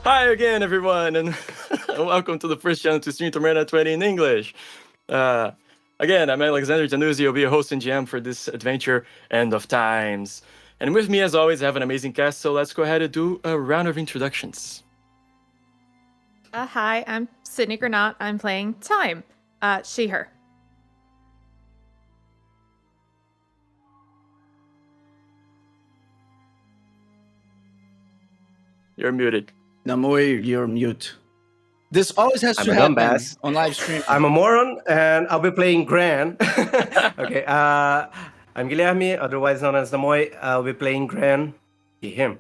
Hi again, everyone, and welcome to the first channel to stream Tormenta 20 in English. Again, I'm Alexander Januzzi. I'll be a host and GM for this adventure, End of Times. And with me, as always, I have an amazing cast, so let's go ahead and do a round of introductions. Hi, I'm Sydney Granat. I'm playing Time. She, her. You're muted. Namoi, you're mute. This always has I'm to a happen dumbass. on live stream. I'm a moron, and I'll be playing Gran. Okay, I'm Guilherme, otherwise known as Namoy. I'll be playing Gran, he, him.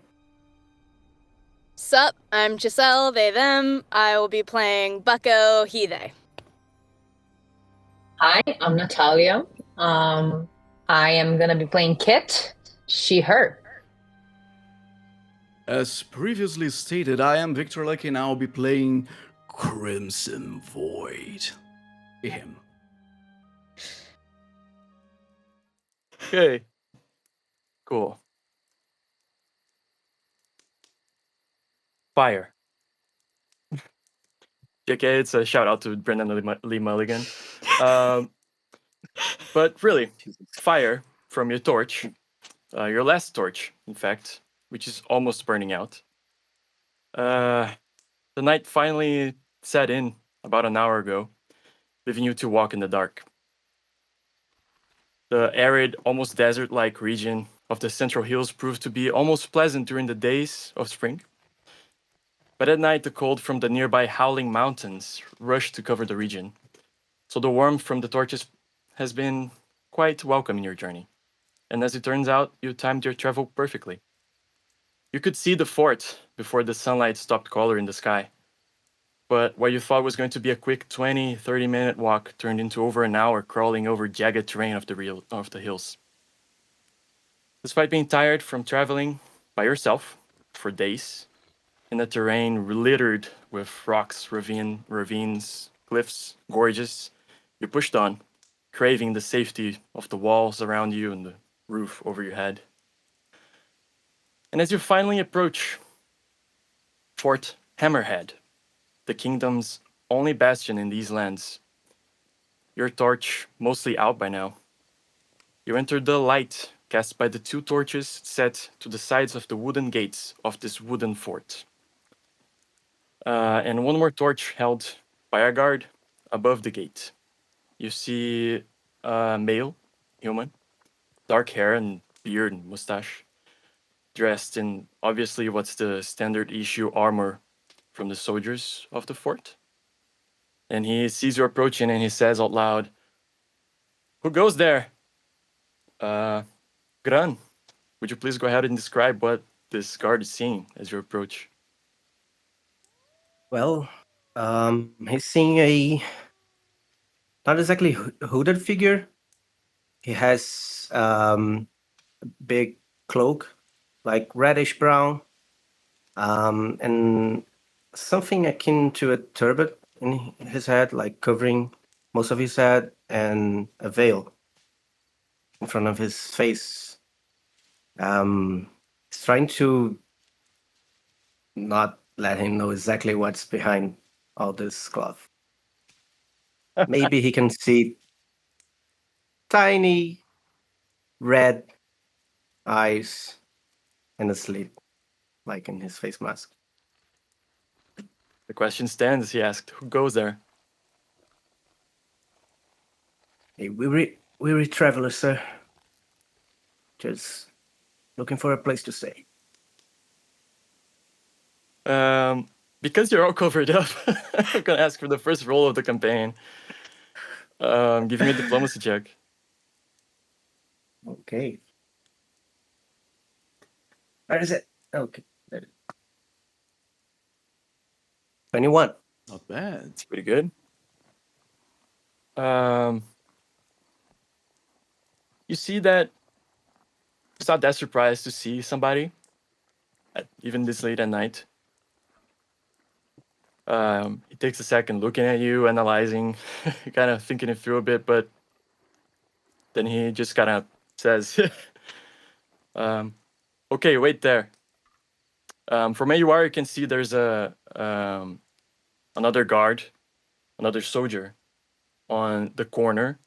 Sup, I'm Giselle, they, them. I will be playing Bucko, he, they. Hi, I'm Natalia. I am gonna be playing Kit, she, her. As previously stated, I am Victor Lucky and I'll be playing Crimson Void. Him. Okay. Cool. Fire. JK, it's a shout out to Brendan Lee Mulligan. But really, fire from your torch, your last torch, in fact, which is almost burning out. The night finally set in about an hour ago, leaving you to walk in the dark. The arid, almost desert-like region of the Central Hills proved to be almost pleasant during the days of spring. But at night, the cold from the nearby howling mountains rushed to cover the region. So the warmth from the torches has been quite welcome in your journey. And as it turns out, you timed your travel perfectly. You could see the fort before the sunlight stopped coloring the sky. But what you thought was going to be a quick 20-30 minute walk turned into over an hour crawling over jagged terrain of the hills. Despite being tired from traveling by yourself for days, in a terrain littered with rocks, ravines, cliffs, gorges, you pushed on, craving the safety of the walls around you and the roof over your head. And as you finally approach Fort Hammerhead, the kingdom's only bastion in these lands, your torch mostly out by now, you enter the light cast by the two torches set to the sides of the wooden gates of this wooden fort. And one more torch held by a guard above the gate. You see a male, human, dark hair and beard and mustache, dressed in obviously what's the standard issue armor from the soldiers of the fort. And he sees you approaching and he says out loud, "Who goes there?" Gran, would you please go ahead and describe what this guard is seeing as you approach? Well, he's seeing a not exactly hooded figure. He has a big cloak, like reddish brown, and something akin to a turban in his head, like covering most of his head, and a veil in front of his face. He's trying to not let him know exactly what's behind all this cloth. Maybe he can see tiny red eyes and a slit, like in his face mask. The question stands, he asked. Who goes there? A weary traveler, sir. Just looking for a place to stay. Because you're all covered up, I'm gonna ask for the first roll of the campaign. Give me a diplomacy check. Okay. Where is it? Okay. There it is. 21. Not bad. It's pretty good. You see that it's not that surprised to see somebody, even this late at night. He takes a second looking at you, analyzing, kind of thinking it through a bit, but then he just kind of says, okay, wait there. From where you are, you can see there's another guard, another soldier on the corner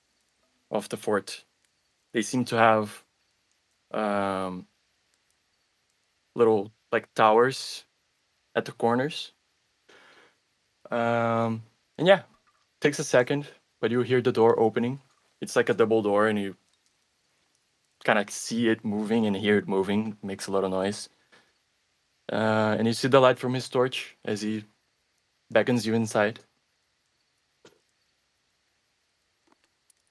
of the fort. They seem to have little like towers at the corners. And yeah, takes a second, but you hear the door opening. It's like a double door, and you kind of see it moving and hear it moving. It makes a lot of noise. And you see the light from his torch as he beckons you inside.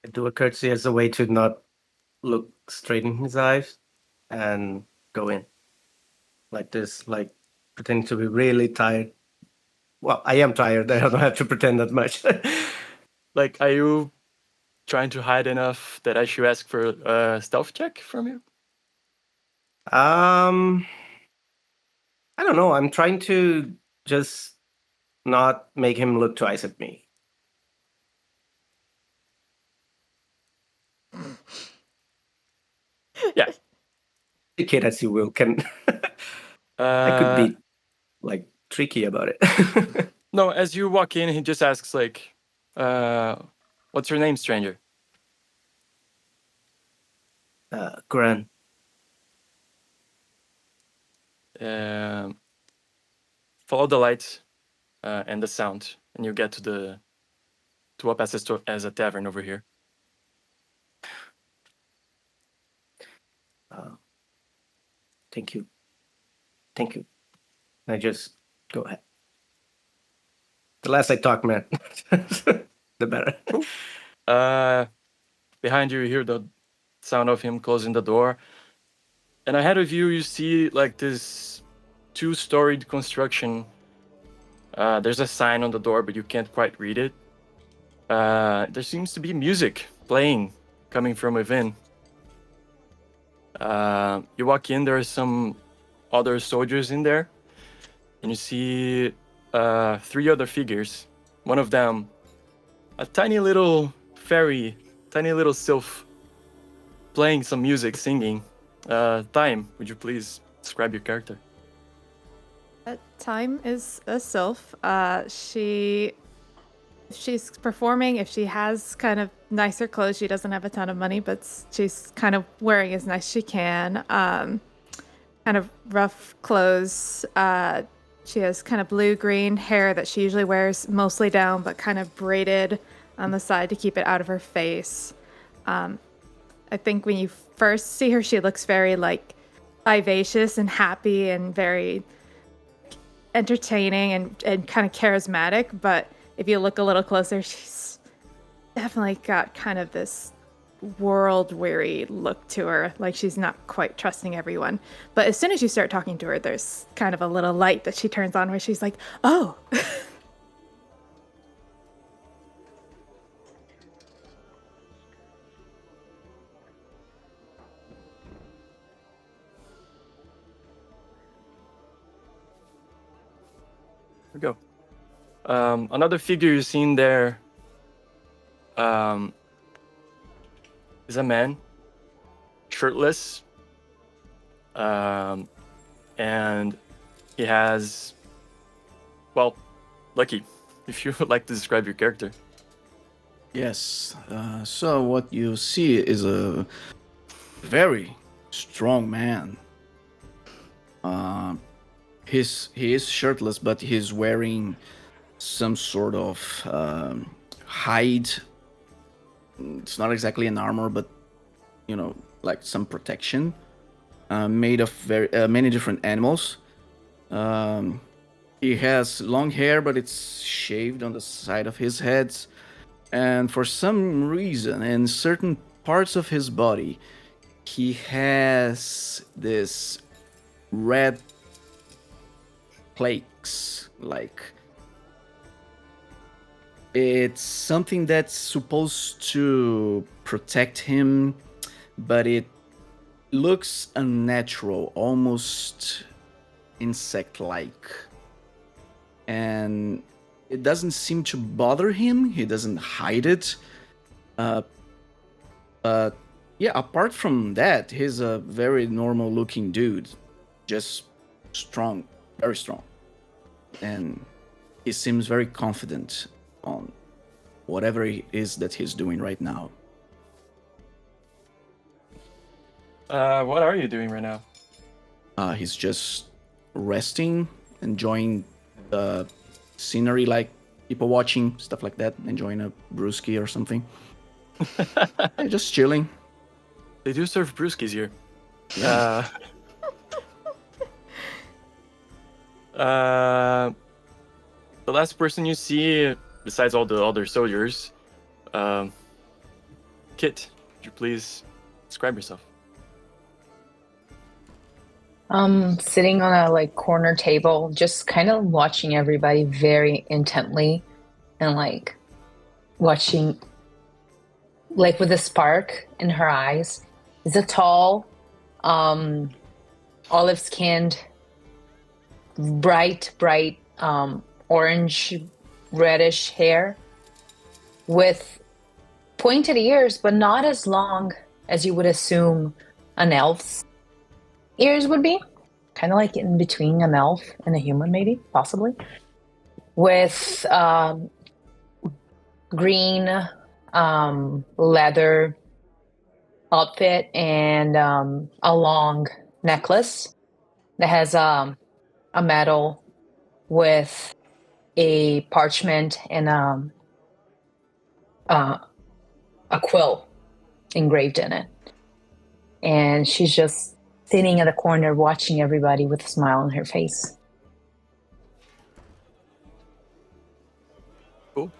I do a curtsy as a way to not look straight in his eyes and go in. Like this, like pretending to be really tired. Well, I am tired. I don't have to pretend that much. Like, are you trying to hide enough that I should ask for a stealth check from you? I don't know. I'm trying to just not make him look twice at me. Yeah. Educate as you will. Can I could be like tricky about it. No, as you walk in, he just asks like, "What's your name, stranger?" Gran. Follow the light and the sound, and you get to what passes as a tavern over here. Thank you. Thank you. I just go ahead. The less I talk, man, the better. Behind you, you hear the sound of him closing the door. And ahead of you, you see like this two-storied construction. There's a sign on the door, but you can't quite read it. There seems to be music playing, coming from within. You walk in, there are some other soldiers in there. And you see 3 other figures. One of them, a tiny little fairy, tiny little sylph, playing some music, singing. Time, would you please describe your character? Time is a sylph. She's performing. If she has kind of nicer clothes, she doesn't have a ton of money, but she's kind of wearing as nice as she can. Kind of rough clothes. She has kind of blue-green hair that she usually wears mostly down, but kind of braided on the side to keep it out of her face. I think when you first see her, she looks very like vivacious and happy and very entertaining and kind of charismatic. But if you look a little closer, she's definitely got kind of this world-weary look to her, like she's not quite trusting everyone. But as soon as you start talking to her, there's kind of a little light that she turns on where she's like, oh. Here we go. Another figure you've seen there is a man, shirtless, and he has, well, Lucky, if you would like to describe your character. Yes. So what you see is a very strong man. He is shirtless, but he's wearing some sort of hide. It's not exactly an armor, but like some protection, made of very many different animals. He has long hair, but it's shaved on the side of his head, and for some reason, in certain parts of his body, he has this red plaques, like it's something that's supposed to protect him, but it looks unnatural, almost insect-like. And it doesn't seem to bother him. He doesn't hide it. But yeah, apart from that, he's a very normal-looking dude, just strong. very strong, and he seems very confident on whatever it is that he's doing right now. What are you doing right now? He's just resting, enjoying the scenery, like people watching, stuff like that, enjoying a brewski or something. Yeah, just chilling. They do serve brewskis here. Yeah. The last person you see, besides all the other soldiers, Kit, would you please describe yourself? Sitting on a like corner table, just kind of watching everybody very intently and like watching like with a spark in her eyes. Is a tall, olive-skinned, bright, orange, reddish hair with pointed ears, but not as long as you would assume an elf's ears would be. Kind of like in between an elf and a human, maybe, possibly. With green leather outfit and a long necklace that has a medal with a parchment and a quill engraved in it. And she's just sitting in the corner watching everybody with a smile on her face. Cool.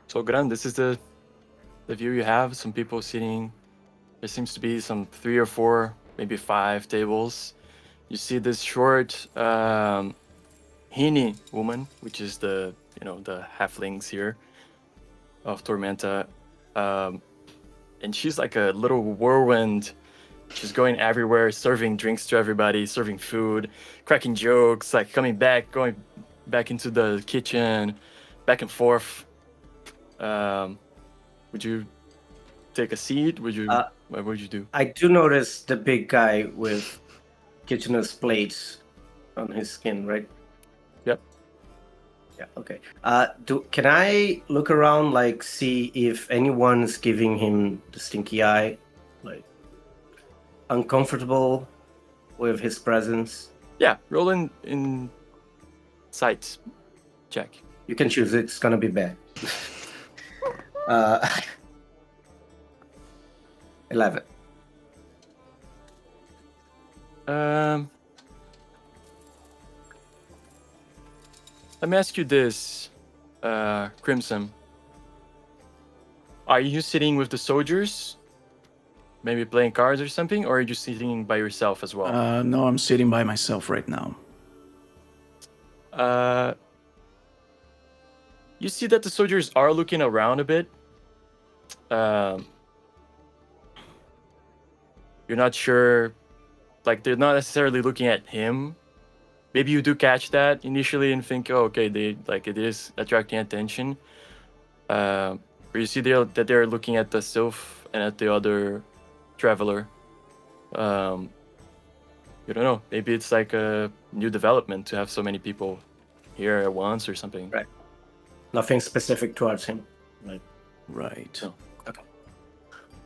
So Gran, this is the view you have. Some people sitting. There seems to be some 3 or 4, maybe 5 tables. You see this short Hini woman, which is the halflings here of Tormenta. And she's like a little whirlwind. She's going everywhere, serving drinks to everybody, serving food, cracking jokes, like coming back, going back into the kitchen, back and forth. Would you take a seat? What would you do? I do notice the big guy with kitchener's plates on his skin, right? Yep. Yeah, okay. Can I look around, like, see if anyone's giving him the stinky eye? Like, uncomfortable with his presence? Yeah, roll in sight check. You can choose, it's gonna be bad. 11. Let me ask you this, Crimson. Are you sitting with the soldiers, maybe playing cards or something, or are you sitting by yourself as well? No, I'm sitting by myself right now. You see that the soldiers are looking around a bit. You're not sure, like they're not necessarily looking at him. Maybe you do catch that initially and think, oh, okay, it is attracting attention. But you see that they're looking at the sylph and at the other traveler. You don't know. Maybe it's like a new development to have so many people here at once or something. Right. Nothing specific towards him. Right. No. Okay.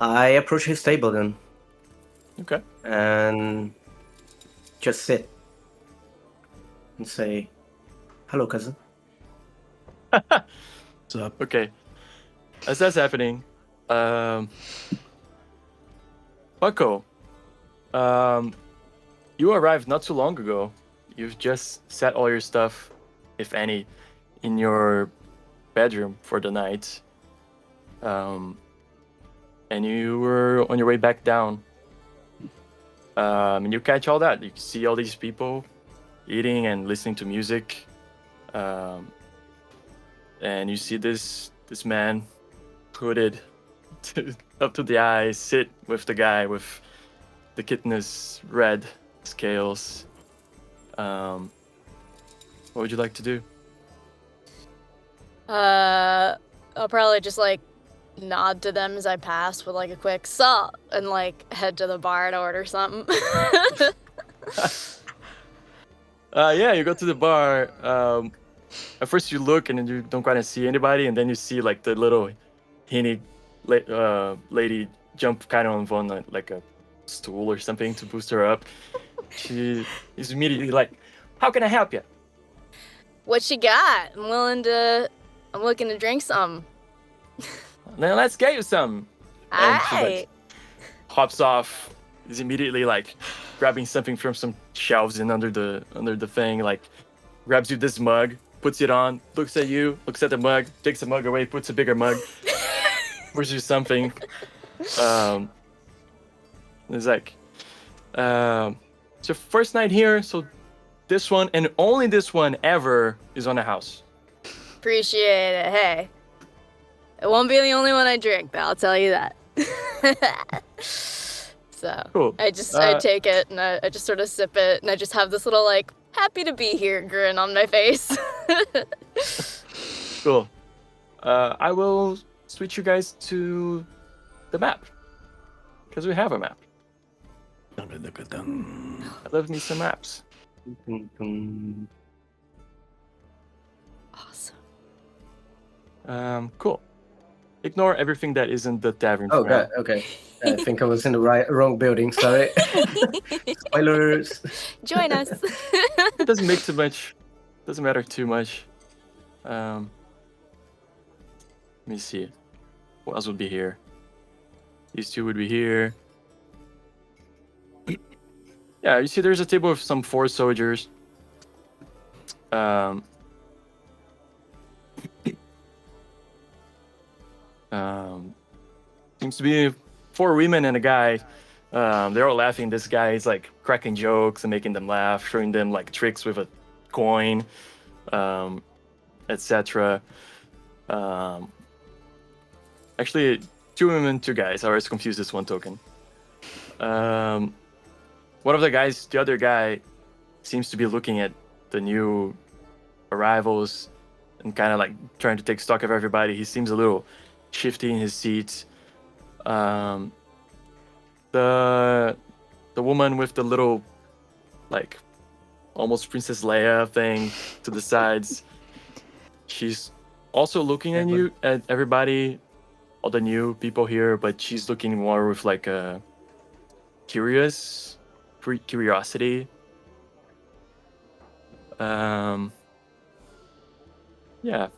I approach his table then. Okay. And just sit and say, hello, cousin. What's up? Okay. As that's happening, Bucko, you arrived not too long ago. You've just set all your stuff, if any, in your bedroom for the night. And you were on your way back down. And you catch all that. You see all these people eating and listening to music. And you see this man hooded up to the eyes, sit with the guy with the chitinous red scales. What would you like to do? I'll probably just like nod to them as I pass with like a quick sup and like head to the bar to order something. Yeah, you go to the bar. At first you look and then you don't quite see anybody, and then you see like the little Henny lady jump kind of on one like a stool or something to boost her up. She is immediately like, "How can I help you?" What you got? I'm looking to drink some. Then let's get you some. And she like Alright. hops off. Is immediately like grabbing something from some shelves and under the thing. Like grabs you this mug, puts it on, looks at you, looks at the mug, takes the mug away, puts a bigger mug, pours you something. It's like, it's your first night here, so this one and only this one ever is on the house. Appreciate it. Hey. It won't be the only one I drink, though, I'll tell you that. So Cool. I take it and I just sort of sip it and I just have this little like happy to be here grin on my face. Cool. I will switch you guys to the map because we have a map. I love me some maps. Awesome. Cool. Ignore everything that isn't the tavern. Oh for now. god, okay. I think I was in the wrong building, sorry. Spoilers. Join us. It doesn't make too much. Doesn't matter too much. Let me see. What else would be here? These two would be here. Yeah, you see, there's a table of some 4 soldiers. Seems to be 4 women and a guy. They're all laughing. This guy is like cracking jokes and making them laugh, showing them like tricks with a coin, etc. Actually, 2 women, 2 guys. I always confused this one token. One of the guys, the other guy, seems to be looking at the new arrivals and kind of like trying to take stock of everybody. He seems a little shifty in his seat. The woman with the little like almost Princess Leia thing to the sides, she's also looking at you, at everybody, all the new people here, but she's looking more with like a curiosity. Yeah.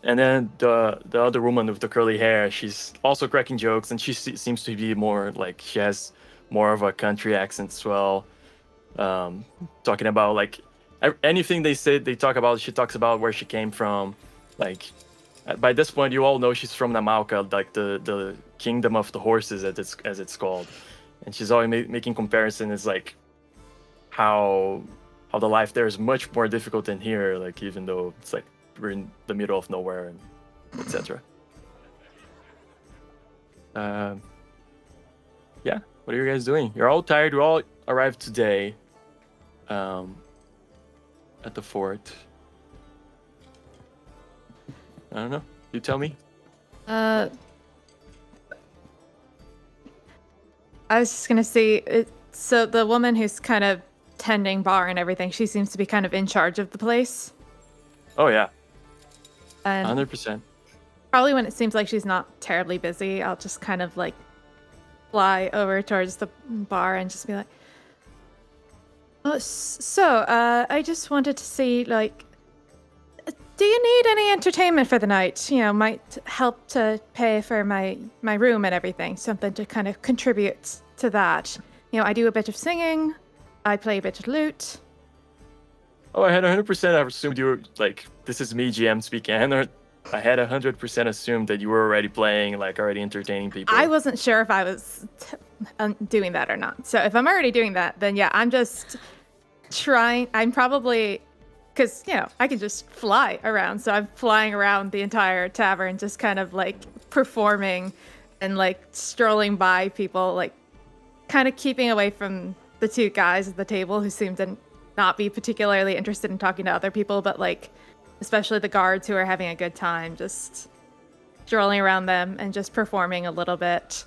And then the other woman with the curly hair, she's also cracking jokes, and she seems to be more like, she has more of a country accent as well. Talking about like anything they talk about, she talks about where she came from. Like by this point, you all know she's from Namalka, like the kingdom of the horses, as it's called. And she's always making comparisons, like how the life there is much more difficult than here. Like even though it's like we're in the middle of nowhere, and etc. Yeah, what are you guys doing? You're all tired. You all arrived today at the fort. I don't know. You tell me. I was just gonna say, so the woman who's kind of tending bar and everything, she seems to be kind of in charge of the place. Oh yeah, And 100%. probably when it seems like she's not terribly busy, I'll just kind of like fly over towards the bar and just be like, "Oh, I just wanted to see, like, do you need any entertainment for the night? You know, might help to pay for my room and everything. Something to kind of contribute to that. You know, I do a bit of singing. I play a bit of lute." Oh, I had 100% assumed you were like, this is me, GM speaking. I had 100% assumed that you were already playing, like already entertaining people. I wasn't sure if I was doing that or not. So if I'm already doing that, then yeah, I'm just trying. I'm probably, because, you know, I can just fly around. So I'm flying around the entire tavern, just kind of like performing and like strolling by people, like kind of keeping away from the 2 guys at the table who seem to not be particularly interested in talking to other people, but like especially the guards who are having a good time, just strolling around them and just performing a little bit,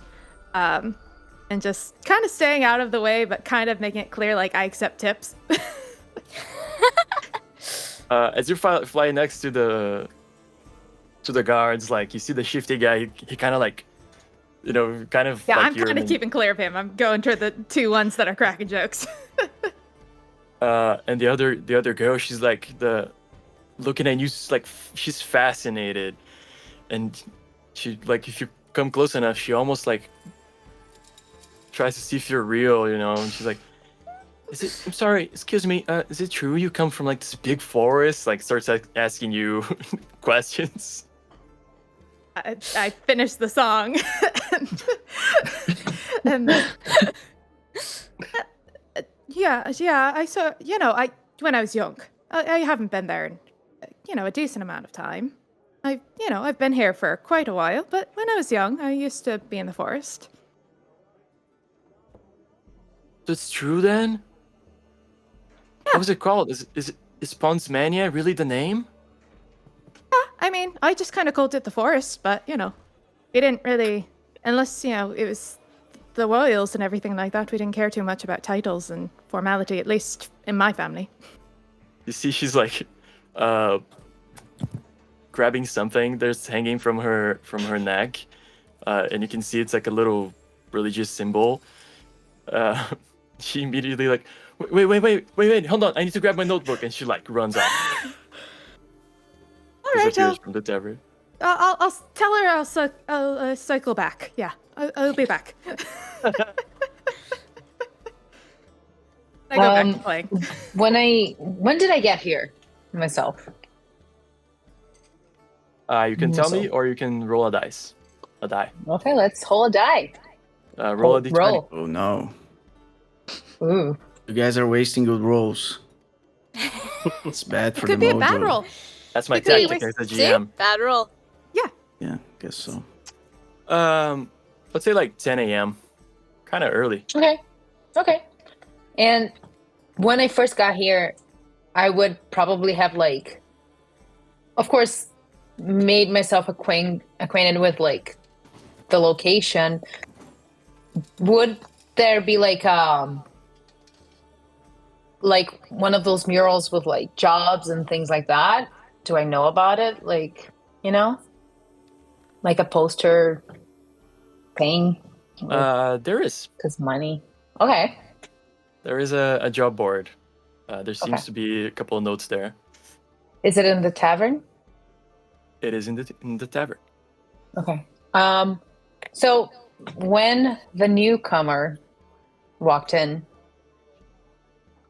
and just kind of staying out of the way, but kind of making it clear, like, I accept tips. As you fly next to the guards, like you see the shifty guy. He kind of like, kind of. Yeah, like I'm kind of keeping clear of him. I'm going toward the two ones that are cracking jokes. And the other girl, she's like looking at you, like she's fascinated, and she like if you come close enough, she almost like tries to see if you're real, and she's like, I'm sorry, excuse me, is it true you come from like this big forest? Like starts asking you questions. I finished the song. and yeah, I saw, when I was young, I haven't been there in, a decent amount of time. I've been here for quite a while, but when I was young, I used to be in the forest. That's true then? Yeah. What was it called? Is Ponsmania really the name? Yeah, I mean, I just kind of called it the forest, but, we didn't really, unless, it was the royals and everything like that, we didn't care too much about titles and formality, at least in my family. You see she's like grabbing something that's hanging from her neck, and you can see it's like a little religious symbol. She immediately like, wait, hold on, I need to grab my notebook, and she like runs off. All right, disappears from the tavern. I'll tell her I'll cycle back. Yeah, I'll be back. I go back to playing. When did I get here myself? You can tell me, or you can roll a die. Okay, let's roll a die. Roll a d20. Roll. Oh no. Ooh. You guys are wasting good rolls. It's bad for Could the be mojo. a bad roll. That's my Could be tactic as a See? GM. Bad roll. Yeah, guess so. Let's say like 10 a.m. Kind of early. Okay. And when I first got here, I would probably have like, of course, made myself acquainted with like the location. Would there be like one of those murals with like jobs and things like that? Do I know about it? Like, like a poster thing? There is. Because money. Okay. There is a job board. There seems Okay. to be a couple of notes there. Is it in the tavern? It is in the tavern. Okay. So when the newcomer walked in,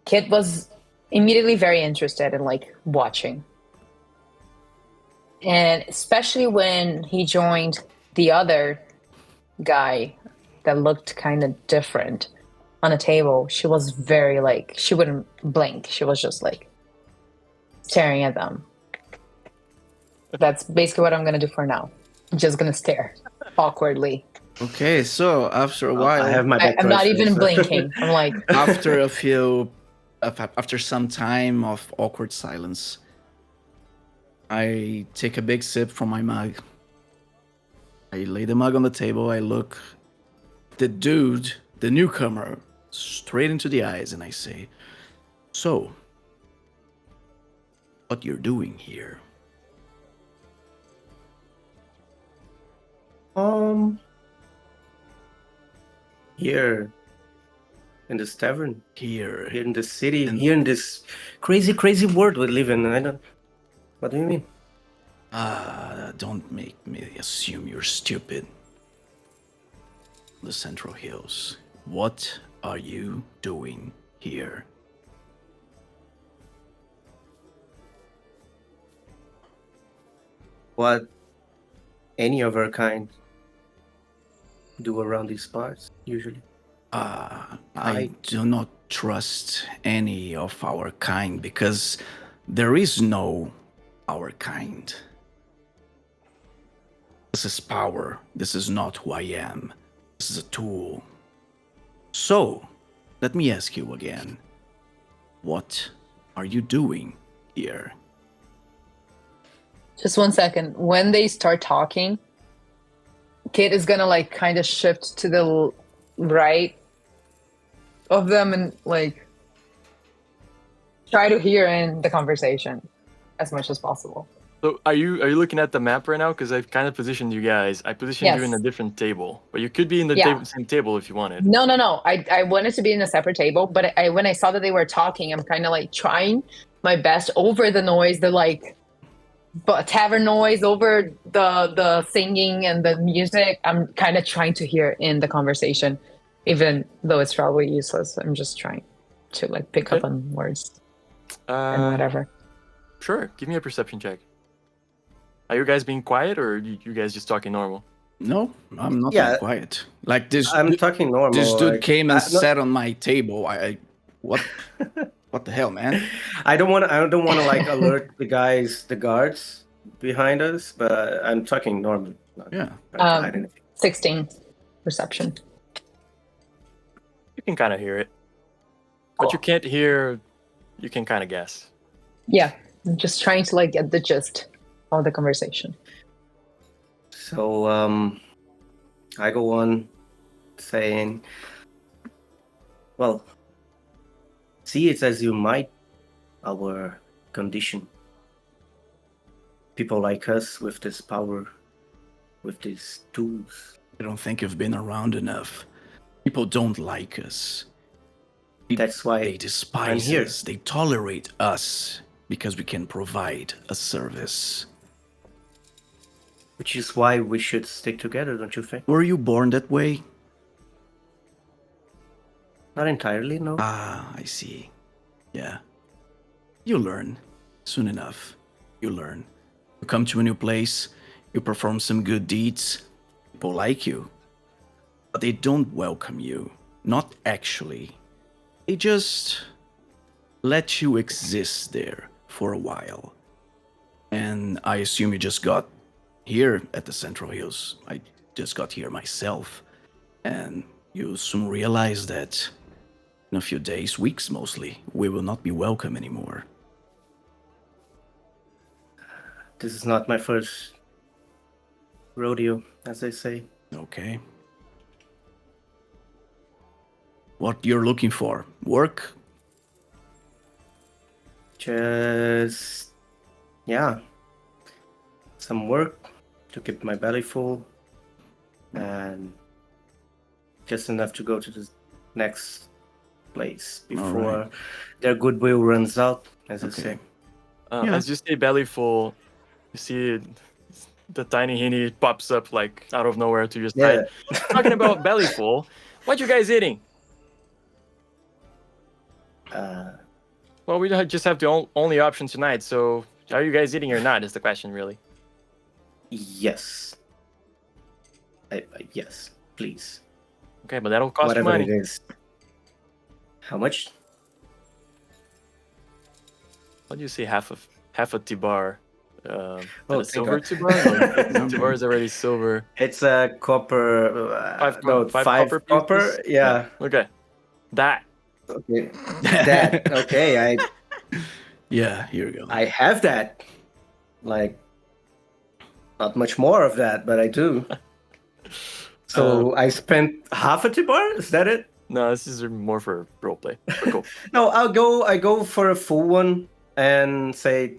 Kit was immediately very interested in like watching. And especially when he joined the other guy that looked kind of different on a table, she was very like, she wouldn't blink. She was just like staring at them. That's basically what I'm going to do for now. I'm just going to stare awkwardly. Okay, so after a while, I have my back I'm not crushed, even so- blinking. I'm like, after some time of awkward silence, I take a big sip from my mug. I lay the mug on the table. I look the dude, the newcomer, straight into the eyes, and I say, "So, what you're doing here?" Here in this tavern, Here. here in this city, here in this crazy world we live in. I don't. What do you mean? Don't make me assume you're stupid. The Central Hills. What are you doing here? What any of our kind do around these parts usually? I do not trust any of our kind because there is no our kind. This is power. This is not who I am. This is a tool. So, let me ask you again. What are you doing here? just one second. When they start talking, Kit is gonna like kind of shift to the right of them and like try to hear in the conversation as much as possible. So are you looking at the map right now? Because I've kind of positioned you guys. I positioned you in a Yes. different table, but you could be in the Yeah. same table if you wanted. No. I wanted to be in a separate table, but when I saw that they were talking, I'm kind of like trying my best over the noise, the like tavern noise, over the singing and the music. I'm kind of trying to hear in the conversation, even though it's probably useless. I'm just trying to like pick up Okay. on words and whatever. Sure. Give me a perception check. Are you guys being quiet, or you guys just talking normal? No, I'm not Yeah. being quiet. Like this. I'm talking normal. This dude like, came and no, sat on my table. What? What the hell, man? I don't want to like alert the guards behind us, but I'm talking normal. Not Yeah. trying to hide anything. 16 perception. You can kind of hear it, but you can't hear. You can kind of guess. Yeah, I'm just trying to like get the gist of the conversation. So I go on saying, well, see it as you might, our condition. People like us with this power, with these tools. I don't think you've been around enough. People don't like us. That's why They despise here. us. They tolerate us because we can provide a service. Which is why we should stick together, don't you think? Were you born that way? Not entirely, no. Ah, I see. Yeah. You learn. Soon enough. You learn. You come to a new place, you perform some good deeds, people like you. But they don't welcome you. Not actually. They just let you exist there for a while. And I assume you just got here at the Central Hills. I just got here myself. And you soon realize that in a few days, weeks mostly, we will not be welcome anymore. This is not my first rodeo, as they say. Okay. What you're looking for? Work? Just, yeah, some work to keep my belly full, and just enough to go to the next place before right. their goodwill runs out, as I Okay. say. Yeah. As you say belly full, you see the tiny hinny pops up like out of nowhere to your side. Talking about belly full, what you guys eating? Well, we don't just have the only option tonight, so are you guys eating or not is the question, really. Yes. Yes, please. Okay, but that'll cost Whatever money. it is. How much? What do you say, half a T-bar? Oh, A thank silver God. T-bar? No, T-bar is already silver. It's a copper. Five five copper copper. pieces? Yeah. Okay. That. Okay. That. Okay. Yeah, here you go. I have that. Like, not much more of that, but I do. So I spent half a T-bar. Is that it? No, this is more for roleplay. But cool. No, I go for a full one and say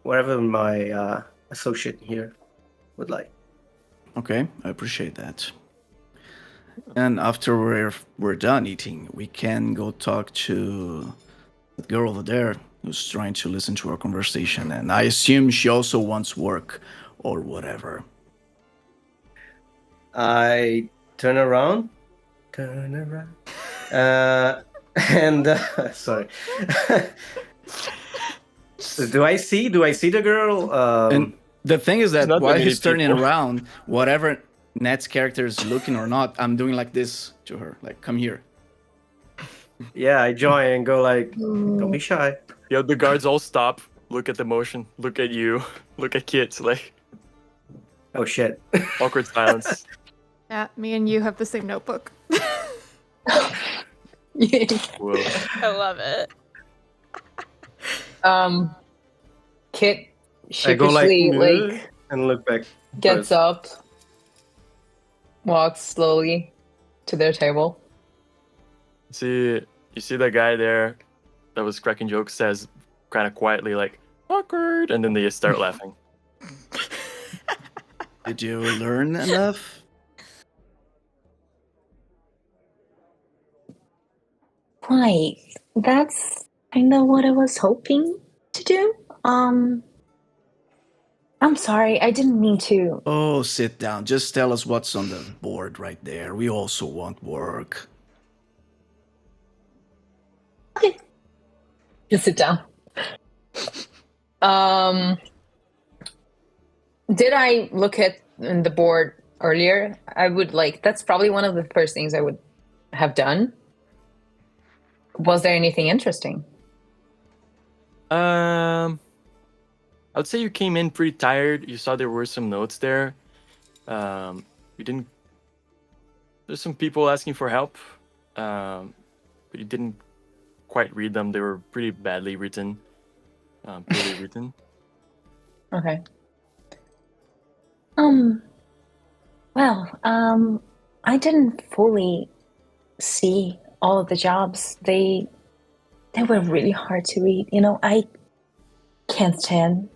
whatever my associate here would like. Okay, I appreciate that. And after we're done eating, we can go talk to the girl over there who's trying to listen to our conversation. And I assume she also wants work or whatever. I turn around, and sorry. Do I see the girl? And the thing is that not that while many he's turning people. around, whatever Nat's character is looking or not, I'm doing like this to her. Like, come here. Yeah, I join and go like, don't be shy. Yeah, the guards all stop, look at the motion, look at you, look at kids, like Oh shit. awkward silence. Yeah, me and you have the same notebook. Whoa. I love it. Kit I go like, sheepishly like and look back. gets first. up walks slowly to their table. You see the guy there that was cracking jokes says kind of quietly like awkward, and then they just start laughing. Did you learn enough? Right. That's kind of what I was hoping to do. I'm sorry, I didn't mean to. Oh, sit down. Just tell us what's on the board right there. We also want work. Okay. Just sit down. Did I look at the board earlier? I would that's probably one of the first things I would have done. Was there anything interesting? I would say you came in pretty tired. You saw there were some notes there. You didn't. There's some people asking for help, but you didn't quite read them. They were pretty badly written, poorly written. Okay. Well, I didn't fully see all of the jobs. They were really hard to read. You know, I can't stand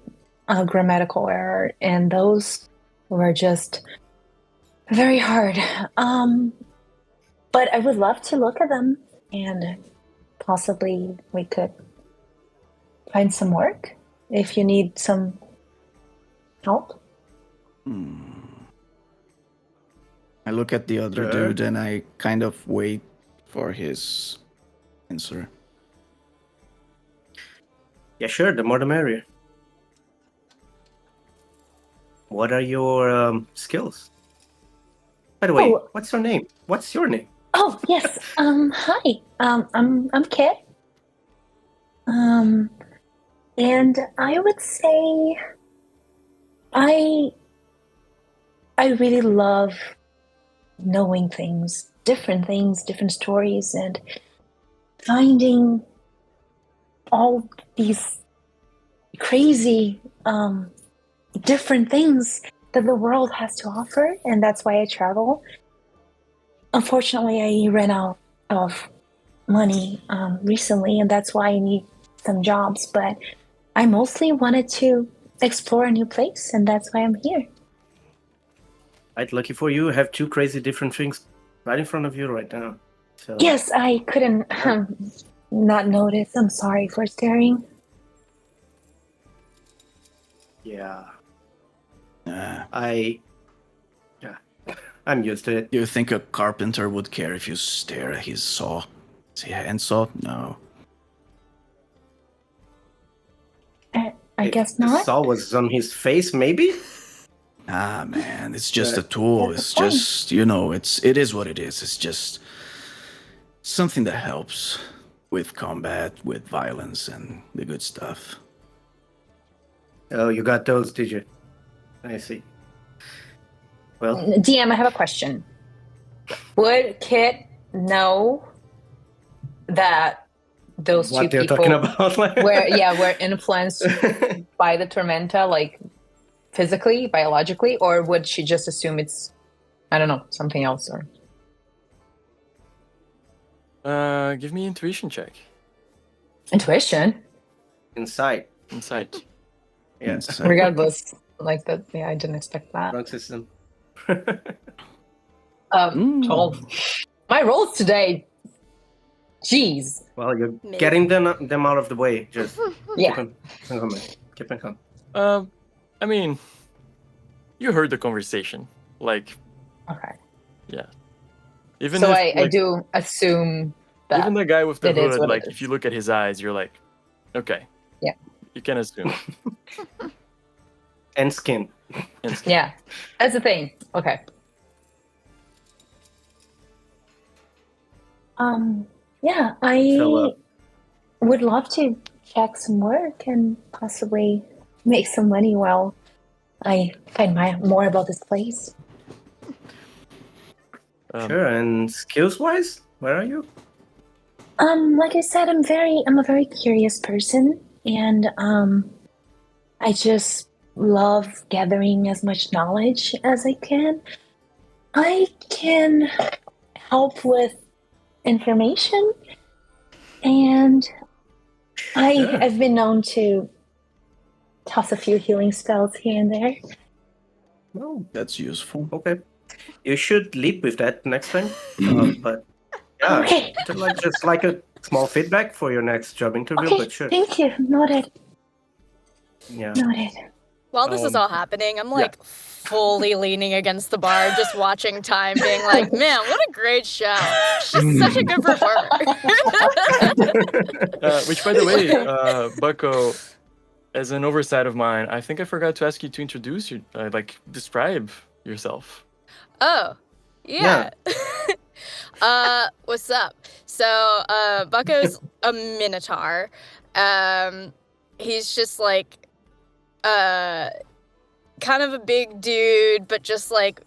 grammatical error, and those were just very hard. But I would love to look at them, and possibly we could find some work if you need some help. I look at the other Sure. dude and I kind of wait for his answer. Yeah, sure. The more the merrier. What are your skills? By the way, Oh. what's your name? What's your name? Oh yes. Hi. I'm Kit. And I would say I really love knowing things, different stories, and finding all these crazy different things that the world has to offer, and that's why I travel. Unfortunately, I ran out of money recently, and that's why I need some jobs, but I mostly wanted to explore a new place, and that's why I'm here. Right, lucky for you, have two crazy different things right in front of you right now. So Yes, I couldn't not notice. I'm sorry for staring. yeah, Uh, I'm used to it. do you think a carpenter would care if you stare at his saw? Is he a handsaw? No. I If guess the not. saw was on his face, maybe. Ah, man, it's just a tool. That's It's fine. just, it is what it is. It's just something that helps with combat, with violence, and the good stuff. Oh, you got those, did you? I see. Well, DM, I have a question. Would Kit know that those what two they're people talking about? were influenced by the Tormenta, like physically, biologically, or would she just assume it's, I don't know, something else? Or Give me intuition check. intuition? Inside. Insight. Yeah. It's, Regardless, like that. Yeah, I didn't expect that. Wrong system. 12. My rolls today. Jeez. Well, you're Maybe. getting them out of the way. Just Yeah. keep them calm. I mean, you heard the conversation. Like, Okay. yeah. Even So if, I like, do assume that. even the guy with the it is hood, what it like, is. if you look at his eyes, you're like, okay. Yeah. You can assume. And skin. Yeah, that's the thing. Okay. Yeah, I So, would love to check some work and possibly make some money while I find more about this place. Sure. And skills-wise, where are you? Like I said, I'm a very curious person, and I just love gathering as much knowledge as I can. I can help with information, and I've been known to toss a few healing spells here and there. Oh, That's useful. okay. You should leap with that next time. But yeah, Okay. just like a small feedback for your next job interview. Okay, But sure. thank you. Noted. Yeah. Noted. While this is all happening, I'm like fully leaning against the bar, just watching time, being like, man, what a great show. She's such a good performer. Which, by the way, Bucko, as an oversight of mine, I think I forgot to ask you to introduce you, describe yourself. Oh, yeah. What's up? So, Bucko's a minotaur. He's just like, kind of a big dude, but just like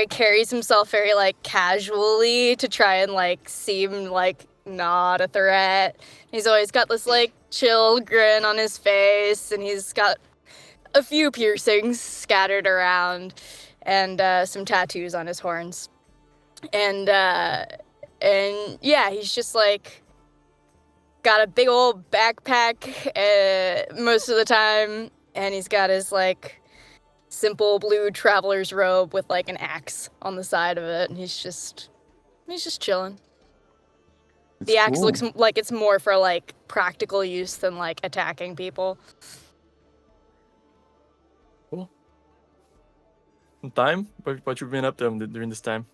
carries himself very like casually to try and like seem like not a threat. He's always got this like chill grin on his face, and he's got a few piercings scattered around and some tattoos on his horns. And yeah, he's just like got a big old backpack most of the time, and he's got his like simple blue traveler's robe with like an axe on the side of it, and he's just chilling. The axe looks like it's more for like practical use than like attacking people. Cool. Time? What you've been up to during this time?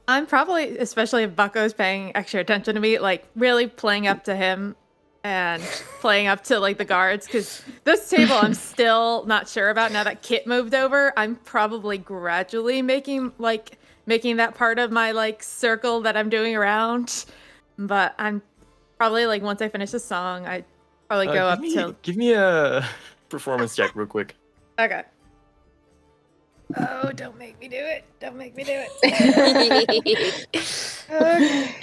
I'm probably, especially if Bucko's paying extra attention to me, like really playing up to him and playing up to like the guards, because this table I'm still not sure about now that Kit moved over. I'm probably gradually making that part of my like circle that I'm doing around, but I'm probably like once I finish the song, I probably go up to. Give me a performance check real quick. Okay. Oh, don't make me do it. Don't make me do it. Okay.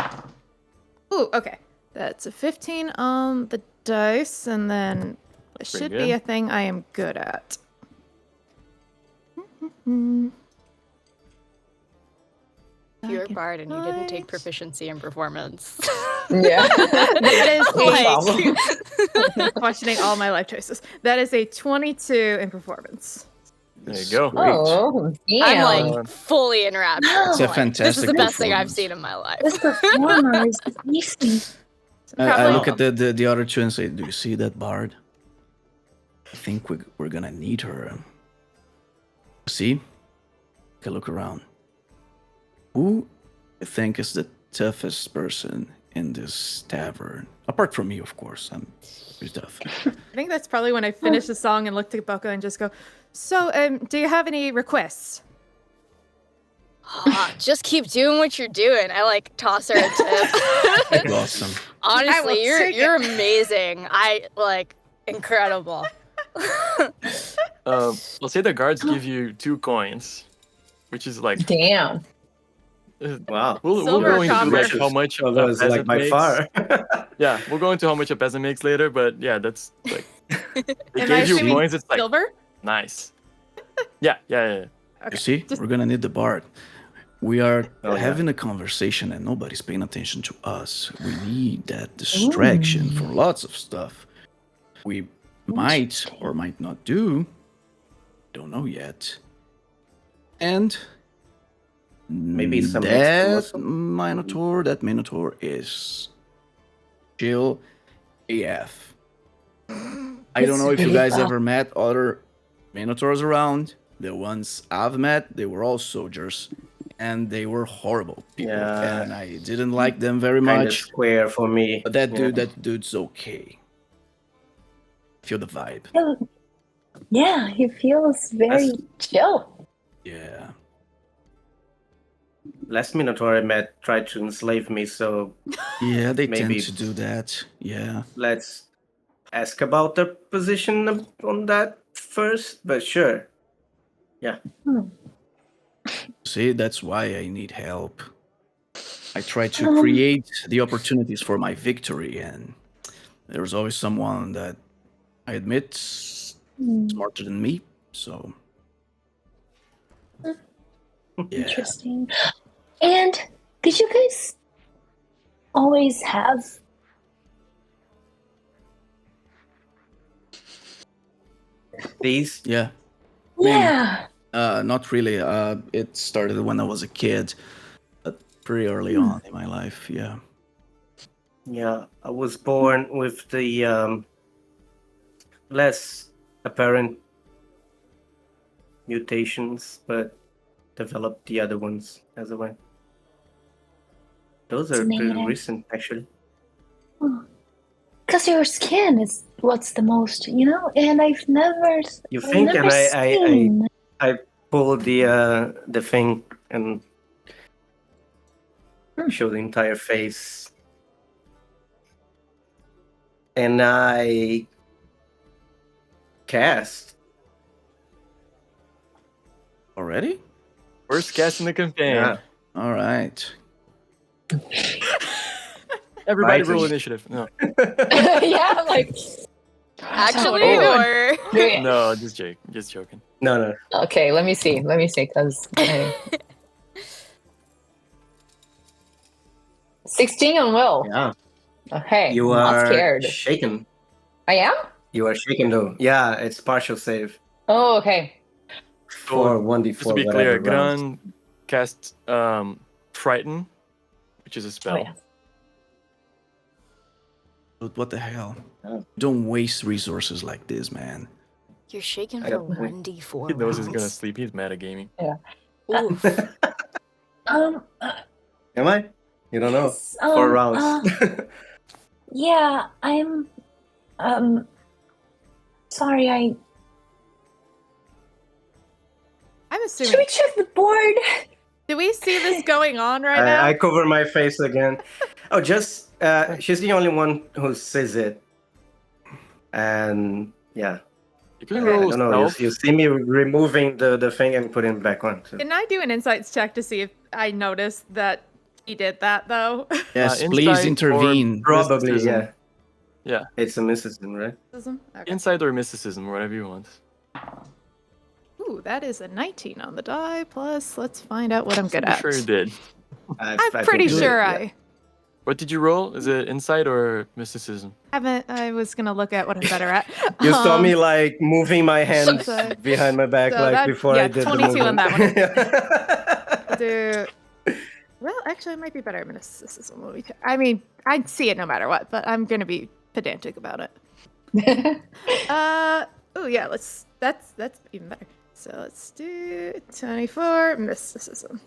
Ooh, okay. That's a 15 on the dice, and then it should be a thing I am good at. You're a bard and you didn't take proficiency in performance. Yeah. That is like questioning all my life choices. That is a 22 in performance. There you go. Oh, damn. I'm like fully enraptured. It's a Like, fantastic this is the best thing I've performance. seen in my life. This performer is amazing. I look at the other two and say, "Do you see that bard? I think we're gonna need her. See? Take a look around. Who you think is the toughest person in this tavern? Apart from me, of course. I'm pretty tough. I think that's probably when I finish the song and look at Bucko and just go, so, do you have any requests? Just keep doing what you're doing. I like toss her a tip. Awesome. Honestly, you're amazing. I like incredible. I'll say the guards give you 2 coins, which is like Damn. Wow. We'll Silver go into copper. like how much a That was like peasant by makes. far. Yeah, we'll go into how much a peasant makes later, but yeah, that's like they Am I gave you assuming coins. It's like silver? nice. Yeah. Okay. You see, Just- we're gonna need the bard. We are Oh, yeah. having a conversation and nobody's paying attention to us. We need that distraction for lots of stuff. We might or might not do. Don't know yet. And Maybe some extra muscle? that Minotaur is chill AF. I don't know if you guys ever met other Minotaurs around. The ones I've met, they were all soldiers, and they were horrible people, Yeah. and I didn't like them very Kind of much. square for me. But that dude's okay. Feel the vibe. Yeah, he feels very chill. Yeah. Last Minotaur I met tried to enslave me, so Yeah, they Maybe. tend to do that. Yeah. let's ask about the position on that first. But sure. Yeah. See, that's why I need help. I try to create the opportunities for my victory, and there's always someone that I admit smarter than me. So Yeah. Interesting. And did you guys always have These? Yeah. Yeah. Not really. It started when I was a kid, but pretty early on in my life. Yeah. Yeah, I was born with the less apparent mutations, but developed the other ones as I went. Those are pretty Fascinating. recent, actually. Because your skin is what's the most, and I've never You I've think? never And seen. I pulled the thing and show the entire face, and I cast. Already? First cast in the campaign. Yeah. All right. Everybody Right. roll initiative. No, Yeah, like Actually, Oh. or no, just joking. No. Okay, let me see, because 16 on will. Yeah. Okay, You I'm not are scared. shaken. I am? You are shaken though. Yeah, it's partial save Oh, okay. for 1d4. Just to be clear, whatever rounds. Gran cast Frighten, which is a spell. Oh, yeah. But what the hell? Oh. Don't waste resources like this, man. you're shaken I for got the point. 1d4 He knows he's gonna rounds. sleep. He's metagaming. Oof. Am I? You don't know. Yes, 4 rounds. Yeah, I'm sorry, I'm should assuming. we check the board? Do we see this going on right now? I cover my face again. Oh, just she's the only one who says it, and yeah, You can Okay. I roll don't know. stealth. You see me removing the thing and putting it back on. So. Can I do an insights check to see if I noticed that he did that though? Yes, insight please or intervene. Probably, mysticism. yeah. Yeah, It's a mysticism, right? Okay. insight or mysticism, whatever you want. Ooh, that is a 19 on the die. Plus, let's find out what I'm good I'm at. sure you did. I'm I pretty think you sure did, yeah. What did you roll? Is it insight or mysticism? haven't. I was gonna look at what I'm better at. You saw me like moving my hands so- behind my back, so like that- before yeah, I did 22 the on movement. that one. Do well. Actually, I might be better at mysticism. I mean, I'd see it no matter what, but I'm gonna be pedantic about it. Oh yeah. That's even better. So let's do 24 mysticism.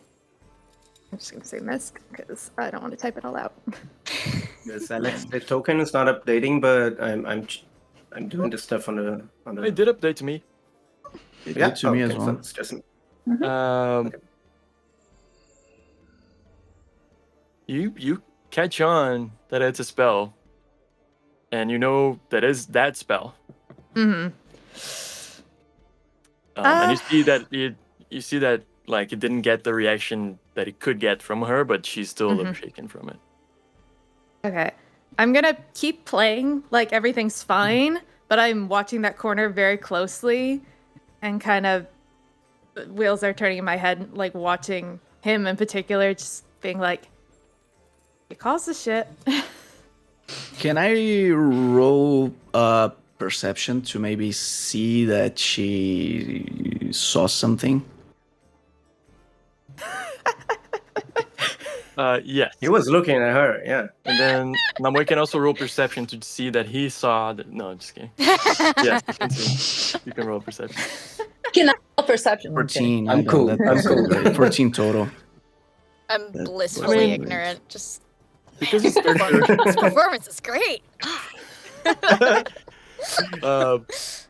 I'm just gonna say misc because I don't want to type it all out. Yes, Alex, the token is not updating, but I'm doing the stuff on the. It did update to me. It Yeah, did to me as okay, well. So it's just You catch on that it's a spell, and you know that is that spell. Mm-hmm. And you see that like it didn't get the reaction that it could get from her, but she's still a little shaken from it. Okay. I'm gonna keep playing like everything's fine, but I'm watching that corner very closely and kind of wheels are turning in my head, like watching him in particular, just being like, you caused the shit. Can I roll perception to maybe see that she saw something? Yes. he was looking at her, yeah. And then Namoi can also roll perception to see that he saw that. No, just kidding. Yes, you can see. You can roll perception. Can I roll perception? 14. I'm cool, That's I'm cool. great. 14 total. I'm That- blissfully I mean- ignorant. Just Because it's third person. this performance is great.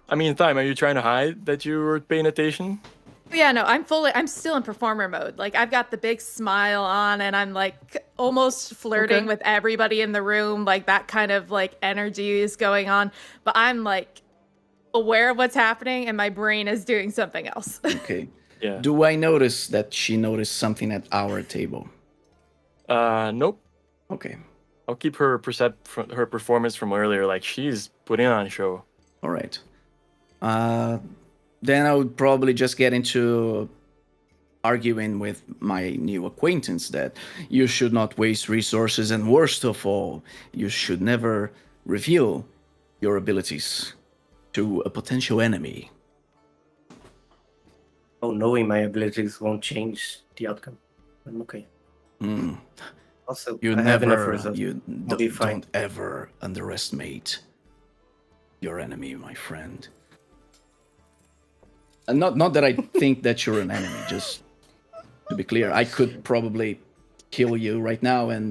I mean, Thyme, are you trying to hide that you were paying attention? Yeah, no, I'm still in performer mode. Like I've got the big smile on and I'm like almost flirting Okay. with everybody in the room. Like that kind of like energy is going on, but I'm like aware of what's happening and my brain is doing something else. Okay. Yeah. Do I notice that she noticed something at our table? Nope. Okay. I'll keep her her performance from earlier. Like she's putting on a show. All right. Then I would probably just get into arguing with my new acquaintance that you should not waste resources, and worst of all, you should never reveal your abilities to a potential enemy. Oh, knowing my abilities won't change the outcome. I'm okay. Also, You I have enough never, resources. you I'll be fine. don't ever underestimate your enemy, my friend. And not that I think that you're an enemy, just to be clear, I could probably kill you right now, and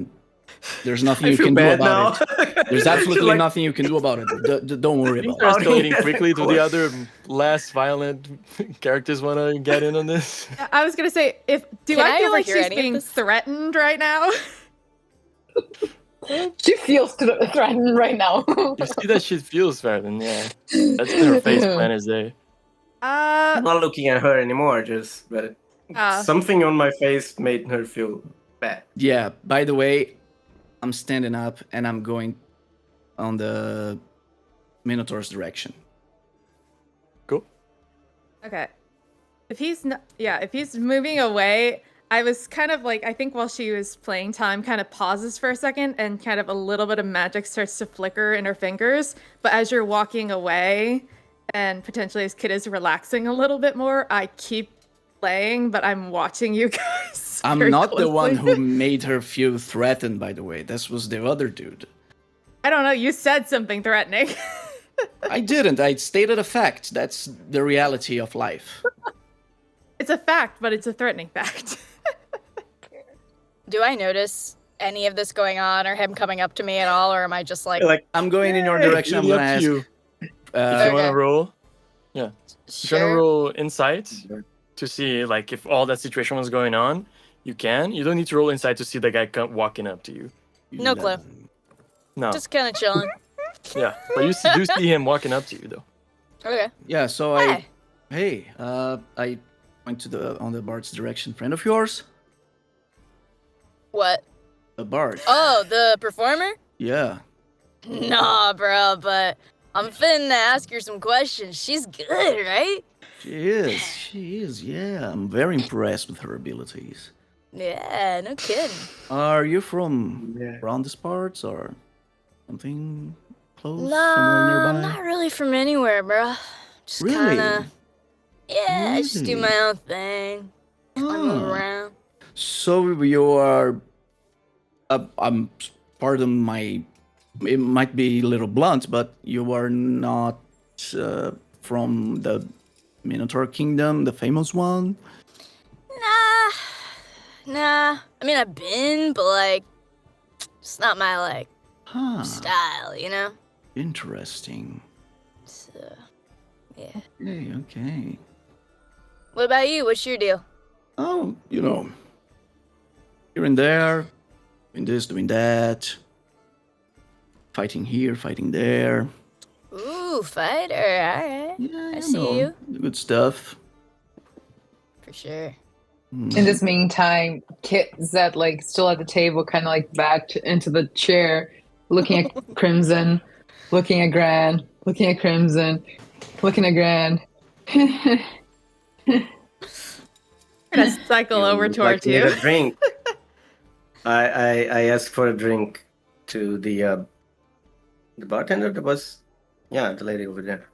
there's nothing you can do about it. There's absolutely nothing you can do about it. Don't worry Things about are it. escalating quickly. Do the other less violent characters want to get in on this? I was gonna say, Can I I feel like overhear she's any of being this? threatened right now? She feels threatened right now. You see that she feels threatened, yeah. That's been her face plan is there. I'm not looking at her anymore, but something on my face made her feel bad. Yeah, by the way, I'm standing up and I'm going on the Minotaur's direction. Cool. Okay. If he's moving away, I was kind of like, I think while she was playing time, kind of pauses for a second and kind of a little bit of magic starts to flicker in her fingers. But as you're walking away and potentially as Kid is relaxing a little bit more, I keep playing, but I'm watching you guys. I'm very not the one closely. who made her feel threatened, by the way. This was the other dude. I don't know, you said something threatening. I didn't. I stated a fact. That's the reality of life. It's a fact, but it's a threatening fact. Do I notice any of this going on, or him coming up to me at all, or am I just like I'm going in your direction. I'm Really gonna up ask. to you. If you Okay. want to roll, yeah. If you want to sure? roll insight to see like if all that situation was going on, you can. You don't need to roll insight to see the guy walking up to you. No clue. 11. No. Just kind of chilling. Yeah, but you do see him walking up to you though. Okay. Yeah. So Hi. I went to on the bard's direction. Friend of yours? What? The bard. Oh, the performer? Yeah. Nah, bro, but I'm finna ask her some questions. She's good, right? She is. She is. Yeah. I'm very impressed with her abilities. Yeah, no kidding. Are you from Yeah. around these parts or something close? Somewhere Nah, nearby? not really from anywhere, bro. Just Really? kinda. Yeah, I just do Really? my own thing. I move Ah. around. So you are. Pardon my. It might be a little blunt, but you are not from the Minotaur Kingdom, the famous one. Nah. I mean, I've been, but like, it's not my like Huh. style, you know. Interesting. So, yeah. Okay. What about you? What's your deal? Oh, here and there, doing this, doing that, fighting here, fighting there. Ooh, fighter. All right. Yeah, I see you. Good stuff. For sure. In this meantime, Kit's at like still at the table, kind of like backed into the chair, looking at Crimson, looking at Gran, looking at Crimson, looking at Gran. I'm gonna cycle over towards need you. a drink. I asked for a drink to the bartender. That was, the lady over there.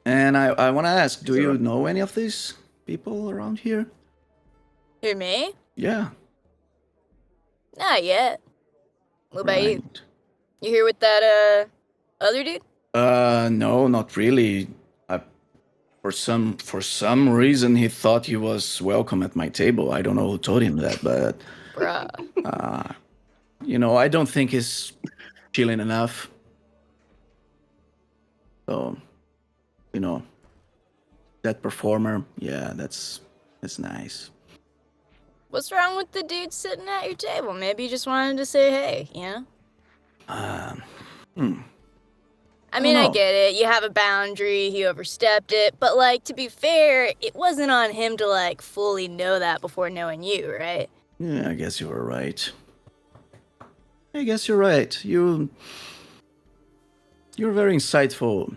And I want to ask, do Is it you right? know any of these people around here? Who, me? Yeah. Not yet. What about you? right. You here with that other dude? No, not really. For some reason, he thought he was welcome at my table. I don't know who told him that, but Bruh. I don't think he's chilling enough. So, that performer, yeah, that's nice. What's wrong with the dude sitting at your table? Maybe you just wanted to say hey, you know? I mean, I know. get it. You have a boundary, he overstepped it. But, like, to be fair, it wasn't on him to, like, fully know that before knowing you, right? Yeah, I guess you were right. I guess you're right. You're very insightful.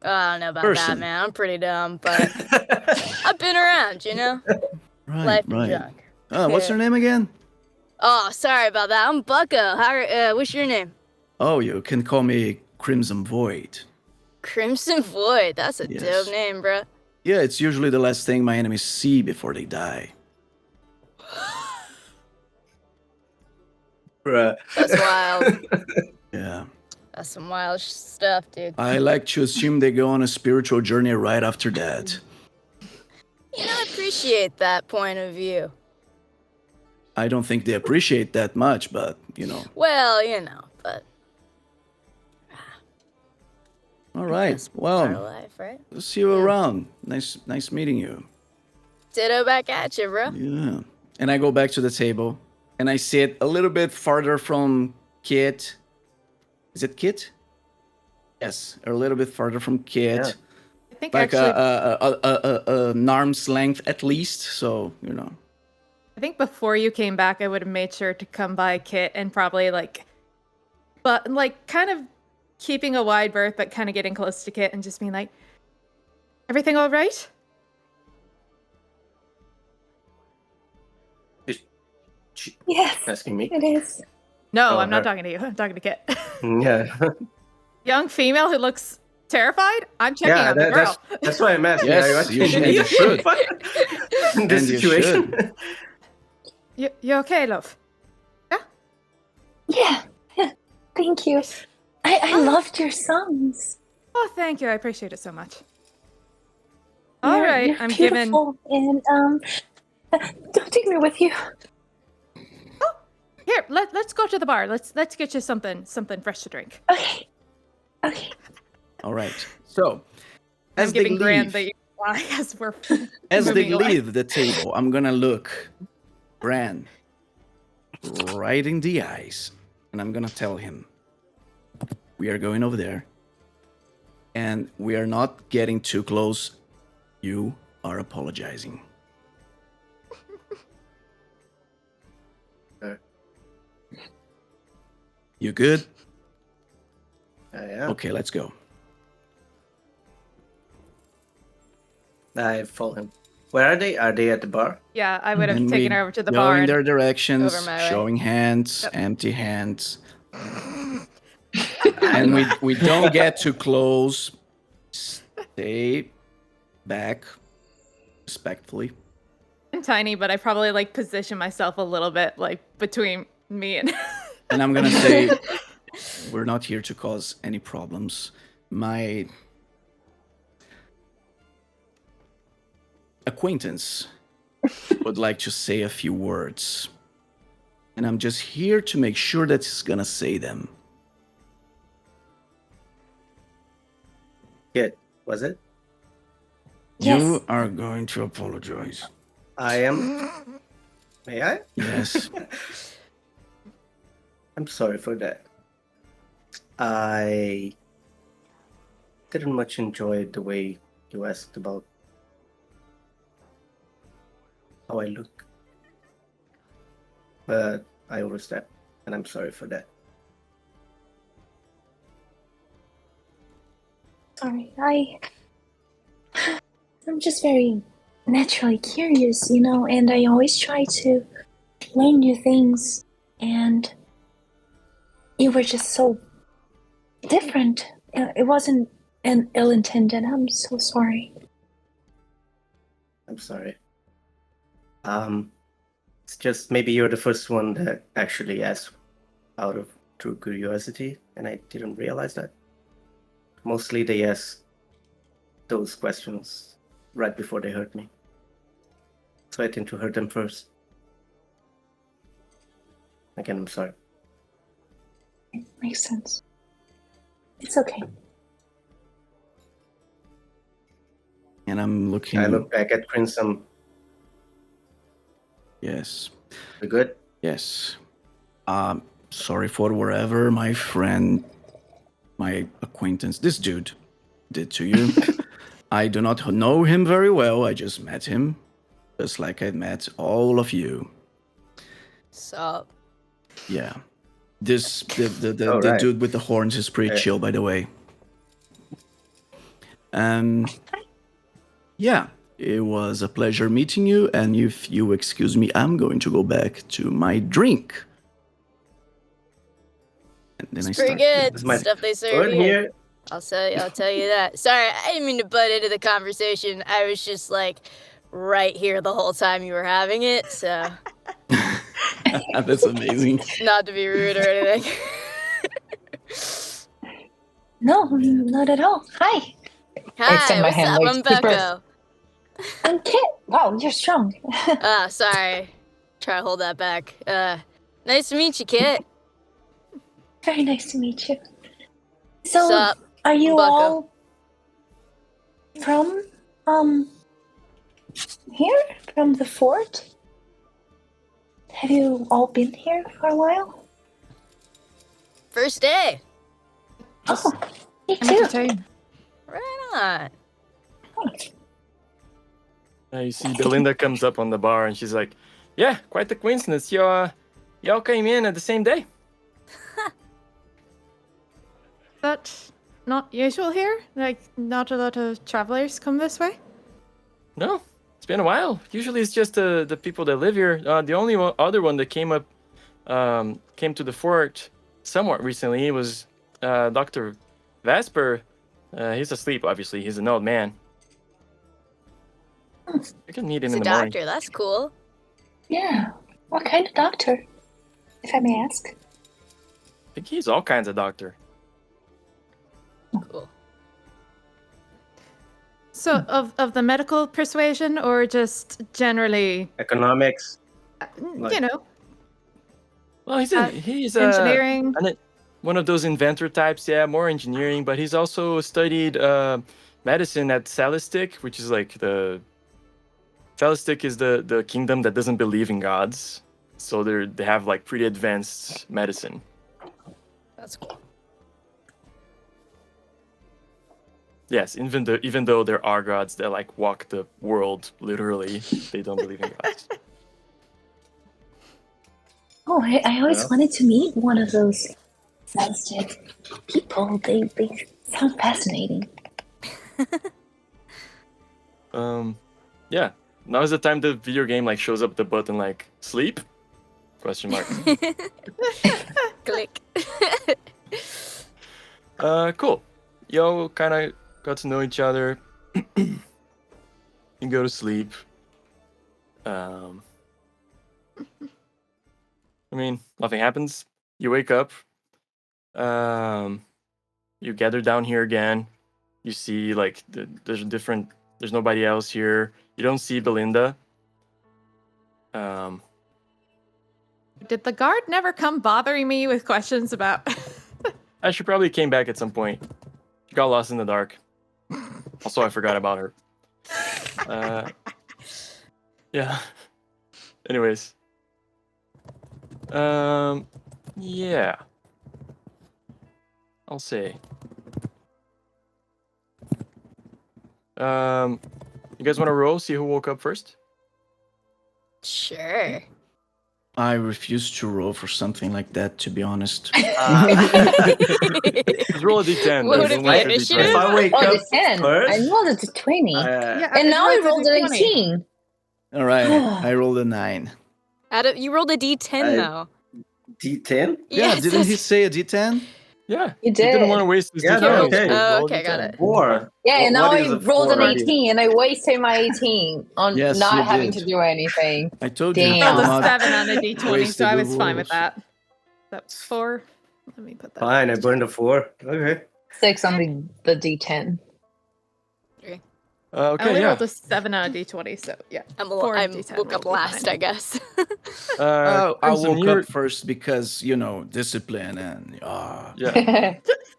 I don't know about Person. that, man. I'm pretty dumb, but I've been around, you know? Life and junk. What's your name again? Oh, sorry about that. I'm Bucko. What's your name? Oh, you can call me Crimson Void. Crimson Void. That's a Yes. dope name, bro. Yeah, it's usually the last thing my enemies see before they die. Bruh. That's wild. Yeah. That's some wild stuff, dude. I like to assume they go on a spiritual journey right after that. You know, I appreciate that point of view. I don't think they appreciate that much, but, Well, you know, but All right. that's part of Well, life, right? see you around. Nice meeting you. Ditto back at you, bro. Yeah. And I go back to the table, and I sit a little bit farther from Kit. Is it Kit? Yes, a little bit farther from Kit. Yeah. I think Like actually, an arm's length at least, so, I think before you came back, I would have made sure to come by Kit and probably but kind of keeping a wide berth, but kind of getting close to Kit and just being like, everything all right? Yes, Asking me? it is. No, Oh, I'm not her. talking to you. I'm talking to Kit. Yeah. Young female who looks terrified. I'm checking on the girl. that's why I'm asking. Yes, Are you actually you should- and you should. in this And you situation? should. You okay, love? Yeah, thank you. I loved your songs. Oh, thank you. I appreciate it so much. All You're- right, you're I'm giving. beautiful, and don't take me with you. Here, let's go to the bar. Let's get you something fresh to drink. Okay. All right. So, I'm as they giving Gran leave, the as we're as they moving away. leave the table, I'm gonna look Bran right in the eyes, and I'm gonna tell him, we are going over there, and we are not getting too close. You are apologizing. You good? Yeah. Okay, let's go. I follow him. Where are they? Are they at the bar? Yeah, I would have And taken we her over to the go bar. in And their directions, Over my way. showing hands, Yep. empty hands. And we don't get too close. Stay back respectfully. I'm tiny, but I probably position myself a little bit between me and. And I'm gonna say, we're not here to cause any problems. My acquaintance would like to say a few words. And I'm just here to make sure that he's gonna say them. Kid, was it? Yes. You are going to apologize. I am. May I? Yes. I'm sorry for that. I didn't much enjoy the way you asked about how I look. But I overstepped, and I'm sorry for that. Sorry, I'm just very naturally curious, and I always try to learn new things, and you were just so different. It wasn't an ill-intended. I'm so sorry. I'm sorry. It's just maybe you're the first one that actually asked out of true curiosity, and I didn't realize that. Mostly they ask those questions right before they hurt me. So I tend to hurt them first. Again, I'm sorry. It makes sense. It's okay. And I'm looking. I look back at Crimson. Yes. You good? Yes. Sorry for whatever my friend, my acquaintance, this dude did to you. I do not know him very well. I just met him, just like I met all of you. Sup? Yeah. The All right. dude with the horns is pretty chill, by the way. Yeah. It was a pleasure meeting you, and if you excuse me, I'm going to go back to my drink. And then It's pretty good my stuff they serve Good here. here. I'll tell you that. Sorry, I didn't mean to butt into the conversation. I was just like right here the whole time you were having it, so That's amazing. not to be rude or anything. No, not at all. Hi. Hi, extend my what's hand, up? like, I'm super- Becco. I'm Kit. Wow, you're strong. Sorry. Try to hold that back. Nice to meet you, Kit. Very nice to meet you. So, Sup, are you Bucko? all from here? From the fort? Have you all been here for a while? First day. Oh, me I'm too. entertained. Right on. You see Belinda comes up on the bar and she's like, "Yeah, quite the coincidence. Y'all came in at the same day." That's not usual here. Like, not a lot of travelers come this way. No, it's been a while. Usually it's just the people that live here. The only other one that came to the fort somewhat recently was Dr. Vesper. He's asleep, obviously. He's an old man. You can meet him He's in a the morning. doctor. That's cool. Yeah. What kind of doctor, if I may ask? I think he's all kinds of doctor. Cool. So, of the medical persuasion, or just generally, Economics. you know, Well, he's engineering? one of those inventor types. Yeah, more engineering, but he's also studied medicine at Salistic, which is like Salistic is the kingdom that doesn't believe in gods, so they have like pretty advanced medicine. That's cool. Yes, even though there are gods that like walk the world literally, they don't believe in gods. Oh, I always Yeah. wanted to meet one of those sensitive people. They sound fascinating. Yeah. Now is the time the video game like shows up the button like sleep? Question mark. Click. Cool. Y'all kind of got to know each other. You go to sleep. I mean, nothing happens. You wake up. You gather down here again. You see like there's nobody else here. You don't see Belinda. Did the guard never come bothering me with questions about? She probably came back at some point. She got lost in the dark. Also, I forgot about her. Yeah. Anyways. Yeah. I'll say. You guys want to roll? See who woke up first? Sure. I refuse to roll for something like that, to be honest. Just roll a d10. What There's would it only be, two initiative? If d20s. I wake Oh, up the 10. first, I rolled it to 20. Yeah, and now I it's rolled an 20. 18. All right, I rolled a 9. You rolled a D10 though. D10. Yeah, Yes, didn't he that's- say a D10? Yeah. You He didn't did. want to waste his Yeah, d20s. no, so okay. he Oh, rolled a okay, got d10. it. 4. Yeah, and now What I is a rolled an 4? 18 and I wasted my 18 on Yes, not you having did. to do anything. I told Damn. you. Rolled a do not 7 on a d20, waste so the I good was fine with rolls. that. That's 4. Let me put that. Fine, I burned a 4. Okay. 6 on the D10. I Okay, only yeah. rolled a 7 on a d20, so yeah. I'm 4 and I D10 woke up will be last, fine. I guess. I Crimson, woke you're- up first because, discipline and... Yeah,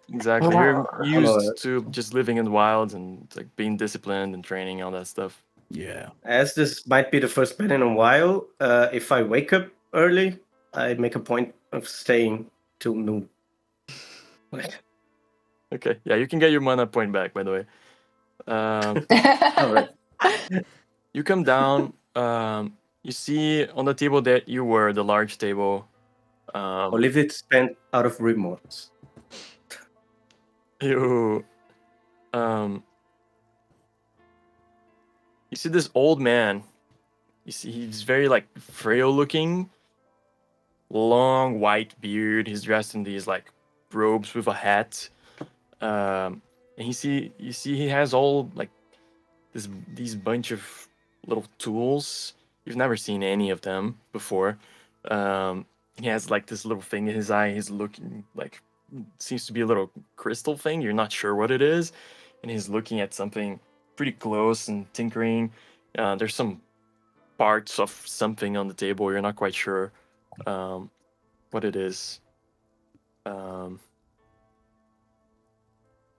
exactly. You're Wow. used to just living in the wilds and like being disciplined and training, all that stuff. yeah. As this might be the first bed in a while, if I wake up early, I make a point of staying till noon. Okay, yeah, you can get your mana point back, by the way. Alright. You come down. You see on the table that you were, the large table. I'll leave it spent out of remorse. You you see this old man. You see he's very like frail looking, long white beard. He's dressed in these like robes with a hat. And you see he has all like these bunch of little tools. You've never seen any of them before. He has like this little thing in his eye. He's looking like seems to be a little crystal thing. You're not sure what it is, and he's looking at something pretty close and tinkering. There's some parts of something on the table. You're not quite sure what it is. I'll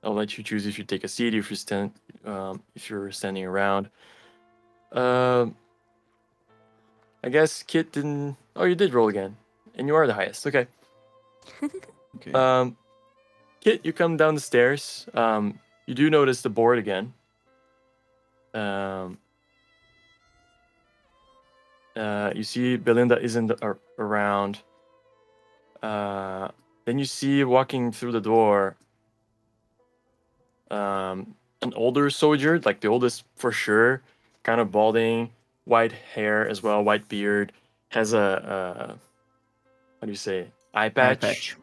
let you choose if you take a seat, if you're standing around. I guess Kit didn't. Oh, you did roll again, and you are the highest. Okay. Okay. Kit, you come down the stairs. You do notice the board again. You see Belinda isn't around. Then you see walking through the door an older soldier, like the oldest for sure, kind of balding, white hair as well, white beard, has a what do you say, eye patch.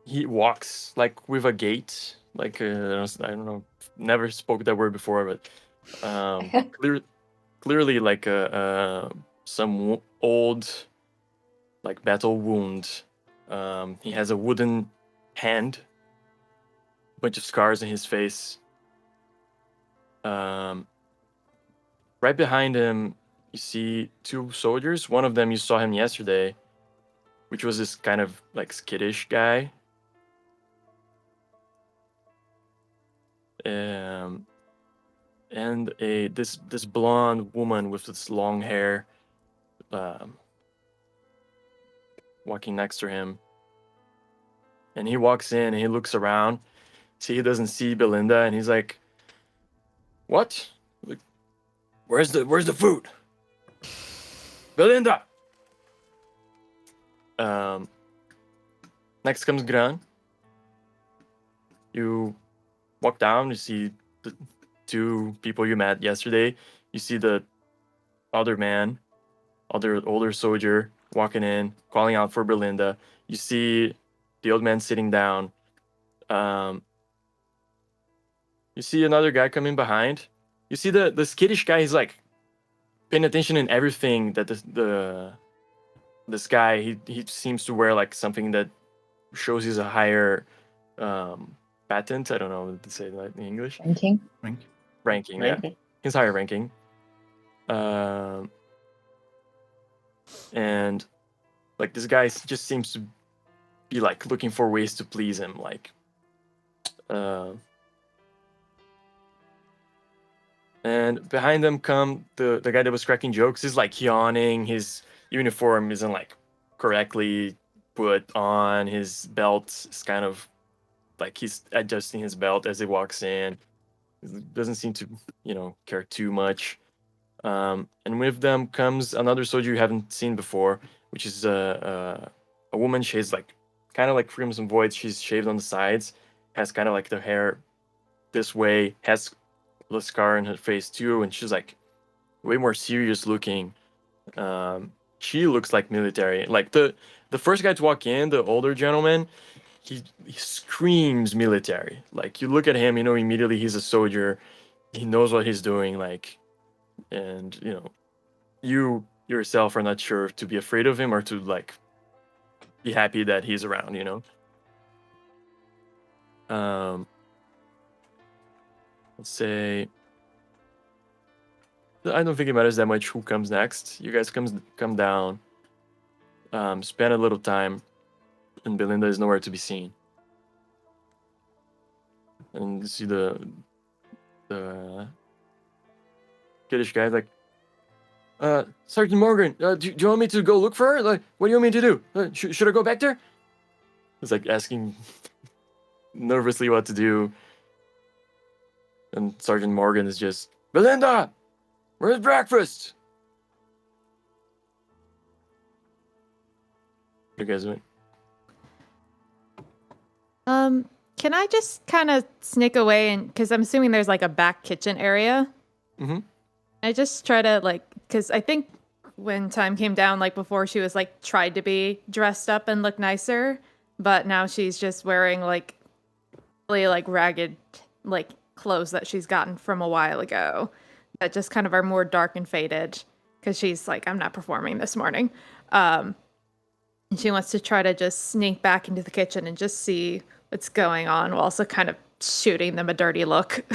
He walks like with a gait, like I don't know, never spoke that word before, but clearly like some old like battle wound. He has a wooden hand, bunch of scars in his face. Right behind him, you see two soldiers. One of them you saw him yesterday, which was this kind of like skittish guy. And this blonde woman with this long hair, walking next to him. And he walks in and he looks around. See, he doesn't see Belinda, and he's like, "What? Like, where's the food? Belinda!" Next comes Gran. You walk down, you see the two people you met yesterday. You see the other older soldier walking in, calling out for Belinda. You see the old man sitting down. You see another guy coming behind. You see the skittish guy. He's like paying attention in everything that this guy. He seems to wear like something that shows he's a higher patent. I don't know what to say that in English. Ranking. Yeah, he's higher ranking. And like this guy just seems to be like looking for ways to please him, like and behind them come the guy that was cracking jokes. He's like yawning. His uniform isn't like correctly put on. His belt is kind of like he's adjusting his belt as he walks in. He doesn't seem to care too much. And with them comes another soldier you haven't seen before, which is a woman. She's like kind of like Crimson Void. She's shaved on the sides, has kind of like the hair this way, has the scar in her face too, and she's like way more serious looking. She looks like military. Like the first guy to walk in, the older gentleman, he screams military. Like you look at him, immediately he's a soldier. He knows what he's doing. Like, and you yourself are not sure to be afraid of him or to like be happy that he's around. Let's say I don't think it matters that much who comes next. You guys come down, spend a little time, and Belinda is nowhere to be seen. And you see the kiddish guy like, Sergeant Morgan, do you want me to go look for her? Like, what do you want me to do? Should I go back there? It's like asking nervously what to do. And Sergeant Morgan is just, Belinda, where's breakfast? What are you guys doing? can I just kind of sneak away and because I'm assuming there's like a back kitchen area. Mm-hmm. I just try to like because I think when time came down, like before she was like tried to be dressed up and look nicer, but now she's just wearing like really like ragged like clothes that she's gotten from a while ago that just kind of are more dark and faded because she's like, I'm not performing this morning. And she wants to try to just sneak back into the kitchen and just see what's going on while also kind of shooting them a dirty look.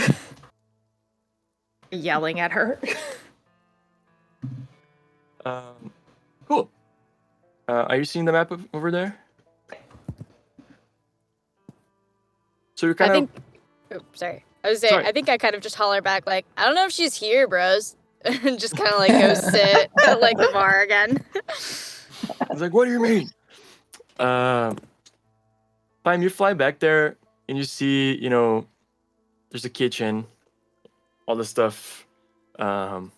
Yelling at her. Cool. Are you seeing the map over there? So you're kind I of... think. Oh, sorry. I was saying, Sorry. I think I kind of just holler back, like, I don't know if she's here, bros. And just kind of like go sit at like the bar again. It's like, what do you mean? Time you fly back there and you see, there's a kitchen, all the stuff. Going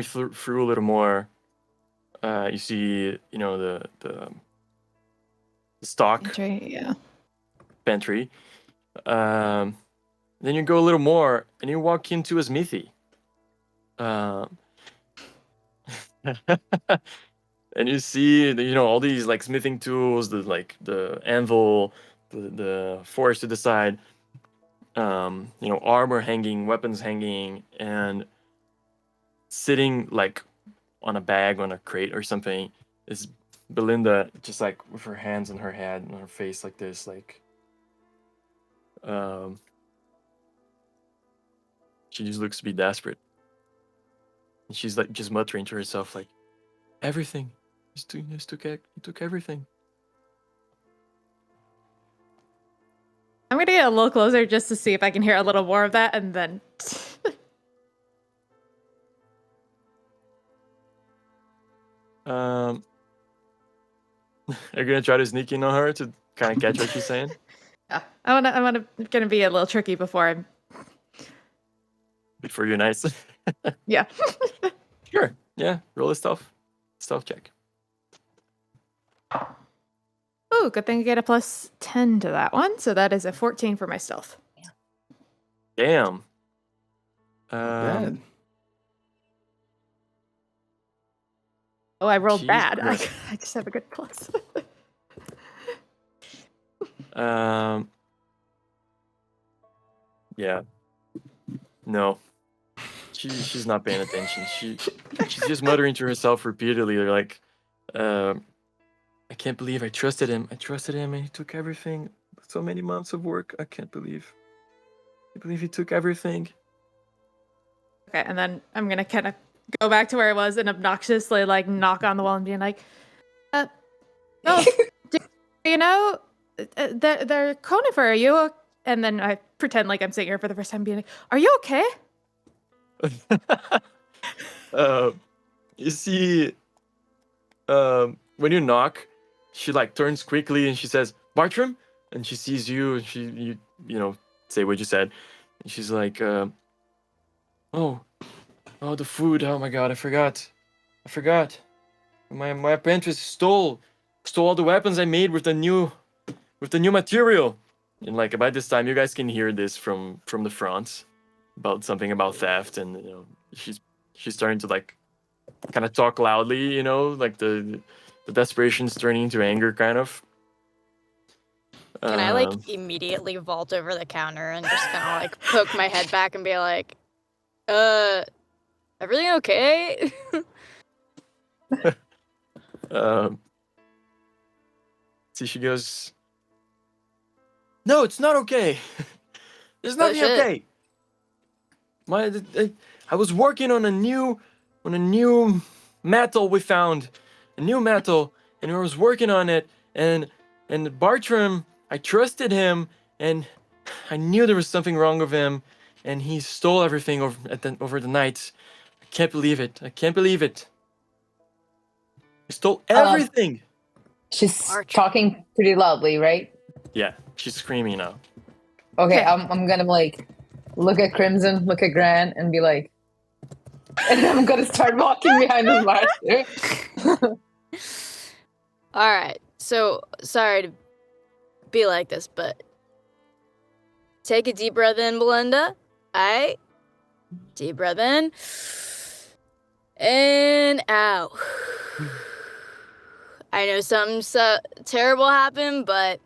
through a little more, you see, the stock pantry. Then you go a little more and you walk into a smithy. And you see, all these like smithing tools, the anvil, the forge to the side, armor hanging, weapons hanging, and sitting like on a bag, on a crate or something, is Belinda, just like with her hands on her head and her face like this, like, she just looks to be desperate. And she's like just muttering to herself, like, everything. He took everything. I'm gonna get a little closer just to see if I can hear a little more of that, and then. Are you gonna try to sneak in on her to kind of catch what she's saying? Yeah, I'm gonna be a little tricky before I'm. Before you're nice. Yeah. Sure. Yeah. Roll a stealth check. Oh, good thing I get a plus 10 to that one. So that is a 14 for my stealth. Damn. Bad. Oh, I rolled Jeez, bad. bro. I just have a good plus. Yeah. No. She's not paying attention. She's just muttering to herself repeatedly. They're like, I can't believe I trusted him. And he took everything. So many months of work. I can't believe he took everything. Okay, and then I'm gonna kind of go back to where I was and obnoxiously like knock on the wall and being like, "Oh, do you know, they're calling for you?" And then I pretend like I'm seeing her for the first time, being like, "Are you okay?" You see, when you knock, she like turns quickly and she says, "Bartram," and she sees you and you say what you said, and she's like, "Oh, the food! Oh my God, I forgot. My apprentice stole all the weapons I made with the new material." And like by this time, you guys can hear this from the front about something about theft, and she's starting to like kind of talk loudly, like the desperation's turning into anger, kind of. Can I like immediately vault over the counter and just kind of like poke my head back and be like, everything okay? See, she goes, "No, it's not okay. There's nothing shit. okay. I was working on a new metal we found, and I was working on it, and Bartram, I trusted him, and I knew there was something wrong with him, and he stole everything over the night. I can't believe it. He stole everything." She's Archer. talking pretty loudly, right? Yeah, she's screaming now. Okay, Okay. I'm gonna like look at Crimson, look at Grant, and be like, and I'm gonna start walking behind the master. All right. So sorry to be like this, but Take a deep breath in, Belinda. Alright. Deep breath in. And out. I know something terrible happened, but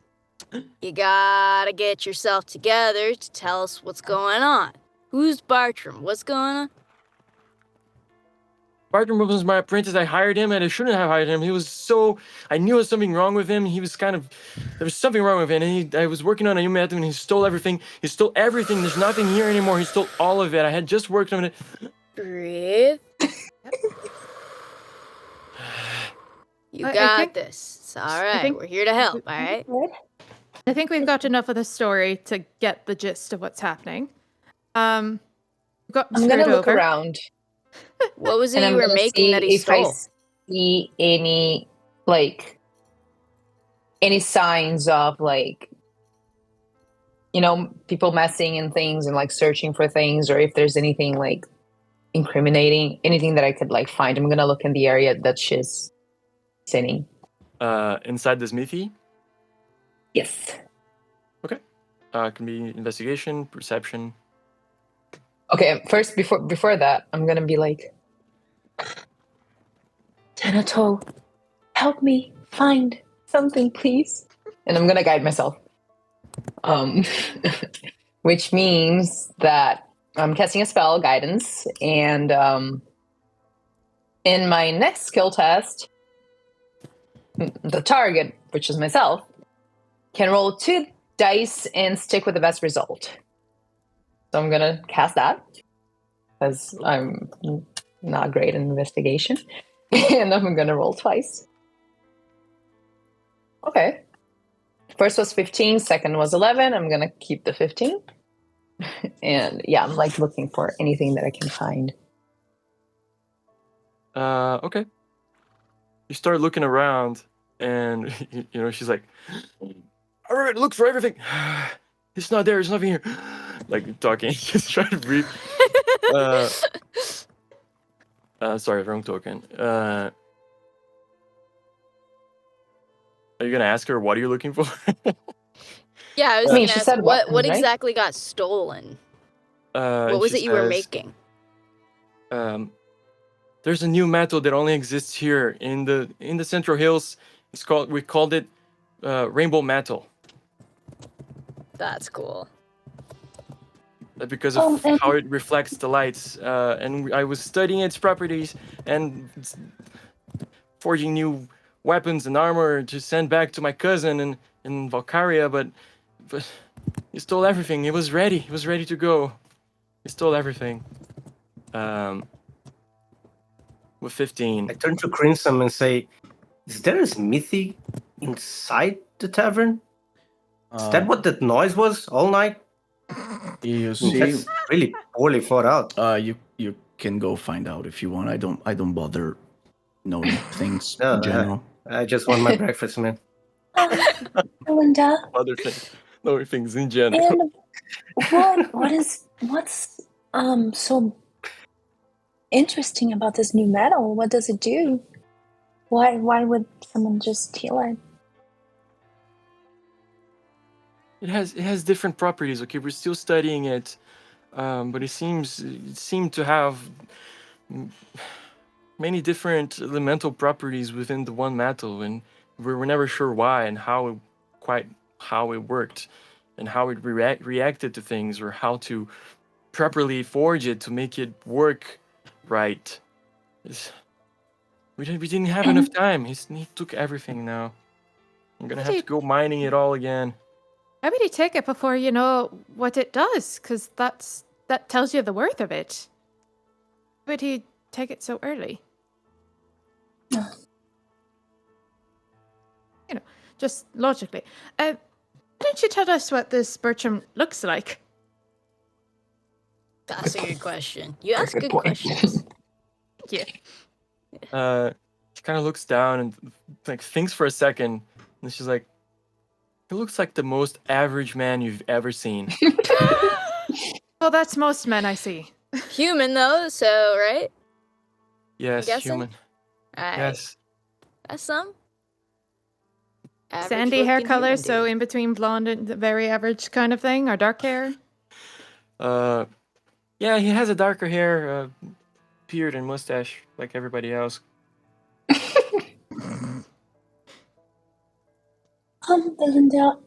you gotta get yourself together to tell us what's going on. Who's Bartram? What's going on? Bartram was my apprentice. I hired him, and I shouldn't have hired him. I knew there was something wrong with him. There was something wrong with him, and I was working on a new method, and he stole everything. There's nothing here anymore. He stole all of it. I had just worked on it. Breathe. You got this. It's all right. We're here to help, all right? I think we've got enough of the story to get the gist of what's happening. I'm gonna look around. What was it you were making that he stole? If I see any signs of people messing in things and searching for things, or if there's anything incriminating, anything that I could find. I'm gonna look in the area that she's sitting. Inside the smithy? Yes. Okay. Can be investigation, perception. Okay, first before that, I'm gonna be Tenato, help me find something, please. And I'm gonna guide myself. Which means that I'm casting a spell, guidance, and in my next skill test, the target, which is myself, can roll 2 dice and stick with the best result. So I'm gonna cast that, because I'm not great in investigation. And I'm gonna roll twice. Okay. First was 15, second was 11. I'm gonna keep the 15. And yeah, I'm looking for anything that I can find. Okay. You start looking around, and she's like, all right, look for everything. It's not there. There's nothing here. Talking, just trying to breathe. Sorry, wrong token. Are you gonna ask her what are you looking for? Yeah, I was gonna she ask said what weapons, right? exactly got stolen. What was it you were making? There's a new metal that only exists here in the Central Hills. We called it rainbow metal. That's cool. Because of how it reflects the lights, and I was studying its properties and forging new weapons and armor to send back to my cousin in Valkyria, but he stole everything. It was ready. He was ready to go. He stole everything. With 15. I turn to Crimson and say, is there a smithy inside the tavern? Is that what that noise was all night? You see, That's really poorly thought out. you can go find out if you want. I don't bother knowing things No, in general. I just want my breakfast, man. Belinda. Other things in general. And what's so interesting about this new metal? What does it do? Why would someone just steal it? It has different properties. Okay, we're still studying it, but it seemed to have many different elemental properties within the one metal, and we were never sure why and how it worked, and how it reacted to things, or how to properly forge it to make it work right. We didn't have enough time. He took everything now. I'm gonna have to go mining it all again. Why would he take it before you know what it does? Because that tells you the worth of it. Why would he take it so early? Just logically. Why don't you tell us what this Bertram looks like? That's a good question. You ask good questions. Yeah. She kind of looks down and thinks for a second, and she's like, "He looks like the most average man you've ever seen." Well, that's most men I see. Human though, so right? Yes, guessing? human. Alright. Yes. That's some. sandy hair average-looking color, human so dude. in between blonde and the very average kind of thing, or dark hair? Yeah, he has a darker hair, beard and mustache like everybody else. Belinda,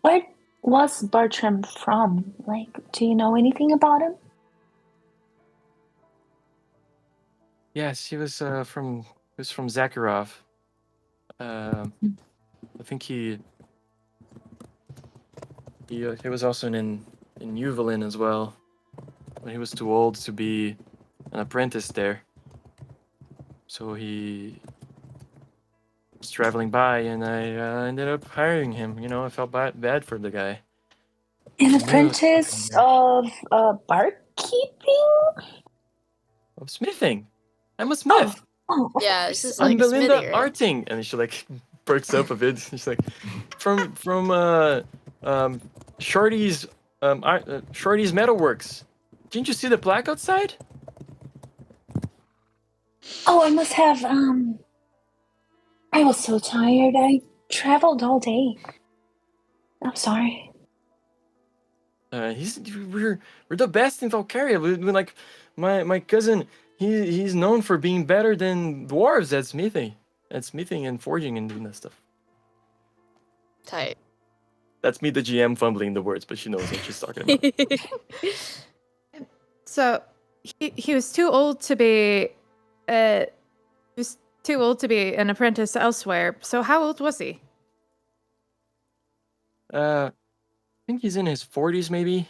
where was Bartram from? Like, do you know anything about him? Yes, he was from Zakharov. I think he was also in Uvalin as well, but he was too old to be an apprentice there. So he was traveling by, and I ended up hiring him. You know, I felt bad for the guy. An Yeah. apprentice of barkeeping? Of smithing. I'm a smith. Oh, of Yeah, course. this is I'm like a Belinda smithy, right? Arting, and she like perks up a bit. She's like, from Shorty's Shorty's Metalworks. Didn't you see the plaque outside? Oh, I must have. I was so tired. I traveled all day. I'm sorry. We're the best in Valkyria. We like my cousin. He's known for being better than dwarves at smithing and forging and doing that stuff. Tight. That's me, the GM, fumbling the words, but she knows what she's talking about. So he was too old to be an apprentice elsewhere. So how old was he? I think he's in his 40s, maybe,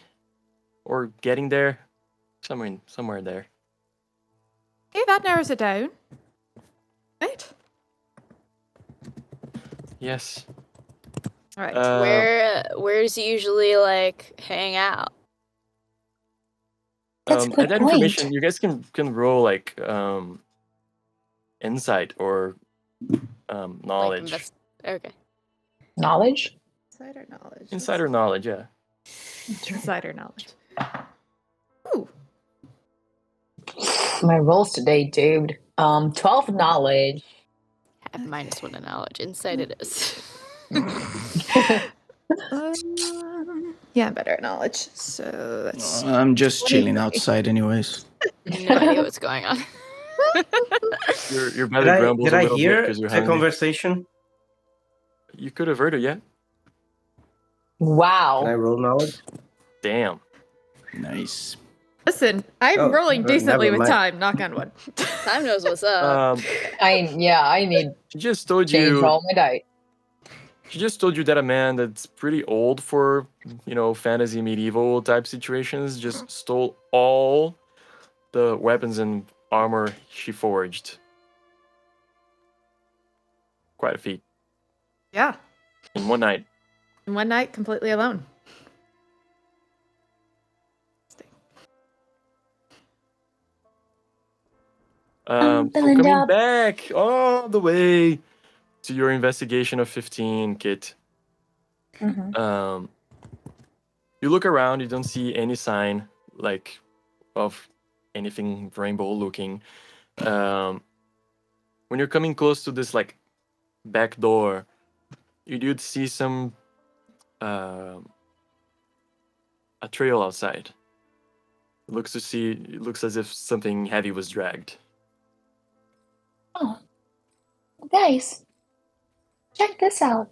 or getting there, somewhere there. Okay, that narrows it down. Right. Yes. All right. Where does he usually like hang out? That's a good At that point. information, you guys can roll like insight or knowledge. Like okay. Knowledge? Insider knowledge. Insider knowledge, yeah. Insider knowledge. Ooh. My rolls today, dude. 12 knowledge. Have -1 in knowledge. Insight it is. Yeah, better knowledge. So that's I'm just chilling 23. outside, anyways. No idea what's going on. Your belly grumbles Did a I little bit hear because you're the hungry. conversation? You could have heard it, yeah. Wow. Can I roll knowledge? Damn. Nice. Listen, I'm rolling decently never with mind. time. Knock on wood. Time knows what's up. I need She just told change you. all my diet. She just told you that a man that's pretty old for, fantasy medieval type situations just stole all the weapons and armor she forged. Quite a feat. Yeah. In one night. In one night, completely alone. So Belinda. coming back all the way to your investigation of 15, Kit. Mhm. You look around, you don't see any sign like of anything rainbow looking. When you're coming close to this like back door, you do see some a trail outside. It looks as if something heavy was dragged. Oh, guys, check this out.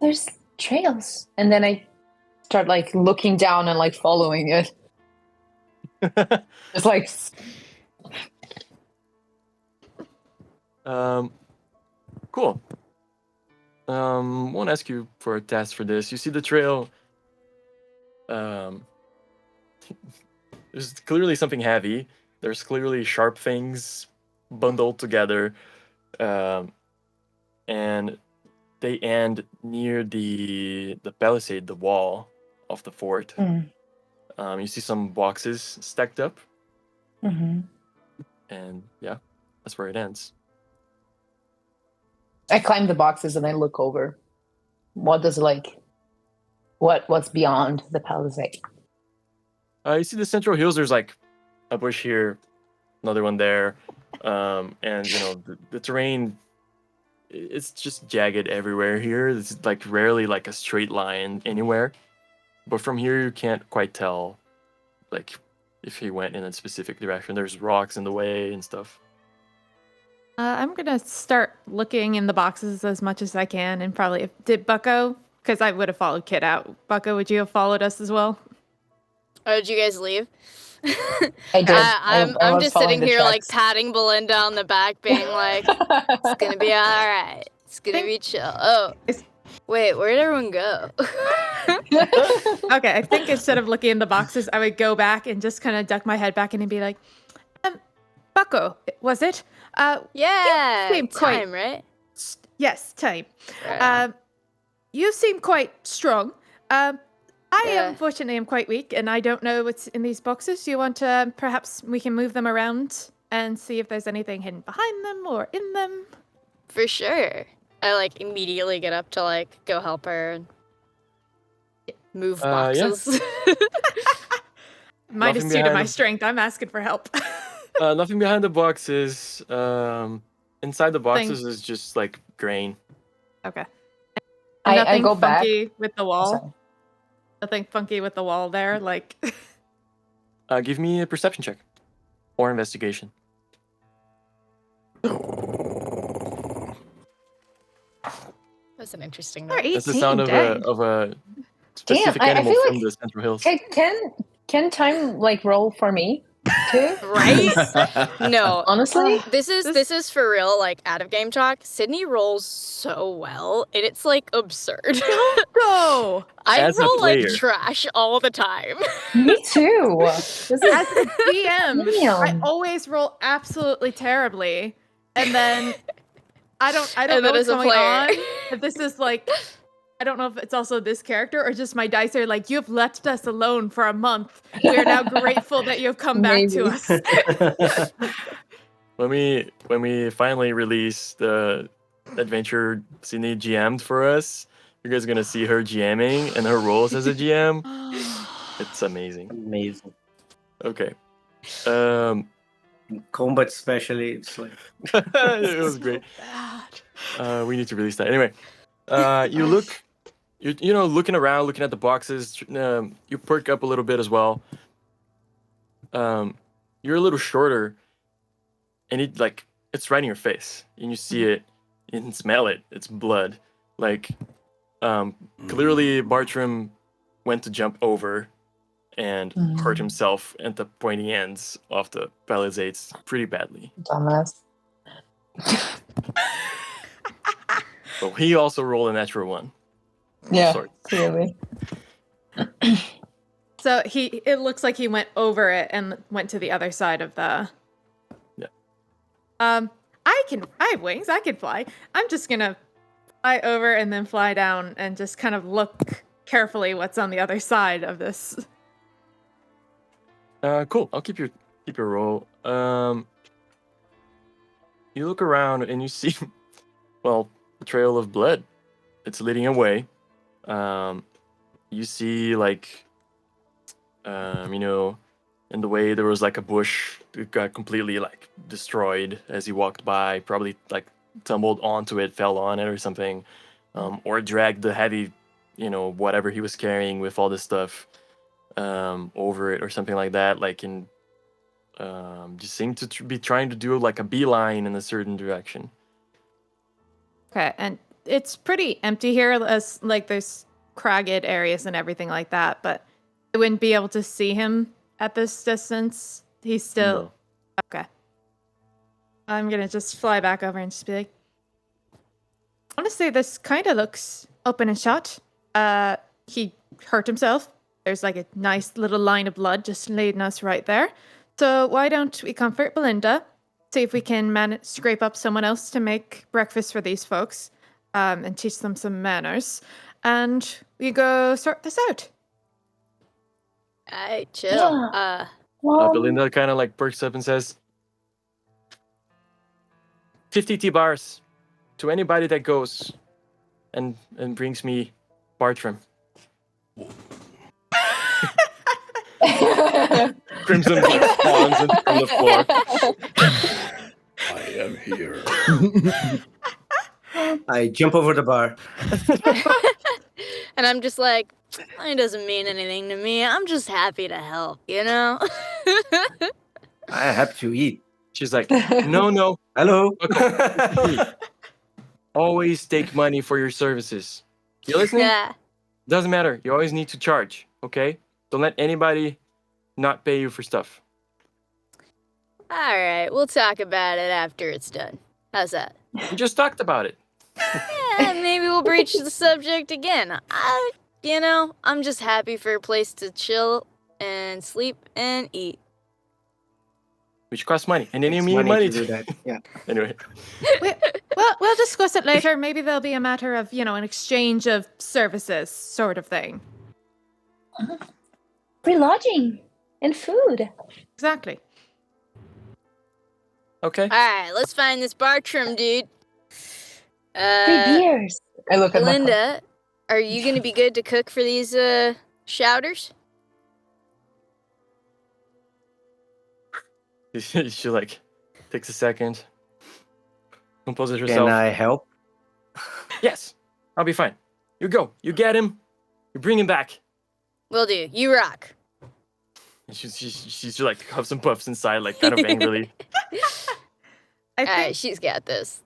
There's trails, and then I start like looking down and like following it. It's like Cool. Won't ask you for a test for this. You see the trail. There's clearly something heavy. There's clearly sharp things bundled together, and they end near the palisade, the wall of the fort. You see some boxes stacked up, and yeah, that's where it ends. I climb the boxes and I look over. What's beyond the palisade? You see the central hills. There's like a bush here, another one there. And the terrain, it's just jagged everywhere here. It's like rarely like a straight line anywhere. But from here, you can't quite tell, like, if he went in a specific direction. There's rocks in the way and stuff. I'm gonna start looking in the boxes as much as I can, and probably did Bucko, because I would have followed Kit out. Bucko, would you have followed us as well? Oh, did you guys leave? I did. I'm I was just following sitting the here like tracks. patting Belinda on the back, being like, "It's gonna be all right. It's gonna be chill." Oh, wait, where'd everyone go? Okay, I think instead of looking in the boxes, I would go back and just kind of duck my head back in and be like, Bucko, was it? Yeah, seem quite- time, right? Yes, time. Right. You seem quite strong. I Yeah. unfortunately am quite weak, and I don't know what's in these boxes. You want to, perhaps we can move them around and see if there's anything hidden behind them or in them? For sure. I like immediately get up to like go help her and move Yeah. boxes. Minus Nothing 2 to behind my them. strength. I'm asking for help. Nothing behind the boxes. Inside the boxes is just like grain. Okay. I Nothing go back. funky with the Oh, wall. sorry. Nothing funky with the wall there. Like, Give me a perception check or investigation. That's an interesting they're one. 18, That's the sound of dang. a specific I animal feel from like- the Central Hills. Can time like roll for me too? Right? No. Honestly, This is for real, like out of game talk. Sydney rolls so well, and it's like absurd. Go! I As a roll like player. trash all the time. me too. This is As a DM, I Damn. always roll absolutely terribly, and then I don't And know then what's as a going player. on. If this is like, I don't know if it's also this character or just my dice are like, you've left us alone for a month. We are now grateful that you've come back to Maybe. us. When we finally release the adventure Sydney GM'd for us, you guys are gonna see her GMing and her roles as a GM. It's amazing. Amazing. Okay. Combat especially, it's like It was great. Bad. We need to release that. Anyway, you look, looking around, looking at the boxes. You perk up a little bit as well. You're a little shorter, and it's right in your face, and you see it, you can smell it. It's blood. Like, clearly Bartram went to jump over and hurt himself at the pointy ends of the palisades pretty badly. Dumbass. But he also rolled a natural one. Yeah, Sorry. clearly. So it looks like he went over it and went to the other side of the. Yeah. I have wings. I can fly. I'm just gonna fly over and then fly down and just kind of look carefully what's on the other side of this. Cool. I'll keep your roll. You look around and you see, well, a trail of blood. It's leading away. You see in the way there was like a bush that got completely like destroyed as he walked by. Probably like tumbled onto it, fell on it or something, or dragged the heavy, whatever he was carrying with all this stuff. Over it or something like that, just seemed to be trying to do like a beeline in a certain direction. Okay, and it's pretty empty here, as like there's cragged areas and everything like that, but I wouldn't be able to see him at this distance. He's still okay. I'm gonna just fly back over and just be like, honestly, this kind of looks open and shut. He hurt himself. There's like a nice little line of blood just leading us right there. So why don't we comfort Belinda, see if we can scrape up someone else to make breakfast for these folks, and teach them some manners, and we go sort this out. Alright, chill. Yeah. Belinda kind of like perks up and says, 50 T-bars to anybody that goes and brings me Bartram. Crimson like spawns from the floor. here. I jump over the bar. And I'm just like, it doesn't mean anything to me. I'm just happy to help, you know? I have to eat. She's like, no. Hello. Always take money for your services. You listening? Yeah. Doesn't matter. You always need to charge, okay? Don't let anybody not pay you for stuff. All right, we'll talk about it after it's done. How's that? We just talked about it. Yeah, maybe we'll breach the subject again. I'm just happy for a place to chill and sleep and eat. Which costs money. And then you It's need money to do that. Yeah. Anyway. We'll discuss it later. Maybe there'll be a matter of, an exchange of services sort of thing. Free lodging and food. Exactly. Okay. All right, let's find this Bartram dude. Free beers. I look at my Belinda, are you going to be good to cook for these shouters? She like takes a second, composes Can herself. I help? Yes, I'll be fine. You go. You get him. You bring him back. Will do. You rock. And she's like huffs and puffs inside, like kind of angrily. I All think, right, she's got this.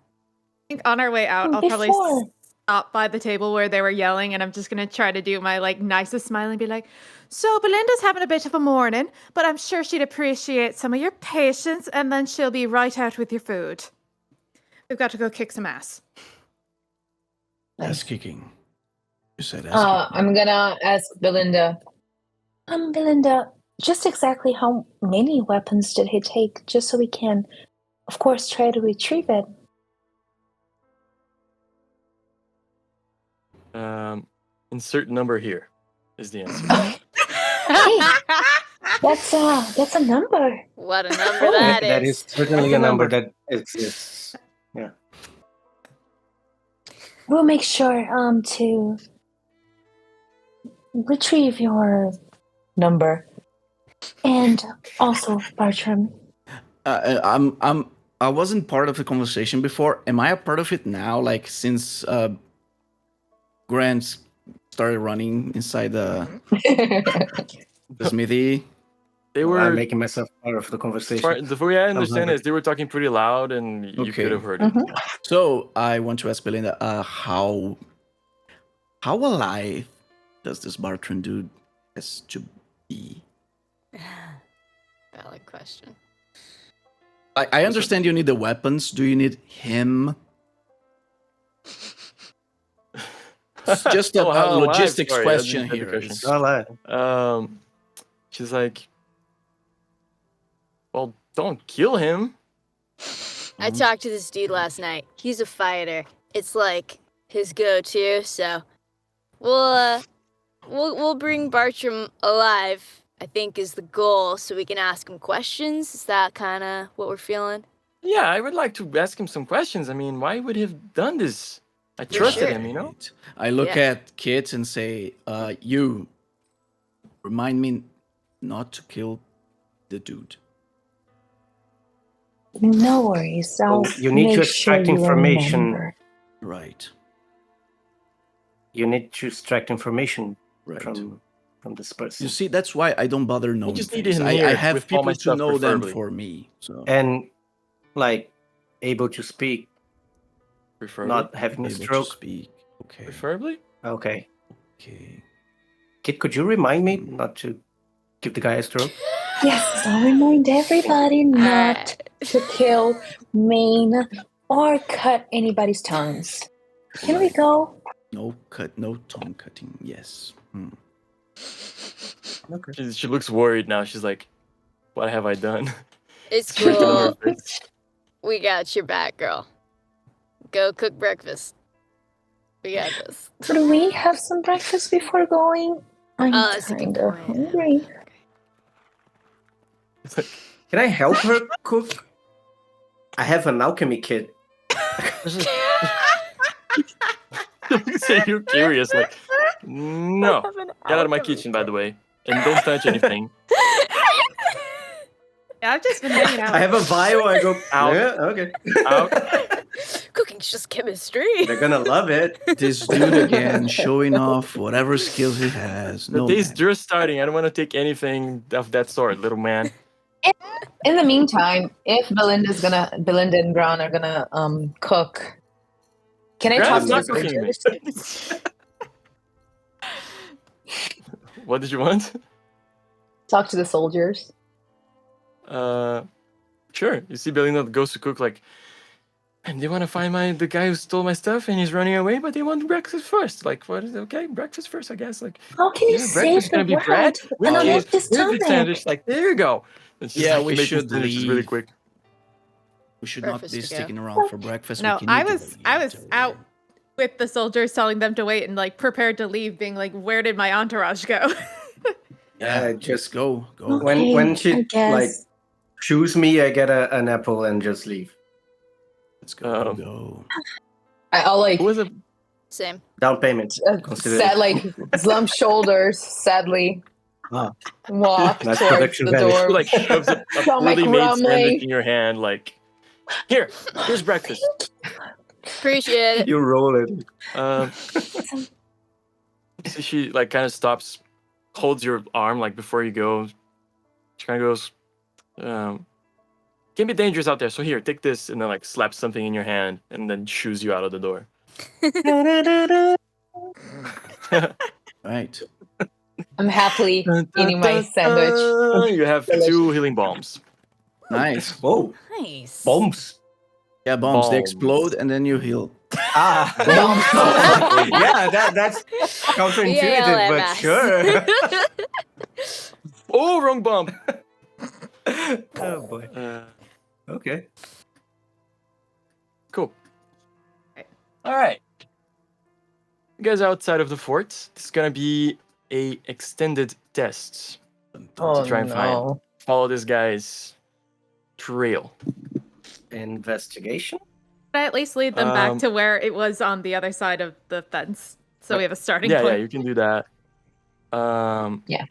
on our way out, I'll probably Before. stop by the table where they were yelling, and I'm just going to try to do my nicest smile and be like, so Belinda's having a bit of a morning, but I'm sure she'd appreciate some of your patience, and then she'll be right out with your food. We've got to go kick some ass. Ass kicking. You said ass kicking. I'm gonna ask Belinda. Belinda, just exactly how many weapons did he take, just so we can, of course, try to retrieve it? Insert number here is the answer. Hey, that's a number. What a number that is. That is certainly a number that exists. Yeah. We'll make sure to retrieve your number. And also, Bartram. I wasn't part of the conversation before. Am I a part of it now? Like since Grant started running inside the smithy. They were I'm making myself part of the conversation. the way I understand is they were talking pretty loud, and you Okay. could have heard it. So I want to ask Belinda, how alive does this Bartram dude has to be? Valid question. I understand you need the weapons. Do you need him? It's just a how alive? logistics Sorry, I question didn't get the here. question. It's- All right. She's like, well, don't kill him. I talked to this dude last night. He's a fighter. It's like his go-to. So we'll bring Bartram alive, I think, is the goal, so we can ask him questions. Is that kind of what we're feeling? Yeah, I would like to ask him some questions. I mean, why would he have done this? I trusted sure. him, you know? Right. I look Yeah. at Kit and say, you remind me not to kill the dude. No worries. I'll you need to make extract sure you information. remember. Right. You need to extract information Right. from this person. You see, that's why I don't bother knowing just things. needed him I here have with all people my to stuff, know them preferably. for me. So And like able to speak, Preferably. not having a able to stroke. speak. Okay. Preferably? Okay. Okay. Kid, could you remind me not to give the guy a stroke? Yes, I'll remind everybody not to kill, maim, or cut anybody's tongues. Can we go? No tongue cutting. Yes. Okay. She looks worried now. She's like, what have I done? It's Freaking on her cool. face. We got your back, girl. Go cook breakfast. We got this. Could we have some breakfast before going? I'm Oh, that's a good kind of point. hungry. It's like, Can I help her cook? I have an alchemy kit. say you're curious. Like, no. Get out of my kitchen, by the way. And don't touch anything. Yeah, I've just been hanging out. I have a vial. I go Out. Yeah, okay. Out. Cooking's just chemistry. They're gonna love it. This dude again showing off whatever skills he has. The No, day's man. just starting. I don't want to take anything of that sort, little man. In the meantime, if Belinda and Gran are gonna cook, can I Gran talk is to not the cooking soldiers? What did you want? Talk to the soldiers. Sure. You see Belinda goes to cook like, and they want to find the guy who stole my stuff and he's running away, but they want breakfast first. Like, what is it? Okay, breakfast first, I guess. Like, How can you yeah, save breakfast the gonna be bread? bread. And on Cheese. this Here's the stomach. sandwich. Like, there you go. And she's Yeah, like we making should sandwiches really leave. quick. We should not Breakfast be to go. sticking around for breakfast. No, we can I eat was already. out with the soldiers telling them to wait and like prepared to leave, being like, where did my entourage go? Yeah, just just go. Go. Okay, when I she guess. like choose me, I get an apple and just leave. Let's go. Um, Go. I'll like Who was it? Same. Down payment. Consider sad, it. like slump shoulders, sadly Ah. walk Nice towards production the value. door. Who like shoves a Stomach fully made sandwich rumbling. in your hand? Like, here's breakfast. Appreciate it. You roll it. So she like kind of stops, holds your arm like before you go. She kind of goes, "Can be dangerous out there. So here, take this," and then like slaps something in your hand and then shoos you out of the door. Right. I'm happily eating my sandwich. You have 2 healing bombs. Nice. Whoa. Nice. Bombs. Yeah, bombs. They Bombs. explode and then you heal. Ah. Yeah, that's counterintuitive, but BALMS. sure. Oh, wrong bomb. Oh boy. Okay. Cool. Right. All right. You guys are outside of the fort. This is gonna be a extended test Oh to try and follow this guy's trail. Investigation. I at least lead them back Um, to where it was on the other side of the fence, so we have a starting Yeah, point. you can do that. Yeah.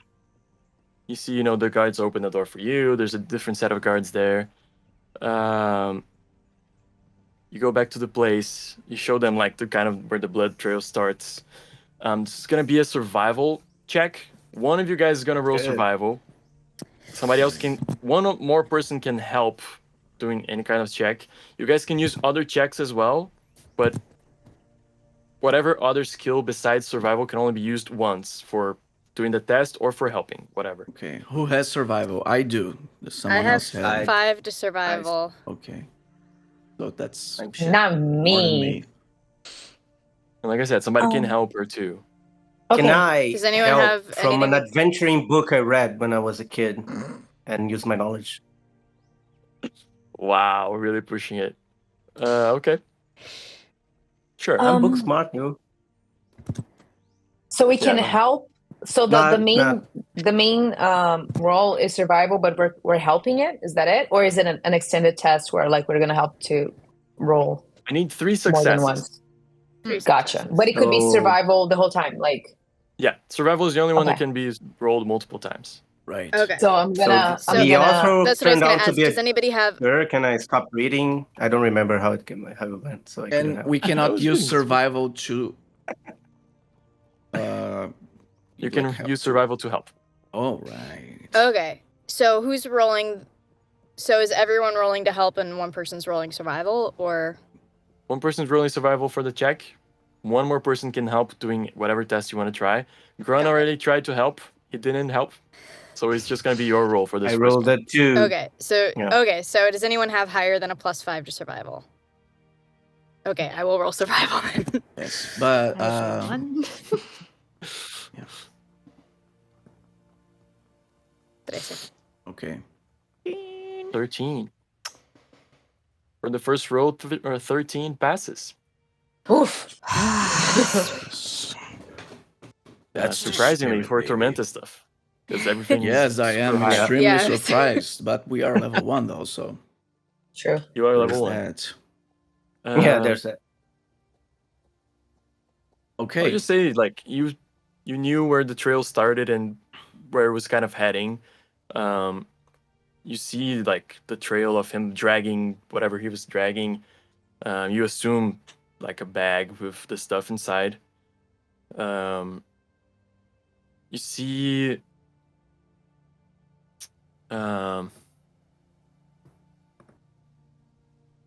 You see, the guards open the door for you. There's a different set of guards there. You go back to the place. You show them like the kind of where the blood trail starts. This is gonna be a survival check. One of you guys is gonna roll Good. survival. Somebody else one more person can help doing any kind of check. You guys can use other checks as well, but whatever other skill besides survival can only be used once for doing the test or for helping, whatever. Okay. Who has survival? I do. Does I someone have else have? 5 to survival. Okay. So that's I'm sure. Not more than me. me. And like I said, somebody can Oh. help her too. Okay. Can I Does anyone help have from an anything- adventuring book I read when I was a kid and use my knowledge? Wow, we're really pushing it. Okay. Sure. I'm book Um, smart, you. So we can Yeah. help. So the Not- main not- the main role is survival, but we're helping it. Is that it, or is it an extended test where like we're gonna help to roll I need 3 more than successes. once? 3 Gotcha. successes. But it could be So- survival the whole time. Like Yeah, survival is the only one that Okay. can be rolled multiple times. Right. Okay. so, I'm gonna. So I'm the gonna. author That's what I was turned gonna out to ask. be a Does anybody have? Sure, can I stop reading? I don't remember how it went, so I couldn't And help. we cannot was use really survival to. You can help. use survival to help. Oh right. Okay. So who's rolling? So is everyone rolling to help and one person's rolling survival, or? One person's rolling survival for the check. One more person can help doing whatever test you want to try. Grun Got it. already tried to help. He didn't help. So it's just going to be your roll for this I first rolled one. a 2. Okay. So Yeah. okay. So does anyone have higher than a +5 to survival? Okay, I will roll survival then. Yes, but One. Did I say? okay. 13. For the first roll, 13 passes. Oof. That's surprisingly for scary, baby. Tormenta stuff. Because everything Yes, is I am super high up. extremely Yeah. surprised, but we are level 1 though, so True. You are there's level 1. that. Yeah, there's that. I'll Okay. just say, like, you knew where the trail started and where it was kind of heading. you see like the trail of him dragging whatever he was dragging. You assume like a bag with the stuff inside. You see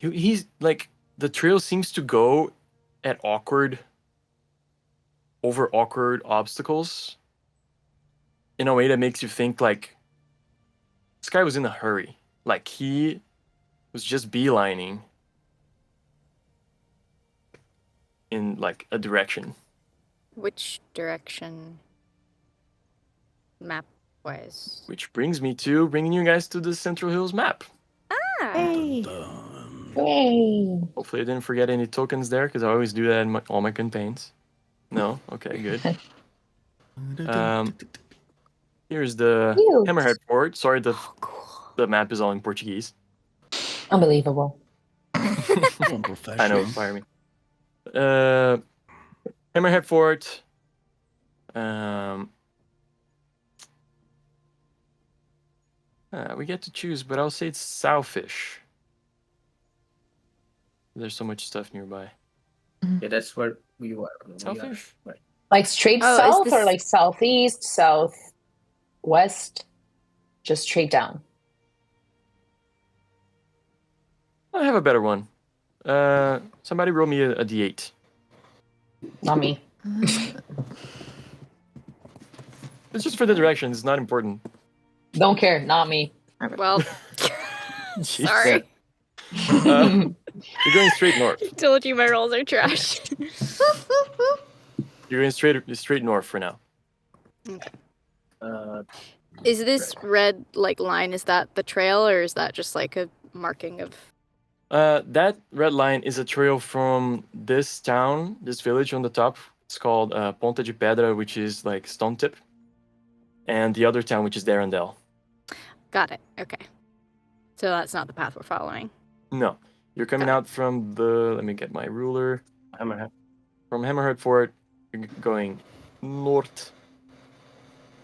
he's like, the trail seems to go at awkward obstacles in a way that makes you think like this guy was in a hurry. Like he was just beelining in like a direction. Which direction? Map wise. Which brings me to bringing you guys to the Central Hills map. Ah. Hey. Yay! Hopefully I didn't forget any tokens there, because I always do that in all my campaigns. No? Okay, good. Here's the Cute. Hammerhead Fort. Sorry, the map is all in Portuguese. Unbelievable. I know, fire me. Hammerhead Fort. We get to choose, but I'll say it's southish. There's so much stuff nearby. Yeah, that's where we were. Southish? Right. Like straight Oh, is south or this- like southeast, southwest? Just straight down. I have a better one. Somebody roll me a d8. Not me. It's just for the direction. It's not important. Don't care. Not me. Well, Jeez. sorry. You're going straight north. Told you my rolls are trash. You're going straight north for now. Is this red like line? Is that the trail, or is that just like a marking of? That red line is a trail from this town, this village on the top. It's called Ponta de Pedra, which is like Stone Tip. And the other town, which is Darendelle. Got it. Okay. So that's not the path we're following. No. You're coming Got it. out from the... Let me get my ruler. Hammerhead. From Hammerhead Fort, you're going north.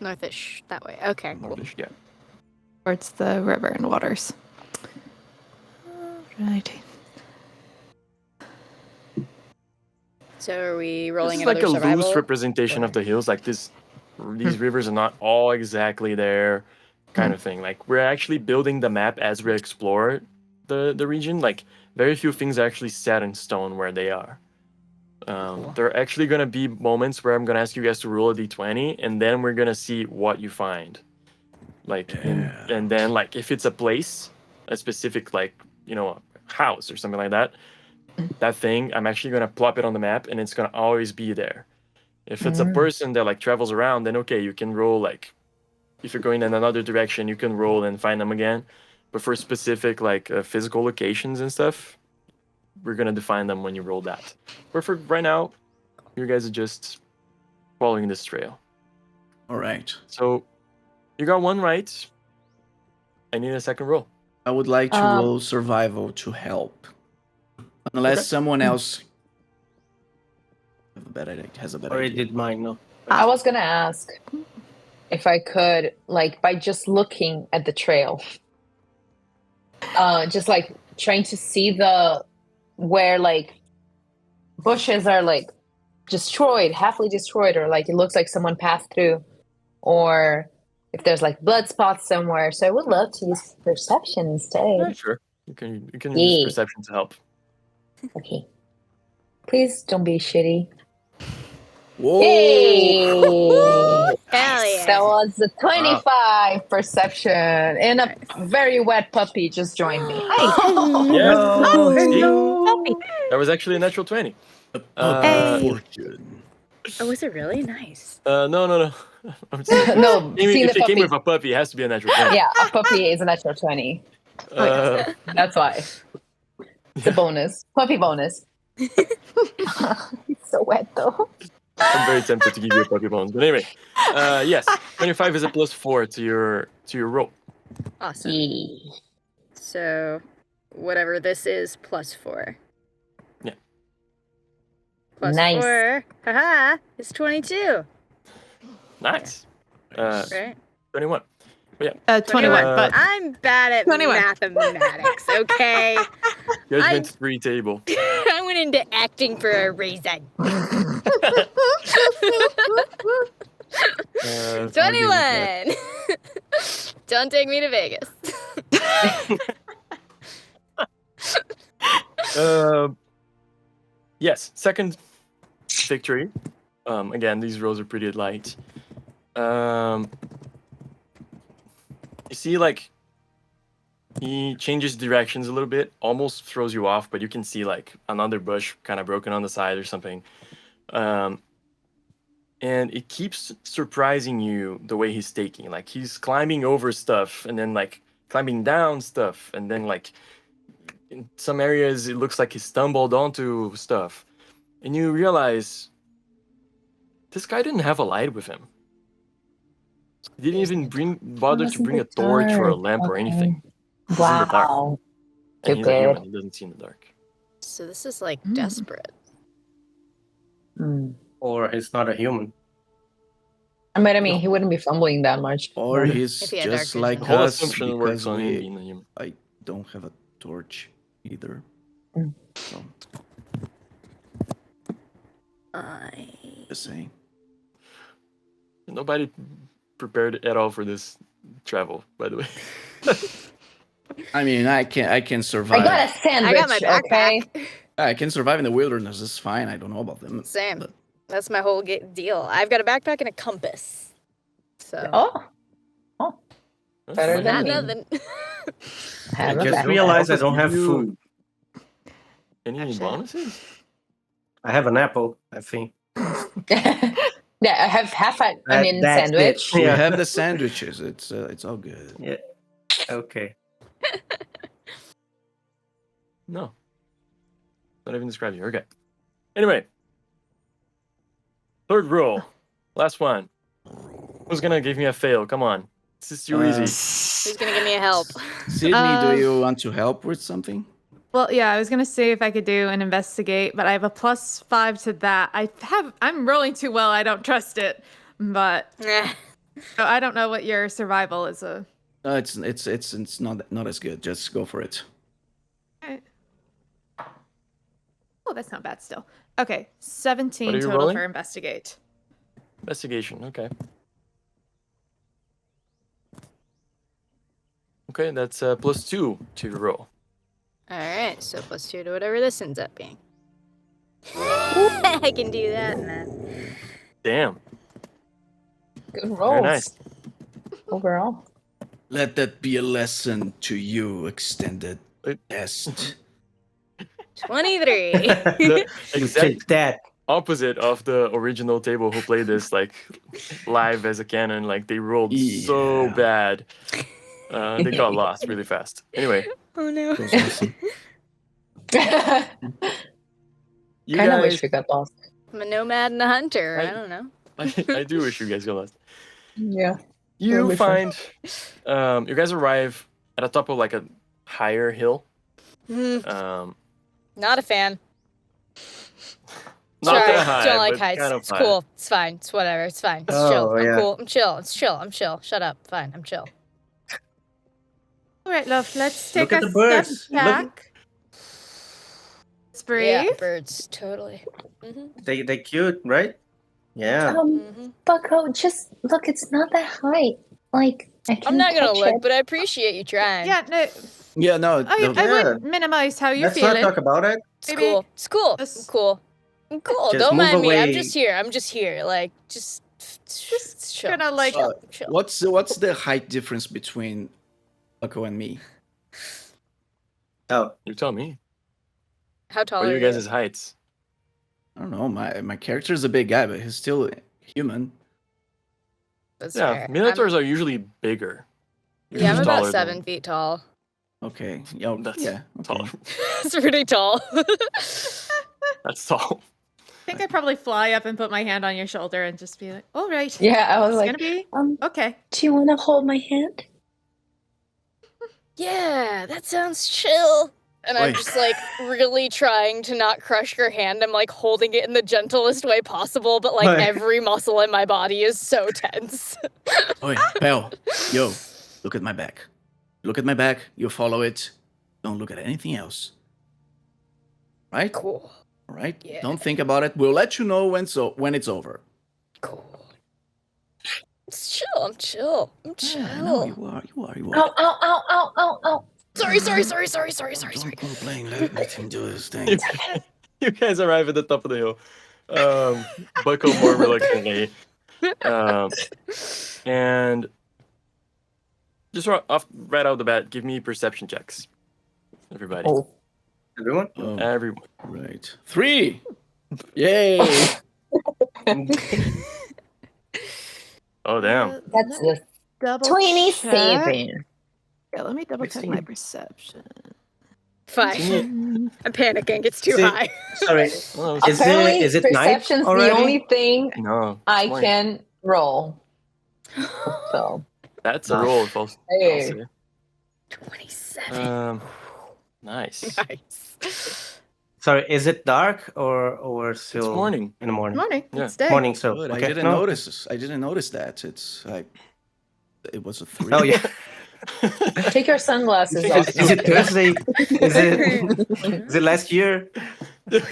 Northish that way. Okay. Cool. Northish, yeah. Towards the river and waters. Right. So are we This rolling is like another a survival? loose representation of the hills. Like these rivers are not all exactly there, kind of thing. Like we're actually building the map as we explore the region. Like very few things are actually set in stone where they are. There are actually going to be moments where I'm going to ask you guys to roll a d20, and then we're going to see what you find. Like, and then like if it's a place, a specific like, you know, a house or something like that, that thing, I'm actually going to plop it on the map, and it's going to always be there. If it's a person that like travels around, then okay, you can roll like, if you're going in another direction, you can roll and find them again. But for specific like physical locations and stuff, we're gonna define them when you roll that. But for right now, you guys are just following this trail. All right. So you got one right. I need a second roll. I would like to roll survival to help. Unless Okay. someone else has a better Already idea. did mine, no? I was gonna ask if I could, like, by just looking at the trail, just like trying to see where like bushes are like destroyed, halfly destroyed, or like it looks like someone passed through, or if there's like blood spots somewhere. So I would love to use perception instead. Yeah, sure. You can Yeah. use perception to help. Okay. Please don't be shitty. Whoa! Hey! Hell yeah. That was a 25 perception, and a very wet puppy just joined me. Hi. Yes. See? Puppy. That was actually a natural 20. Hey. Fortune. Oh, was it really nice? No. I'm No, Amy, seeing if the it came puppy. with a puppy, it has to be a natural 20. Yeah, a puppy is a natural 20. That's why. It's a bonus. Puppy bonus. It's so wet though. I'm very tempted to give you a puppy bones. But anyway, yes, 25 is a +4 to your roll. Awesome. Yeah. So whatever this is, +4. Yeah. Nice. +4. Haha. It's 22. Nice. Right. 21. Yeah. 21, but I'm bad at 21. mathematics, okay? Judgment 3 table. I went into acting for a reason. 21! Don't take me to Vegas. Yes, second victory. Again, these rolls are pretty light. You see, like, he changes directions a little bit, almost throws you off, but you can see, like, another bush kind of broken on the side or something. And it keeps surprising you the way he's taking. Like, he's climbing over stuff and then, like, climbing down stuff. And then, like, in some areas, it looks like he stumbled onto stuff. And you realize this guy didn't have a light with him. He didn't even bother to bring a torch or a lamp or anything. He's in the dark. Wow. And he's a Stupid. human. He doesn't see in the dark. So this is like desperate. Mm. Or it's not a human. I mean, he wouldn't be fumbling that much. Or but- he's If he had dark just vision. like The whole us assumption works because on him we, being a human. I don't have a torch either. Mm. So, just saying. Nobody prepared at all for this travel, by the way. I mean, I can survive. I got a sandwich. I got my backpack. Okay? I can survive in the wilderness. It's fine. I don't know about them. Same. But That's my whole deal. I've got a backpack and a compass. So Oh, better not than me. nothing. Have I a just back. realized I don't have food. Any Actually, bonuses? I have an apple, I think. Yeah, I have half an onion That's it. sandwich. we Yeah. have the sandwiches. It's all good. Yeah. Okay. No. Not even describe you. Okay. Anyway. Third roll. Last one. Who's gonna give me a fail? Come on. This is too easy. Who's gonna give me a help? Sydney, do you want to help with something? well, yeah, I was gonna see if I could do an investigate, but I have a +5 to that. I'm rolling too well. I don't trust it, but Eh. so I don't know what your survival is. It's not as good. Just go for it. Oh, that's not bad still. Okay, 17 What are you total rolling? for investigate. Investigation. Okay. Okay, that's +2 to your roll. Alright, so +2 to whatever this ends up being. I can do that, man. Damn. Good rolls. Very nice. Overall. Let that be a lesson to you, extended test. 23. The exact Take that. opposite of the original table who played this like live as a canon. Like they rolled so Yeah. bad. They got lost really fast. Anyway, Oh no. That was awesome. you Kind of guys, wish we got lost. I'm a nomad and a hunter. I- I don't know. I do wish you guys got lost. Yeah. You wish I- find, you guys arrive at the top of like a higher hill. Mm, not a fan. Not Sorry, that high, don't like but heights. kind of It's high. cool. It's fine. It's whatever. It's fine. It's Oh, chill. I'm yeah. cool. I'm chill. It's chill. I'm chill. Shut up. Fine. I'm chill. All right, love. Let's take Look a at the birds. step back. Let's breathe. Yeah, birds. Totally. They cute, right? Yeah. Bucko, just look, it's not that high. Like, I can I'm not gonna touch look, it. but I appreciate you trying. Yeah, no. Yeah, no. I Yeah. would minimize how you're Let's not feeling. talk about it. It's Maybe cool. It's cool. I'm just- cool. I'm cool. Just Don't move mind me. I'm away. just here. I'm just here. Like, just chill. gonna, like- chill. chill. What's the height difference between Bucko and me? Oh, You tell me. How tall What are are you guys' heights? I don't know. My character is a big guy, but he's still human. That's Yeah, fair. minotaurs are usually bigger. Yeah, I'm Usually about taller 7 than- feet tall. Okay. Yeah. That's Yeah. tall. Okay. It's pretty tall. That's tall. I think I'd probably fly up and put my hand on your shoulder and just be like, all right. Yeah, I was It's like, gonna be okay. do you want to hold my hand? Yeah, that sounds chill. And I'm Oi. just like really trying to not crush your hand. I'm like holding it in the gentlest way possible, but like Oi. every muscle in my body is so tense. Oi, pal. Yo. look at my back. Look at my back, you follow it. Don't look at anything else. Right? Cool. All right? Yeah. Don't think about it. We'll let you know when it's over. Cool. It's chill. I'm chill. I'm chill. Yeah, I know you are. Ow, ow, ow, ow, ow, ow. Sorry. Don't complain. Let him do his thing. You guys arrive at the top of the hill. Buckle more reluctantly. And just right out of the bat, give me perception checks. Everybody. Oh. Everyone? Everyone. Right. 3. Yay. Oh, damn. That's the Double 27. Yeah, let me double check my 16. perception. Fine. I'm panicking. It's too See- high. Sorry. Well, Apparently, is it night perception's the already? only thing no. I it's morning. can roll. So, That's a Nice. roll, folks. hey. 27. Nice. Nice. Sorry, is it dark or still It's morning. in the morning? Morning. Yeah. It's day. Morning, so Good. okay. I didn't No. notice. I didn't notice that. It's like it was a 3. Oh yeah. Take your sunglasses off. Is it Thursday? Is it last year?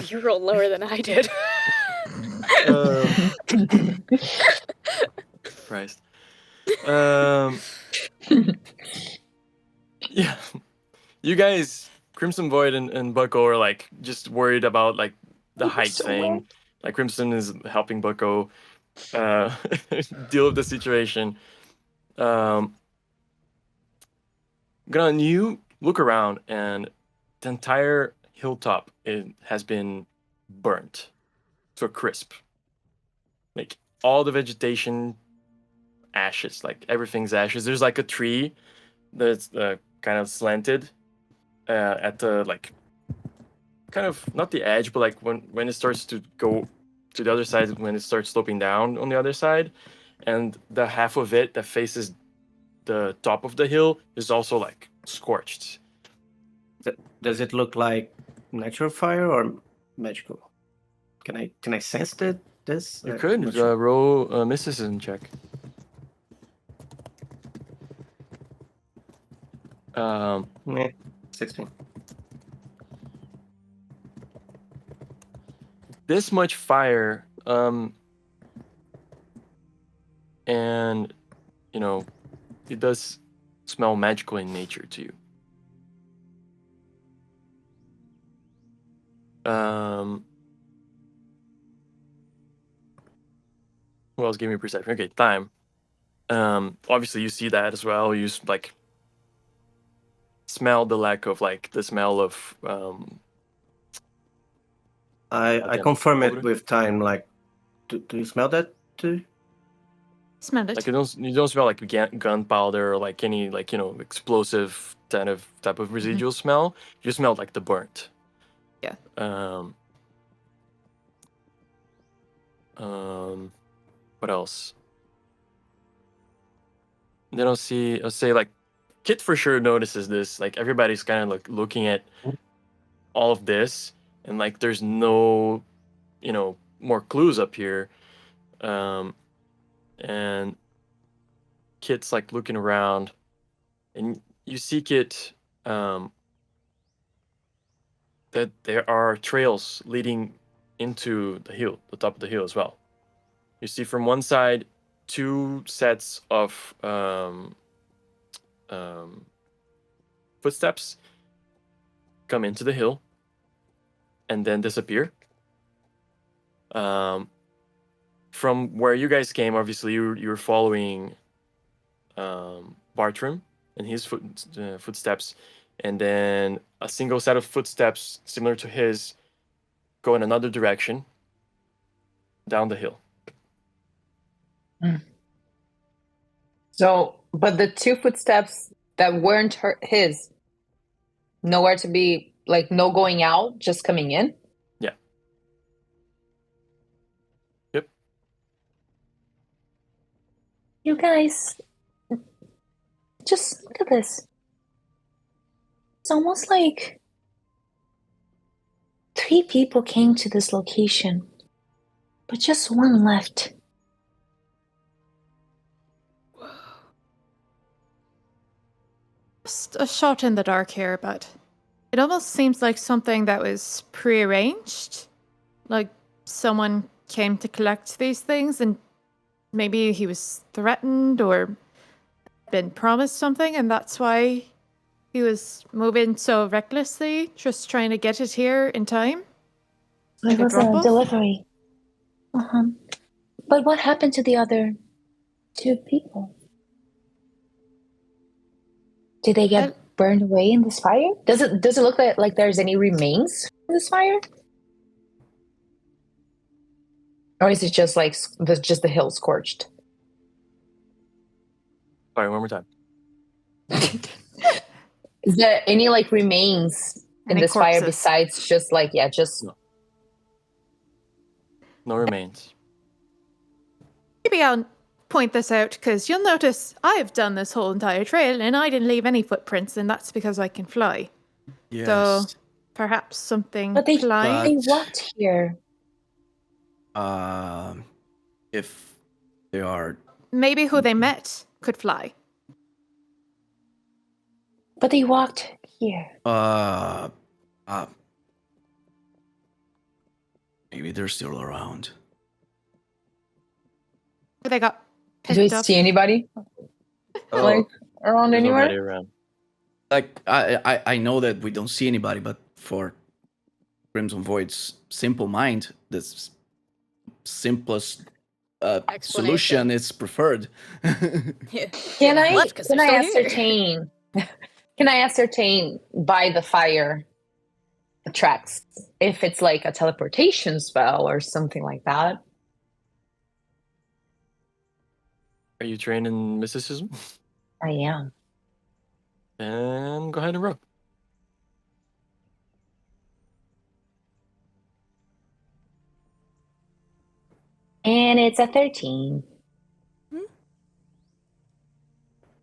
You rolled lower than I did. Christ. Yeah. You guys, Crimson Void and Bucko are like just worried about like the height thing. Like Crimson is helping Bucko deal with the situation. Gonna you look around and the entire hilltop has been burnt to a crisp. Like all the vegetation, ashes. Like everything's ashes. There's like a tree that's kind of slanted at the like kind of not the edge, but like when it starts to go to the other side, when it starts sloping down on the other side, and the half of it that faces the top of the hill is also like scorched. Does it look like natural fire or magical? Can I sense this? You I'm could not sure. roll a mysticism check. Yeah, 16. This much fire, and you know, it does smell magical in nature to you. Who else gave me perception? Okay, time. Obviously you see that as well. You like smell the lack of like the smell of I Again, confirm it odor? with time. Like, do you smell that too? Smell it. like you don't smell like gunpowder or like any like explosive type of residual smell. You smell like the burnt. Yeah. What else? Then I'll say like Kit for sure notices this. Like everybody's kind of like looking at all of this, and like there's no, more clues up here. And Kit's like looking around, and you see Kit that there are trails leading into the hill, the top of the hill as well. You see from one side 2 sets of footsteps come into the hill and then disappear. From where you guys came, obviously you were following Bartram and his footsteps, and then a single set of footsteps similar to his go in another direction down the hill. So, but the 2 footsteps that weren't his, nowhere to be, like no going out, just coming in? Yeah. Yep. You guys, just look at this. It's almost like 3 people came to this location, but just 1 left. just a shot in the dark here, but it almost seems like something that was prearranged. Like someone came to collect these things and maybe he was threatened or been promised something and that's why he was moving so recklessly, just trying to get it here in time. It was a drop-off? delivery. But what happened to the other 2 people? Did they get burned away in this fire? Does it look like there's any remains in this fire? Or is it just like just the hill scorched? Sorry, one more time. Is there any like remains in Any this fire corpses? besides just like No remains. Maybe I'll point this out because you'll notice I've done this whole entire trail and I didn't leave any footprints, and that's because I can fly. Yes. So perhaps something But they flying. walked here. If they are, Maybe who they met could fly. But they walked here. maybe they're still around. Or they got Did we picked up. see anybody like around There's anywhere? nobody around. Like I know that we don't see anybody, but for Crimson Void's simple mind, the simplest solution is preferred. Can I Left 'cause they're still here. ascertain? Can I ascertain by the fire tracks if it's like a teleportation spell or something like that? Are you trained in mysticism? I am. Then go ahead and roll. And it's a 13.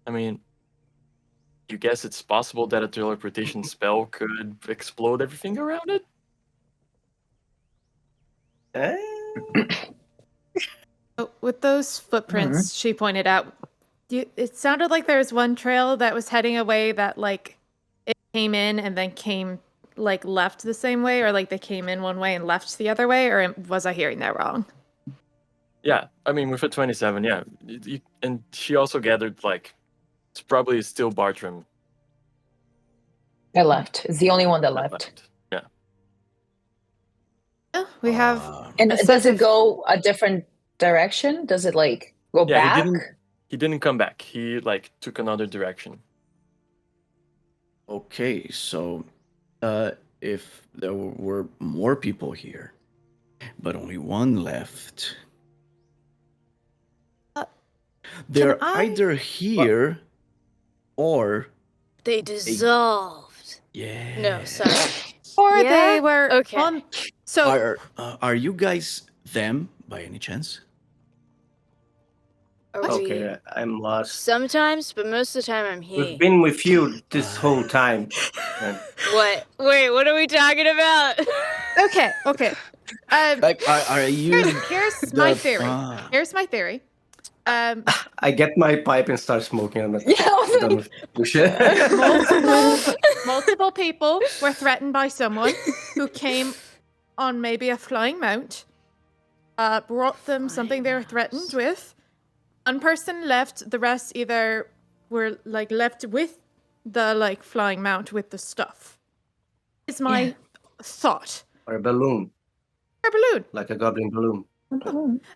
I mean, you guess it's possible that a teleportation spell could explode everything around it? With those footprints she pointed out, it sounded like there was one trail that was heading away that like it came in and then came like left the same way, or like they came in one way and left the other way, or was I hearing that wrong? Yeah, I mean, with a 27, yeah. And she also gathered, like, it's probably still Bartram. I left. It's the only one that left. Yeah. Yeah, we have And a does set it of- go a different direction? Does it like go Yeah, back? he didn't come back. He, like, took another direction. Okay, so if there were more people here, but only one left, they're either here or They dissolved. yeah. No, sorry. or Yeah? they were Okay. on. So Are you guys them by any chance? Are we- Okay, I'm lost. Sometimes, but most of the time I'm he. We've been with you this whole time. And What? Wait, what are we talking about? okay. Like, are you? Here's my the- theory. ah. Here's my theory. I get my pipe and start smoking. I'm like, Yeah. done with bullshit. Multiple people were threatened by someone who came on maybe a flying mount, brought them something they were threatened with. One person left, the rest either were like left with the like flying mount with the stuff. Is my thought. Or a balloon, Or a balloon. like a goblin balloon.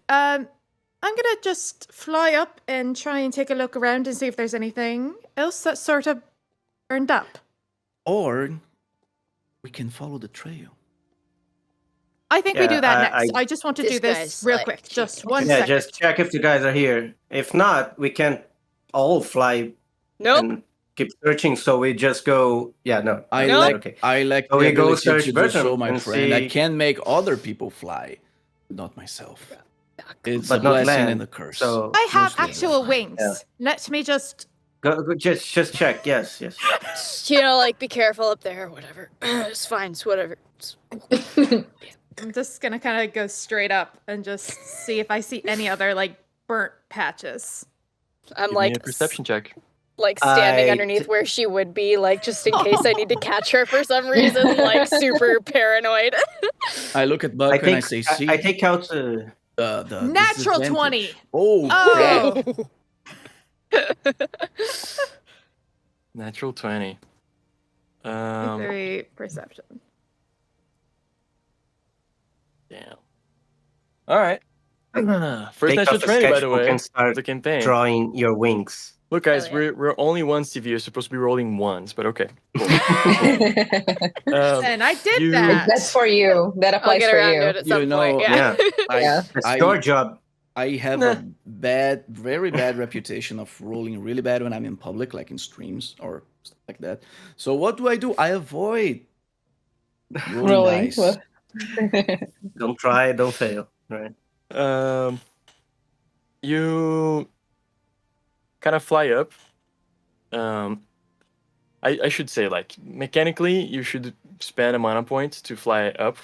I'm gonna just fly up and try and take a look around and see if there's anything else that's sort of burned up. Or we can follow the trail. I think we Yeah, do that next. I- I just want to This do this guy's real like- quick. Just one Yeah, second. just check if the guys are here. If not, we can't all fly Nope. and keep searching. So we just go. Yeah, no. I No. like Okay. I like So the we go ability search to do Bertram so, my and friend. I see- can make other people fly, not myself. It's But a not blessing land, and a curse. So I have Mostly actual fine. wings. Yeah. Let me just. go just check. Yes. You know, like, be careful up there or whatever. It's fine. It's whatever. I'm just gonna kind of go straight up and just see if I see any other like burnt patches. I'm Give like, me a perception check. like standing I underneath t- where she would be, like just in case I need to catch her for some reason, like super paranoid. I look at I Buck and I take say, "See, I take out the Natural disadvantage." 20. Oh, Oh. Natural 20. 3 perception. Damn. All right. First take natural out the 20, by the sketchbook way, and of start the campaign. drawing your wings. Look, guys, Hell yeah. we're only one CV. You're supposed to be rolling ones, but okay. Cool. And I did you- that. That's for you. That I'll applies get for around you. to it at You some know, point. Yeah. Yeah. That's your job. I have Nah. a very bad reputation of rolling really bad when I'm in public, like in streams or stuff like that. So what do? I avoid rolling Rolling. dice. Well, Don't try, don't fail. Right. You kind of fly up. I should say, like, mechanically, you should spend a mana point to fly up,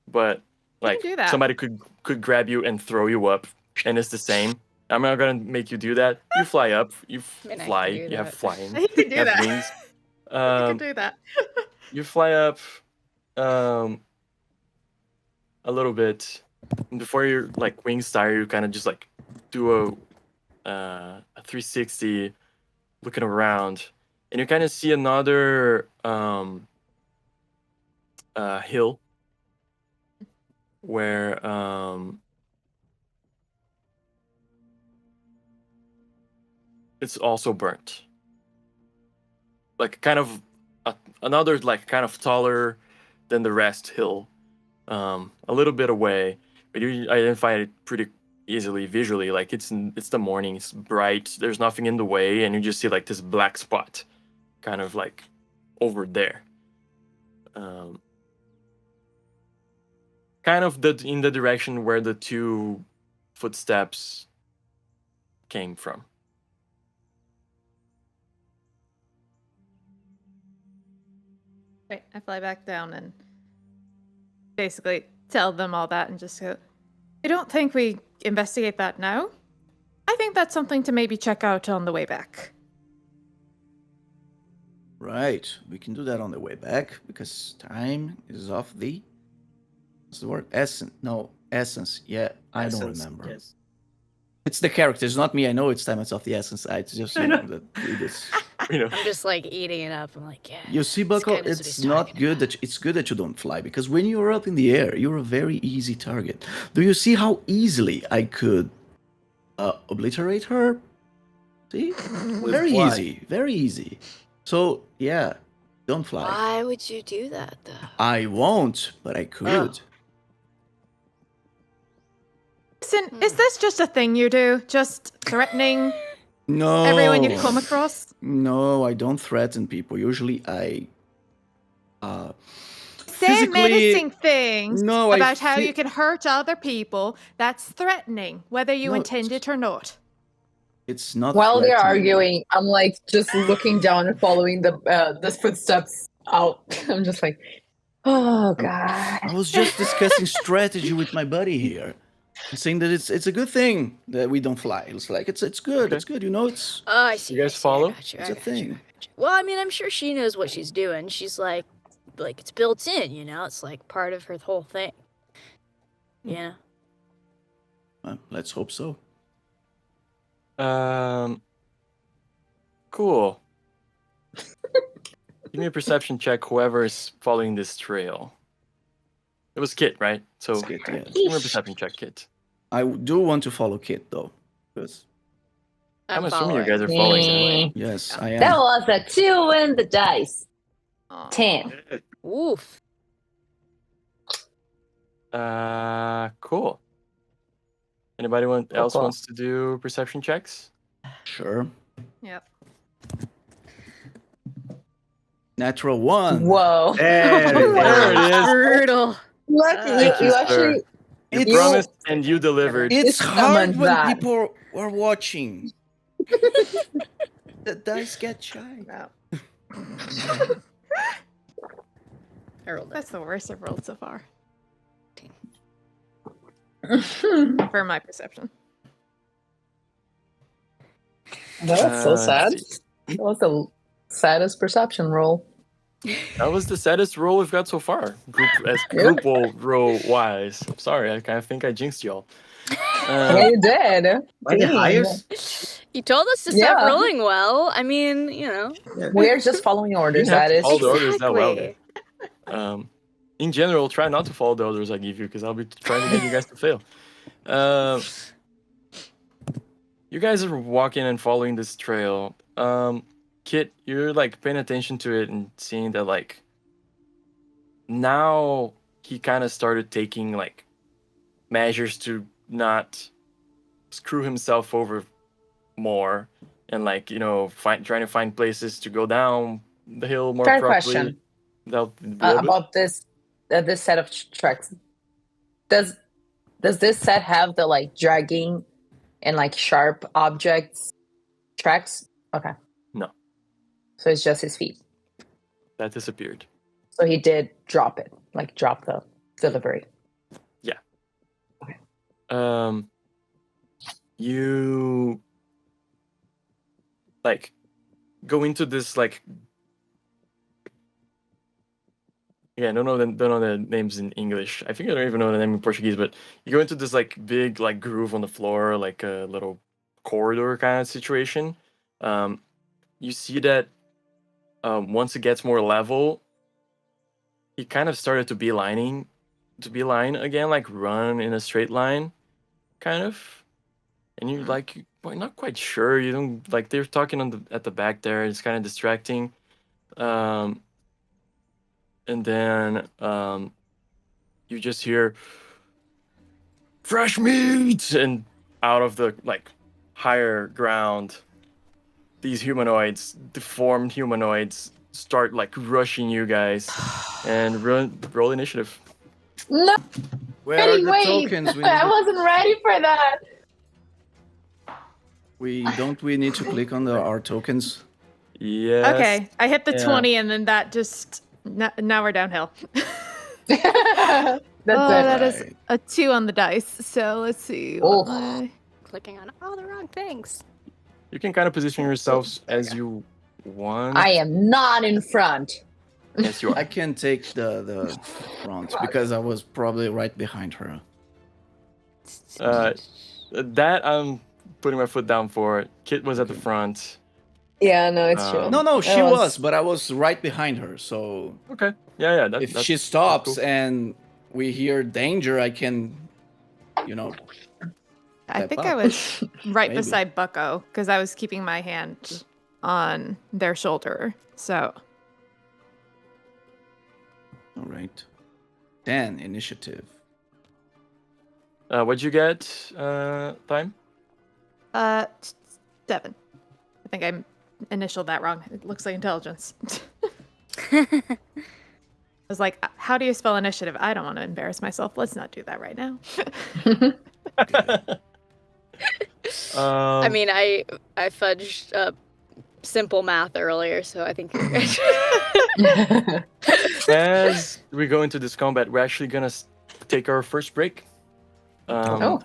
but like do that. somebody could grab you and throw you up, and it's the same. I'm not gonna make you do that. You fly up. You I mean, I fly. can do You have that. flying. You can do you have that. wings. I can do that. You fly up a little bit. And before your like wings tire, you kind of just like do a 360, looking around, and you kind of see another hill where it's also burnt. Like kind of another like kind of taller than the rest hill, a little bit away, but you identify it pretty easily visually. Like it's the morning, it's bright, there's nothing in the way, and you just see like this black spot, kind of like over there. Kind of in the direction where the 2 footsteps came from. Right, I fly back down and basically tell them all that and just go, I don't think we investigate that now. I think that's something to maybe check out on the way back. Right, we can do that on the way back because time is of the. What's the word? Essence. No, essence. Yeah, I don't Essence, remember. yes. It's the characters, not me. I know it's time. It's of the essence. I just that we just. You know, I'm just like eating it up. I'm like, yeah. You see, this Buckle, guy knows what it's he's not talking good about. it's good that you don't fly because when you're up in the air, you're a very easy target. Do you see how easily I could obliterate her? See, very what? easy, very easy. So yeah, don't fly. Why would you do that though? I won't, but I could. Listen, is this just a thing you do? Just threatening No, everyone you come across? No, I don't threaten people. Usually, I Say physically- menacing things No, I about how fe- you can hurt other people. That's threatening, whether you No, intend it or not. It's not. While they're threatening. arguing, I'm like just looking down and following the footsteps out. I'm just like, oh god. I was just discussing strategy with my buddy here, saying that it's a good thing that we don't fly. It's like it's good. Okay. It's good. You know, it's Oh, I see. You guys I see, follow? I got you, It's I a got you, thing. I got you. Well, I mean, I'm sure she knows what she's doing. She's like it's built in, you know. It's like part of her whole thing. Yeah. let's hope so. Cool. Give me a perception check, whoever is following this trail. It was Kit, right? So It's good, yeah. give me a perception check, Kit. I do want to follow Kit though, because I'm assuming you guys are following him. yes, I am. That was a 2 in the dice. Aw. 10. Oof. Cool. Anybody else cool. wants to do perception checks? Sure. Yep. Natural 1. Whoa. There There it is. Brutal. Lucky Thank you you, actually You It's- promised and you delivered. It's It's hard summoned when that. people are watching. The dice get shy. No. I rolled it. That's the worst I've rolled so far. For my perception. That's so Let's sad. see. That was the saddest perception roll. That was the saddest roll we've got so far. Group roll wise. Sorry, I kind of think I jinxed y'all. Yeah, you did. By the Dang. highest? You told us to stop Yeah. rolling well. I mean, you know. We're just following orders. You didn't have That to is follow the true. orders that well. Exactly. In general, try not to follow the orders I give you because I'll be trying to get you guys to fail. You guys are walking and following this trail. Kit, you're like paying attention to it and seeing that like now he kind of started taking like measures to not screw himself over more and like trying to find places to go down the hill more Fair properly. question. About About this set of tracks. Does this set have the like dragging and like sharp objects tracks? Okay. No. So it's just his feet. that disappeared. So he did drop it, like drop the delivery. Yeah. Okay. You like go into this like don't know the names in English. I think I don't even know the name in Portuguese, but you go into this like big like groove on the floor, like a little corridor kind of situation. You see that once it gets more level, he kind of started to beeline again, like run in a straight line, kind of. And you're like, not quite sure. You don't like they're talking at the back there. It's kind of distracting. And then you just hear fresh meat, and out of the like higher ground, these humanoids, deformed humanoids, start like rushing you guys, and roll initiative. No, Where are the wait. tokens? I wasn't ready for that. We need to click on our tokens. Yes. Okay, I hit the Yeah. 20, and then that just now we're downhill. That's That it. is a 2 on the dice. So let's see. Oh. what my- Clicking on all the wrong things. You can kind of position yourselves as you want. I am not in front. Yes, you I are. can take the front because I was probably right behind her. That I'm putting my foot down for. Kit was at the front. Yeah, no, it's true. No, she I was, but I was right behind her. So Okay. Yeah. if That's she stops cool. and we hear danger, I can, I Step think up. I was right Maybe. beside Bucko because I was keeping my hand on their shoulder. So All right. 10 initiative. What'd you get? Time? 7. I think I initialed that wrong. It looks like intelligence. I was like, how do you spell initiative? I don't want to embarrass myself. Let's not do that right now. I mean, I fudged simple math earlier, so I think you're good. As we go into this combat, we're actually gonna take our first break. Oh.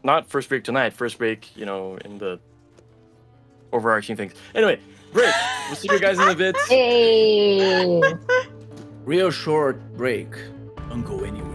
Not first break tonight. First break, in the overarching things. Anyway, break. We'll see you guys in a bit. Hey. Real short break. Don't go anywhere.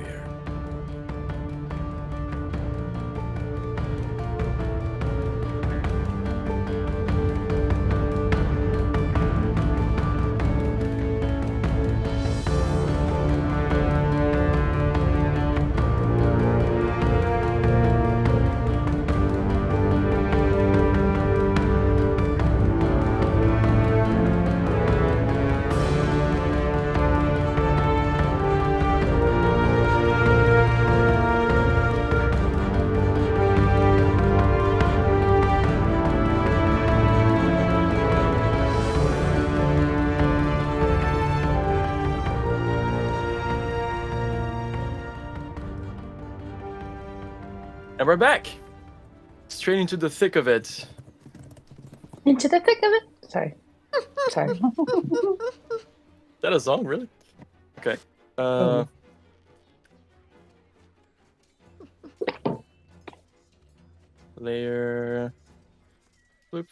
And we're back. Straight into the thick of it. Into the thick of it. Sorry. Is that a song, really? Okay. Layer. Bloop.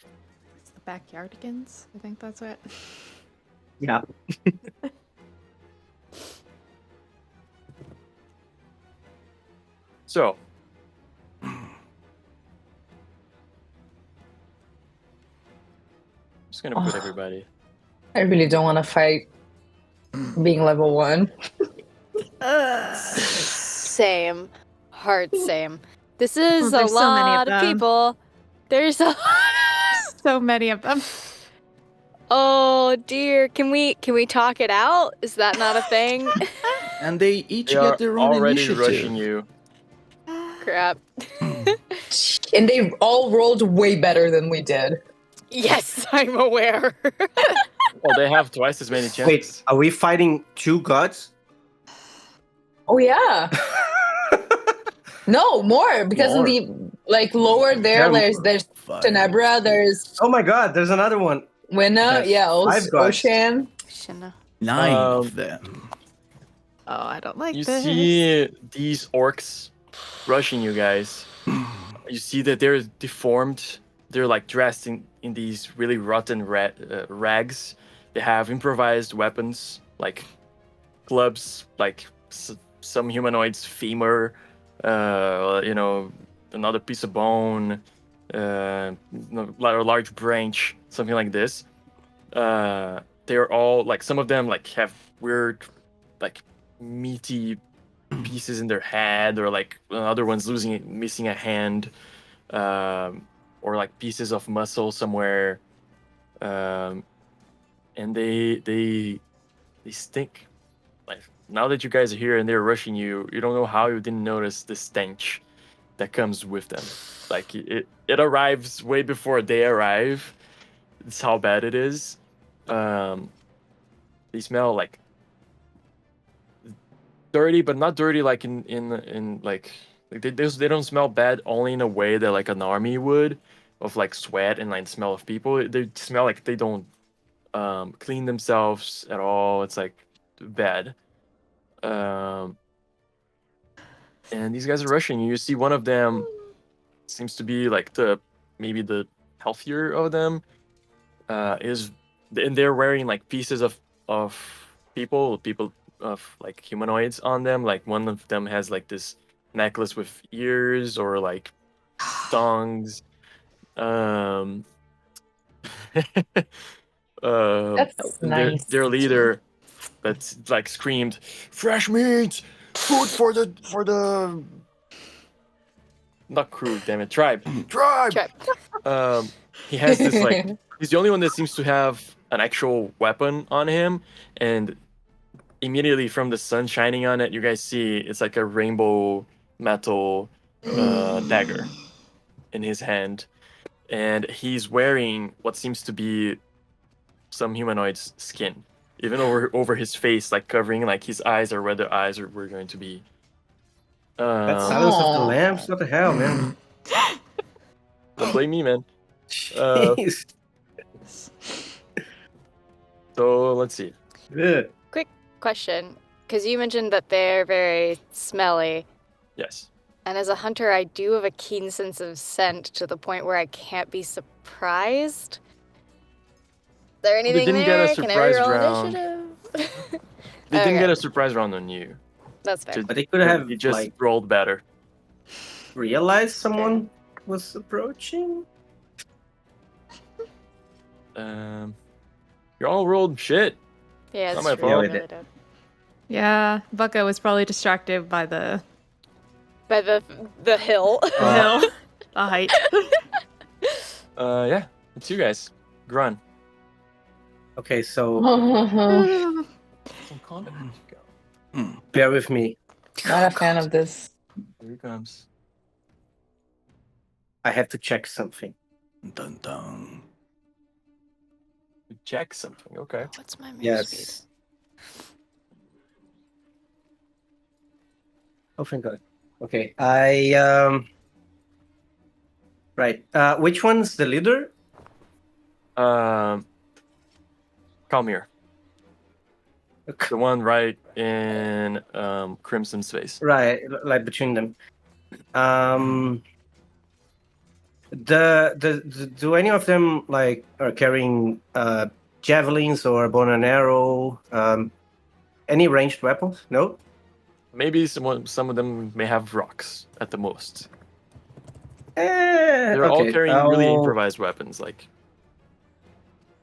backyardigans. I think that's it. Yeah. So, just gonna put everybody. I really don't want to fight being level 1. Same. Hard same. This is a There's so many of lot of them. people. There's a So many of them. Oh dear. Can we talk it out? Is that not a thing? And they each They are get their own already initiative. rushing you. Crap. And they all rolled way better than we did. Yes, I'm aware. Well, they have twice as many chances. Wait, are we fighting 2 gods? Oh yeah. No, more because in the lower there, Yeah, there's Tenebra, there's Oh my god, there's another one. Winna, That's yeah, 5 gods. Ocean. Shouldn't 9 Um, of them. Oh, I don't like You this. see these orcs rushing you guys. You see that they're deformed. They're like dressed in these really rotten rags. They have improvised weapons like clubs, like some humanoids' femur, another piece of bone, a large branch, something like this. They're all like, some of them like have weird, like meaty pieces in their head, or like other ones missing a hand, or like pieces of muscle somewhere, and they stink. Like, now that you guys are here and they're rushing you, you don't know how you didn't notice the stench that comes with them. Like it arrives way before they arrive. It's how bad it is. They smell like dirty, but not dirty like in like they don't smell bad only in a way that like an army would, of like sweat and like smell of people. They smell like they don't clean themselves at all. It's like bad. And these guys are rushing you. You see one of them seems to be like maybe the healthier of them, and they're wearing like pieces of people of like humanoids on them. Like one of them has like this necklace with ears or like tongues. That's nice. Their leader that's like screamed, "Fresh meat, food for the not crew, damn it, tribe." Tribe. He has this like, he's the only one that seems to have an actual weapon on him, and immediately from the sun shining on it, you guys see it's like a rainbow metal dagger in his hand, and he's wearing what seems to be some humanoid's skin, even over his face, like covering like his eyes, or where the eyes were going to be. That's Silence of the Aw. Lambs? What the hell, man? Don't blame me, man. Jeez. So let's see. Good. Question, because you mentioned that they're very smelly, Yes. and as a hunter, I do have a keen sense of scent to the point where I can't be surprised. Is there anything didn't get a there? Can I surprise roll round. initiative? They didn't Okay. get a surprise round on you. That's fair. But they could have You just like rolled better. realized someone was approaching. You all rolled shit. Yeah, Not it's my true. fault. I really did. Yeah, Bucko was probably distracted by the By the hill. hill, the height. Yeah, it's you guys. Grun. Okay, so Not Some confidence. bear with me. a fan of this. Here he comes. I have to check something. Dun dun. Check something. Okay. What's my move speed? Yes. Oh, thank God. Okay, right. Which one's the leader? Come here. The one right in Crimson's face. Right, like between them. Do any of them like are carrying javelins or bow and arrow? Any ranged weapons? No. Maybe some of them may have rocks at the most. They're They're all carrying really improvised weapons. Like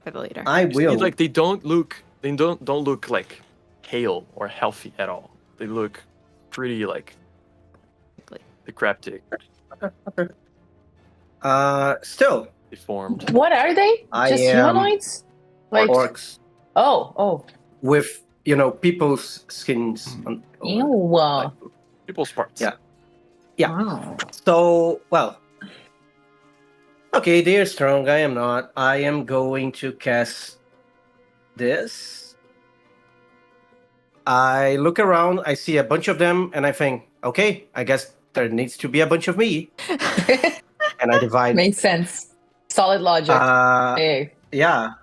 For the leader. I you see, will. like they don't look like hale or healthy at all. They look pretty like decrepit, Still, deformed. What are they? I Just am humanoids? Like orcs oh. with people's skins. On, Ew. Like people's parts. Yeah. Yeah. Wow. So, well, okay, they're strong. I am not. I am going to cast this. I look around, I see a bunch of them, and I think, okay, I guess there needs to be a bunch of me. And I divide. Makes sense. Solid logic. Hey. Yeah.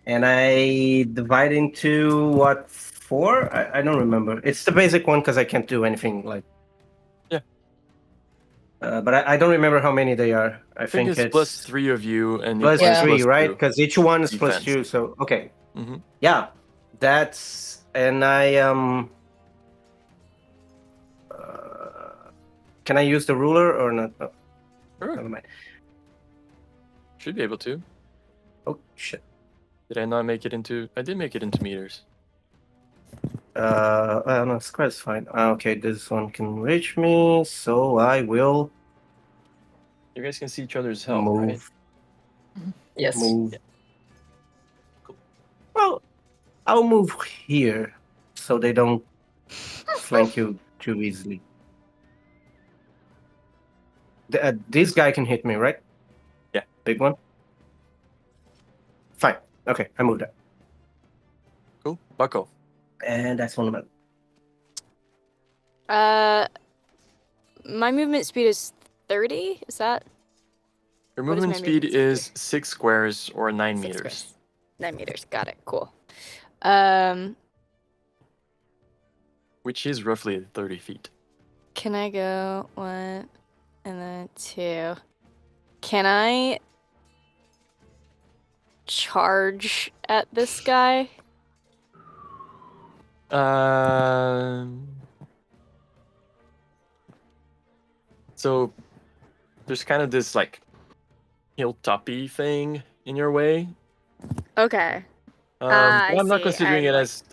And I divide into what, 4? I don't remember. It's the basic one because I can't do anything like. Yeah. But I don't remember how many they are. I think it's +3 of you and plus Yeah. 3, right? +2. Because each one is Defense. +2. So okay. Mm-hmm. Yeah, that's and I Can I use the ruler or not? Oh, Sure. never mind. Should be able to. Oh shit. Did I not make it into? I did make it into meters. No, square's fine. Okay, this one can reach me, so I will You guys can see each other's health, move. right? Yes. Move. Well, I'll move here so they don't flank you too easily. This guy can hit me, right? Yeah. Big one? Fine. Okay, I moved that. Cool. Bucko. And that's one of them. My movement speed is 30. Is that Your What is movement my speed movement speed? is 6 squares or 9 6 meters. squares? 9 meters. Got it. Cool. Which is roughly 30 feet. Can I go 1 and then 2? Can I charge at this guy? So there's kind of this like hilltoppy thing in your way. Okay. But I I'm not see. considering it like- as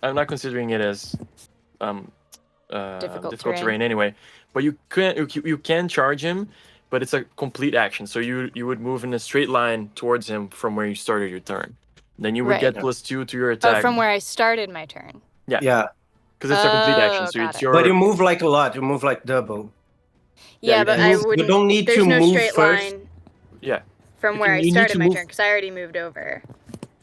difficult terrain. terrain anyway. But you can charge him, but it's a complete action. So you would move in a straight line towards him from where you started your turn. Then you would Right. get +2 to your Oh, attack. from where I started my turn. Yeah. Yeah, Because it's a complete action. Oh, So got it's it. your. but you move like a lot. You move like double. Yeah, you but can I move- you wouldn't. don't need there's to no move straight first. line Yeah. from You where can- I you need started to my move- turn because I already moved over.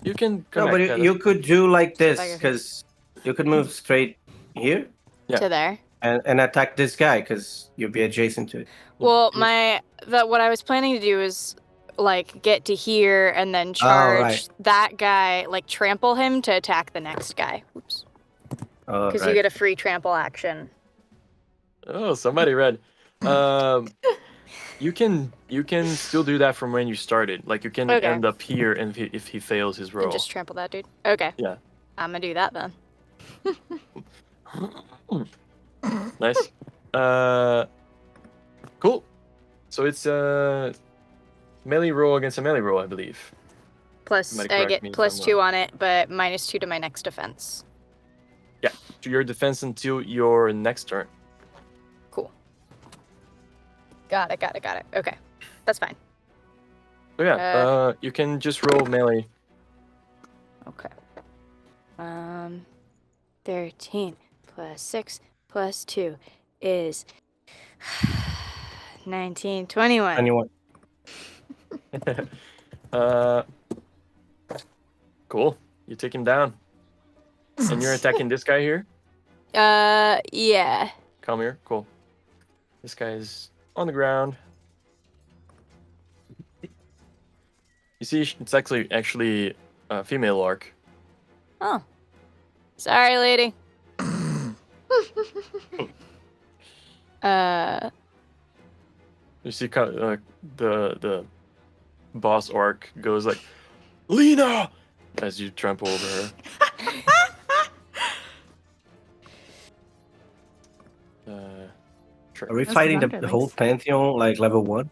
You can No, connect but that. you could do like this Okay. because you could move straight here Yeah. To there. and attack this guy because you'll be adjacent to it. Well, what I was planning to do is like get to here and then charge right. that guy, like trample him to attack the next guy. Oops. Oh, Because you get a free trample action. Oh, somebody read. You can still do that from when you started. Like you can Okay. end up here, and if he fails his roll. And just trample that dude. Okay. Yeah. I'm gonna do that then. Nice. Cool. So it's melee roll against a melee roll, I believe. Plus, Somebody I correct get me if plus I'm 2 wrong. on it, but -2 to my next defense. To your defense until your next turn. Cool. Got it. Okay. That's fine. So yeah, you can just roll melee. Okay. 13 plus 6 plus 2 is 19, 21. Anyone? Cool. You take him down. And you're attacking this guy here? Yeah. Come here. Cool. This guy is on the ground. You see, it's actually a female orc. Oh. Sorry, lady. You see the boss orc goes like, Lena! As you trample over her. Sure. Are we Those fighting the underlings. whole pantheon like level 1?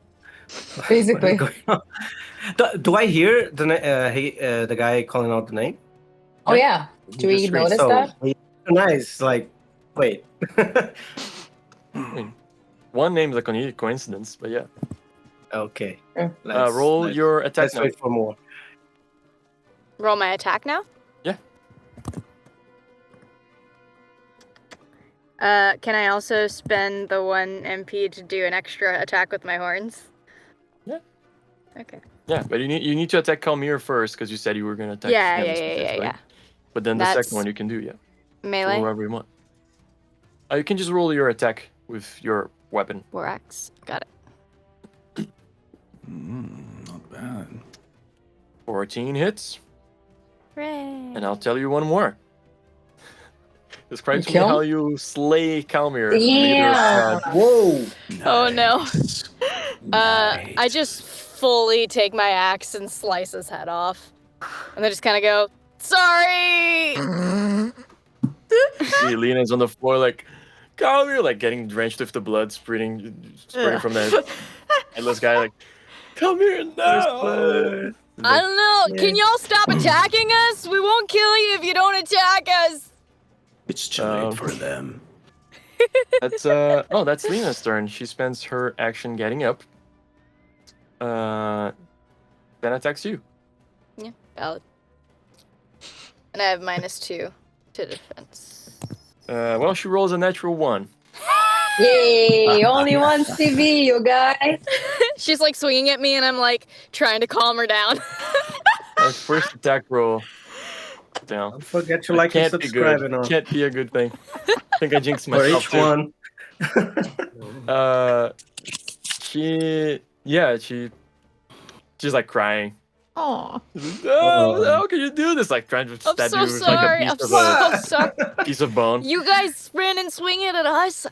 Basically. What is going on? Do I hear the guy calling out the name? Oh yeah. Do we Just notice so that? nice. Like, wait. One name is a coincidence, but yeah. Okay. Roll your attack Let's now. wait for more. Roll my attack now. Yeah. Can I also spend the 1 MP to do an extra attack with my horns? Yeah. Okay. Yeah, but you need to attack Kalmir first because you said you were gonna attack. Yeah. Right? But then the That's second one you can do, yeah. Melee. Whoever you want. You can just roll your attack with your weapon. 4x. Got it. Not bad. 14 hits. Hooray. And I'll tell you one more. Describe You to me kill him? how you slay Kalmir. Yeah. Whoa! Oh, no. Nice. I Nice. just fully take my axe and slice his head off. And then just kind of go, sorry! See Lena's on the floor like, Kalmir, like getting drenched with the blood spreading from the headless guy like, come here now! I don't know. Can y'all stop attacking us? We won't kill you if you don't attack us. It's too late for them. That's that's Lena's turn. She spends her action getting up. Then attacks you. Yeah, valid. And I have -2 to defense. Well, she rolls a natural 1. Yay! Only one CV, you guys. She's like swinging at me, and I'm like trying to calm her down. First attack roll. Down. Don't forget to That like and can't be subscribe good. and all. Can't be a good thing. I think I jinxed For myself each too. one. She's like crying. Aw. No, how can you do this? Like trying to I'm stab so you with like sorry. a I'm piece of so sorry. a piece of bone. You guys ran and swing it at us.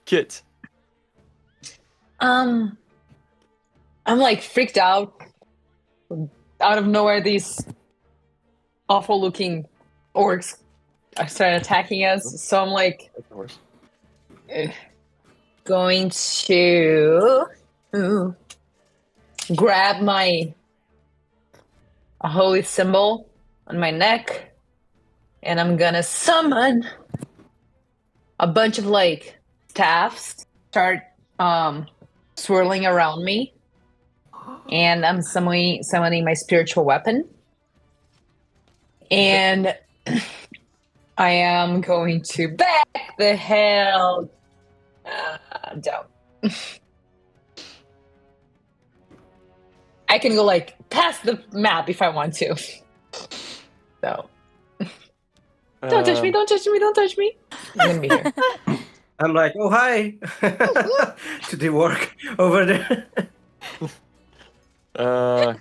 Kit. I'm like freaked out. Out of nowhere, these awful looking orcs are starting attacking us. So I'm like going to grab my holy symbol on my neck, and I'm gonna summon a bunch of like staffs, start swirling around me, and I'm summoning my spiritual weapon, and I am going to back the hell down. I can go like past the map if I want to. So don't touch me! Don't touch me! Don't touch me! I'm gonna be here. I'm like, oh hi, to the work over there.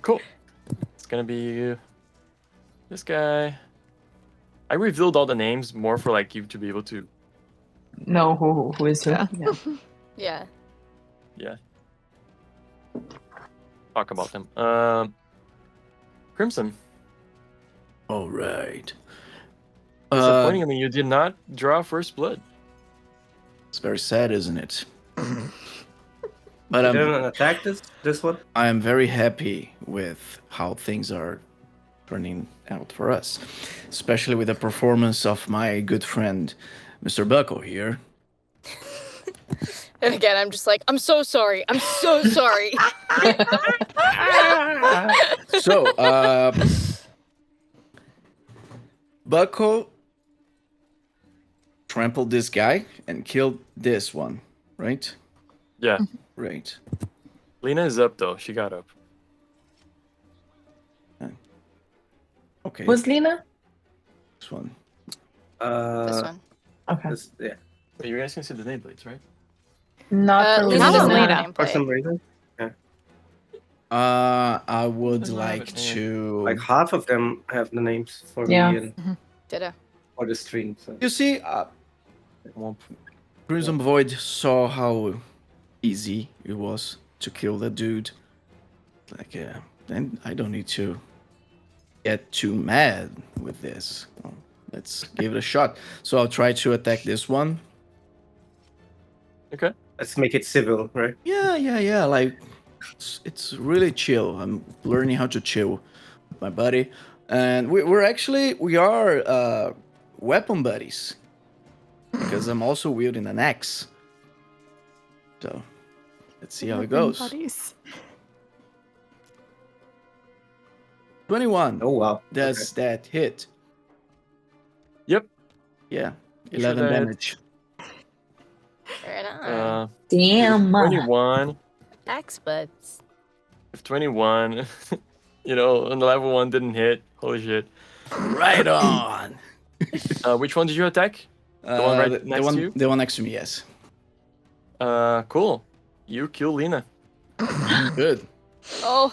Cool. It's gonna be this guy. I revealed all the names more for like you to be able to. No, who is who? Yeah. Yeah. Talk about them. Crimson. All right. Disappointing. I mean, you did not draw first blood. It's very sad, isn't it? But You didn't attack this one? I am very happy with how things are turning out for us, especially with the performance of my good friend, Mr. Bucko here. And again, I'm just like, I'm so sorry. I'm so sorry. So, Bucko trampled this guy and killed this one, right? Yeah. Right. Lena is up though. She got up. Okay. Was Lena? This one. This one. Okay. Yeah. But you guys can see the nameplates, right? Not for Lena How does about not Lena? have For nameplate. some reason. I would Doesn't have like a name. to. Like half of them have the names for Yeah. me and Ditto. for the stream. So. You see, Crimson Void saw how easy it was to kill that dude. Like, then I don't need to get too mad with this. Well, let's give it a shot. So I'll try to attack this one. Okay. Let's make it civil, right? Yeah. Like, it's really chill. I'm learning how to chill with my buddy. And we are weapon buddies. Because I'm also wielding an axe. So, let's see how it goes. Buddies. 21. Oh wow. Does that hit? Yep. Yeah. Sure 11 that- damage. Right on. Damn. 21. Axe buds. If 21, on the level 1 didn't hit. Holy shit. Right on. Which one did you attack? The one right next to you? The one next to me, yes. Cool. You kill Lena. Good. Oh,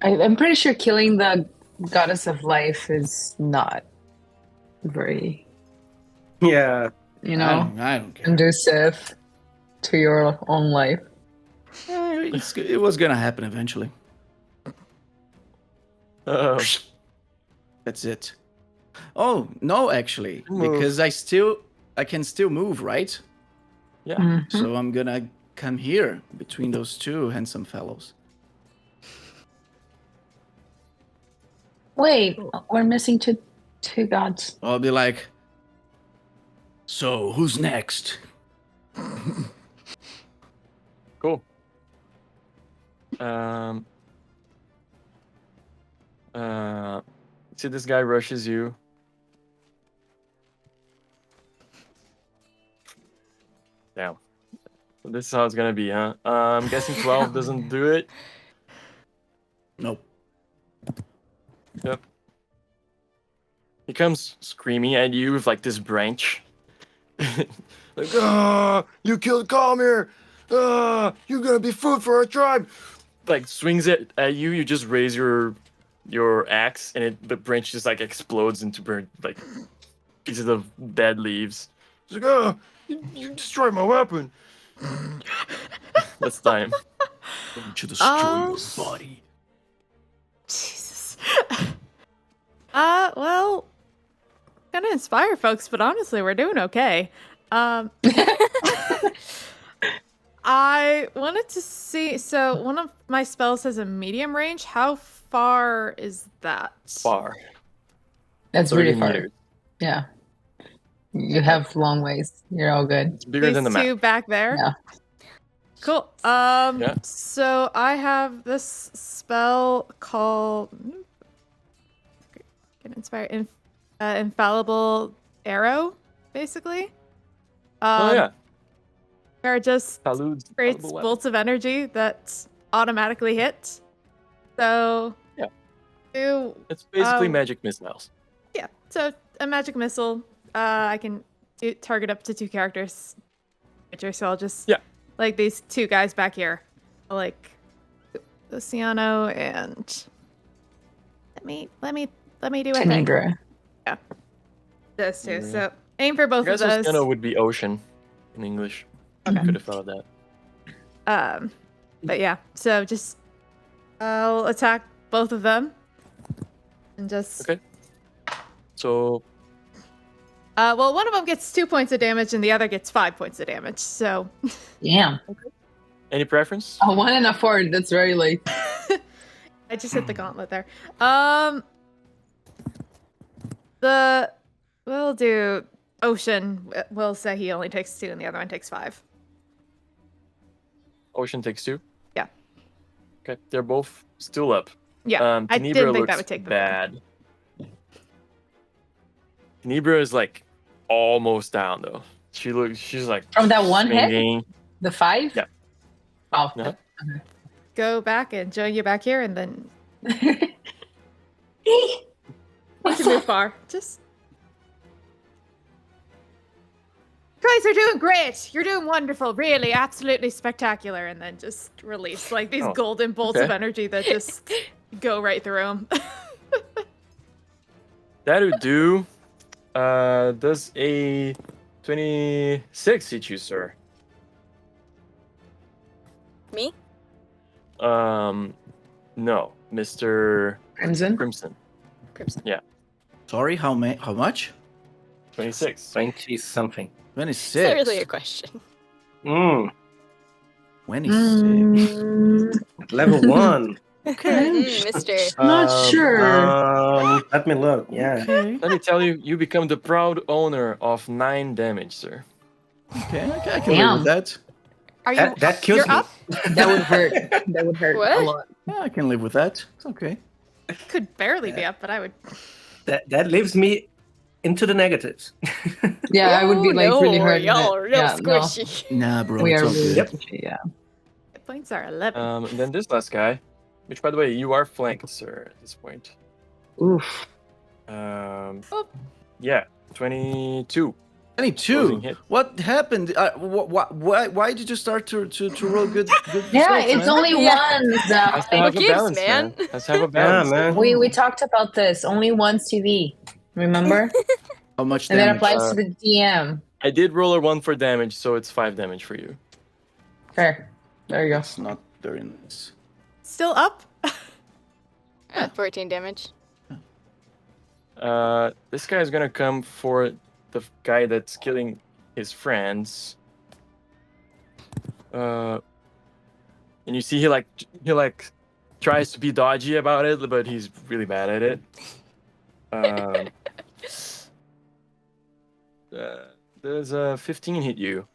I'm pretty sure killing the goddess of life is not very, Yeah. I don't care. conducive to your own life. It was gonna happen eventually. That's it. Oh no, actually, Move. because I can still move, right? Yeah. Mhm. So I'm gonna come here between those two handsome fellows. Wait, we're missing two gods. I'll be like, so who's next? Cool. See, this guy rushes you. Damn. So this is how it's gonna be, huh? I'm guessing 12 doesn't do it. Nope. Yep. He comes screaming at you with like this branch. Like, you killed Kalmir! You're gonna be food for our tribe! Like swings it at you, you just raise your axe and the branch just like explodes into burnt like pieces of dead leaves. He's like, you destroyed my weapon. That's time. To destroy your body. Jesus. Well, gonna inspire folks, but honestly, we're doing okay. I wanted to see. So one of my spells has a medium range. How far is that? Far. That's 30 really far. meters. Yeah. You have long ways. You're all good. It's bigger These than the two map. back there. Yeah. Cool. Yeah. So I have this spell called can inspire infallible arrow, basically. Oh yeah. Where it just Salud's creates infallible weapon. bolts of energy that automatically hit. So Yeah. do It's basically um, magic missiles. yeah. So a magic missile. I can target up to 2 characters. So I'll just like these 2 guys back here. I'll like Luciano and let me do a thing. Tenebra. Those 2. So aim for both I of guess those. Luciano would be ocean in English. Okay. Could have thought of that. But yeah. So just I'll attack both of them and just Okay. So well, one of them gets 2 points of damage and the other gets 5 points of damage. So Damn. any preference? A 1 and a 4. That's very late. I just hit the gauntlet there. We'll do Ocean. We'll say he only takes 2 and the other one takes 5. Ocean takes 2. Yeah. Okay. They're both still up. Yeah. I Tenebra didn't think looks that would take them. bad. Tenebra is like almost down though. She's like From that one hit? swinging. The 5? Yeah. Oh. Uh-huh. Go back and join you back here, and then we can move far. Just you guys are doing great. You're doing wonderful. Really, absolutely spectacular. And then just release like these Oh, golden bolts of okay. energy that just go right through them. That would do. Does a 26 hit you, sir. Me? No, Mr. Crimson. Crimson. Crimson. Sorry, how much? 26. 20 something. 26. Is that really a question? 26. Level 1. Mister. Not sure. Let me look. Yeah. Okay. Let me tell you, you become the proud owner of 9 damage, sir. Okay, I can live Damn. with that. Are you? That kills You're me. up. That would hurt. That would hurt a What? lot. Yeah, I can live with that. It's okay. Could barely be up, but I would. That leaves me into the negatives. Yeah, I would be like no, really hurt. y'all are real Yeah, no. squishy. Nah, bro, We it's are all really good. squishy, yeah. Hit points are 11. And then this last guy, which by the way, you are flanked, sir, at this point. Oof. Yeah, 22. 22. Closing hit. What happened? Why did you start to roll good? Yeah, results, it's man? only Yeah. one. Has to have Who a gives, balance, man? Has to have a Yeah, balance. man. We talked about this. Only one CV. Remember? How much And that damage? applies to the DM. I did roll a 1 for damage, so it's 5 damage for you. Fair. There you go. That's not very nice. Still up. 14 damage. This guy is gonna come for the guy that's killing his friends. And you see he tries to be dodgy about it, but he's really bad at it. Does 15 hit you?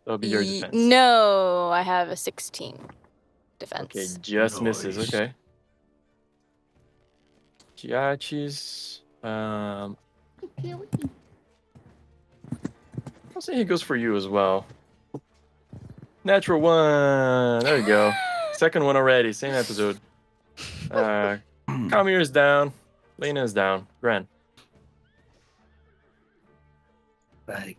That'll be your defense. No, I have a 16 defense. Okay, just misses. Nice. Okay. Giachi's. I'll say he goes for you as well. Natural 1. There we go. Second one already. Same episode. Kamir's down. Lena's down. Ren. Like,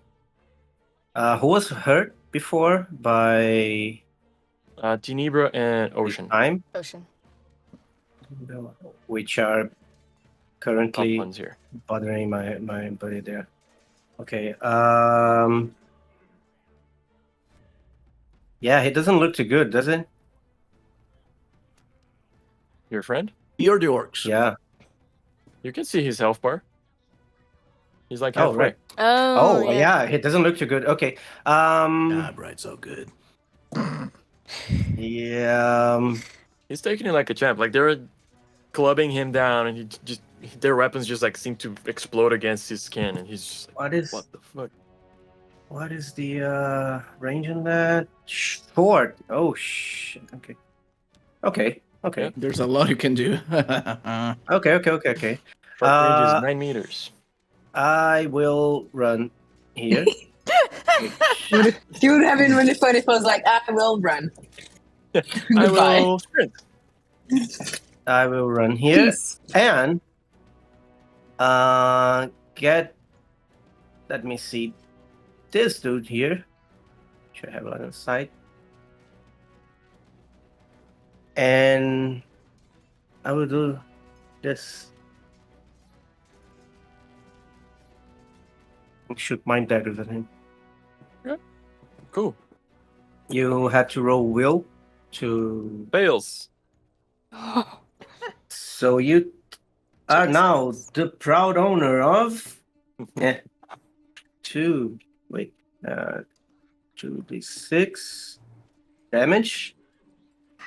who was hurt before by Tenebra and Ocean. time, Ocean. which are Top currently ones here. bothering my body there. Okay. Yeah, he doesn't look too good, does it? Your friend? You're the orcs. Yeah. You can see his health bar. He's like Oh, halfway. right. Oh, yeah. He doesn't look too good. Okay. Ah, right, so good. Yeah. He's taking it like a champ. Like they're clubbing him down, and their weapons just like seem to explode against his skin, and he's just like, what the fuck? What is the range on that? Short. Oh shit. Okay. There's a lot you can do. Okay. Short range is 9 meters. I will run here. It would have been really funny if I was like, I will run. I Goodbye. will sprint. I will run here Peace. and get. Let me see this dude here. Should have line of sight. And I will do this. Shoot mine daggers at him. Cool. You have to roll will to. Fails. So you are now the proud owner of. Yeah. 2d6 damage.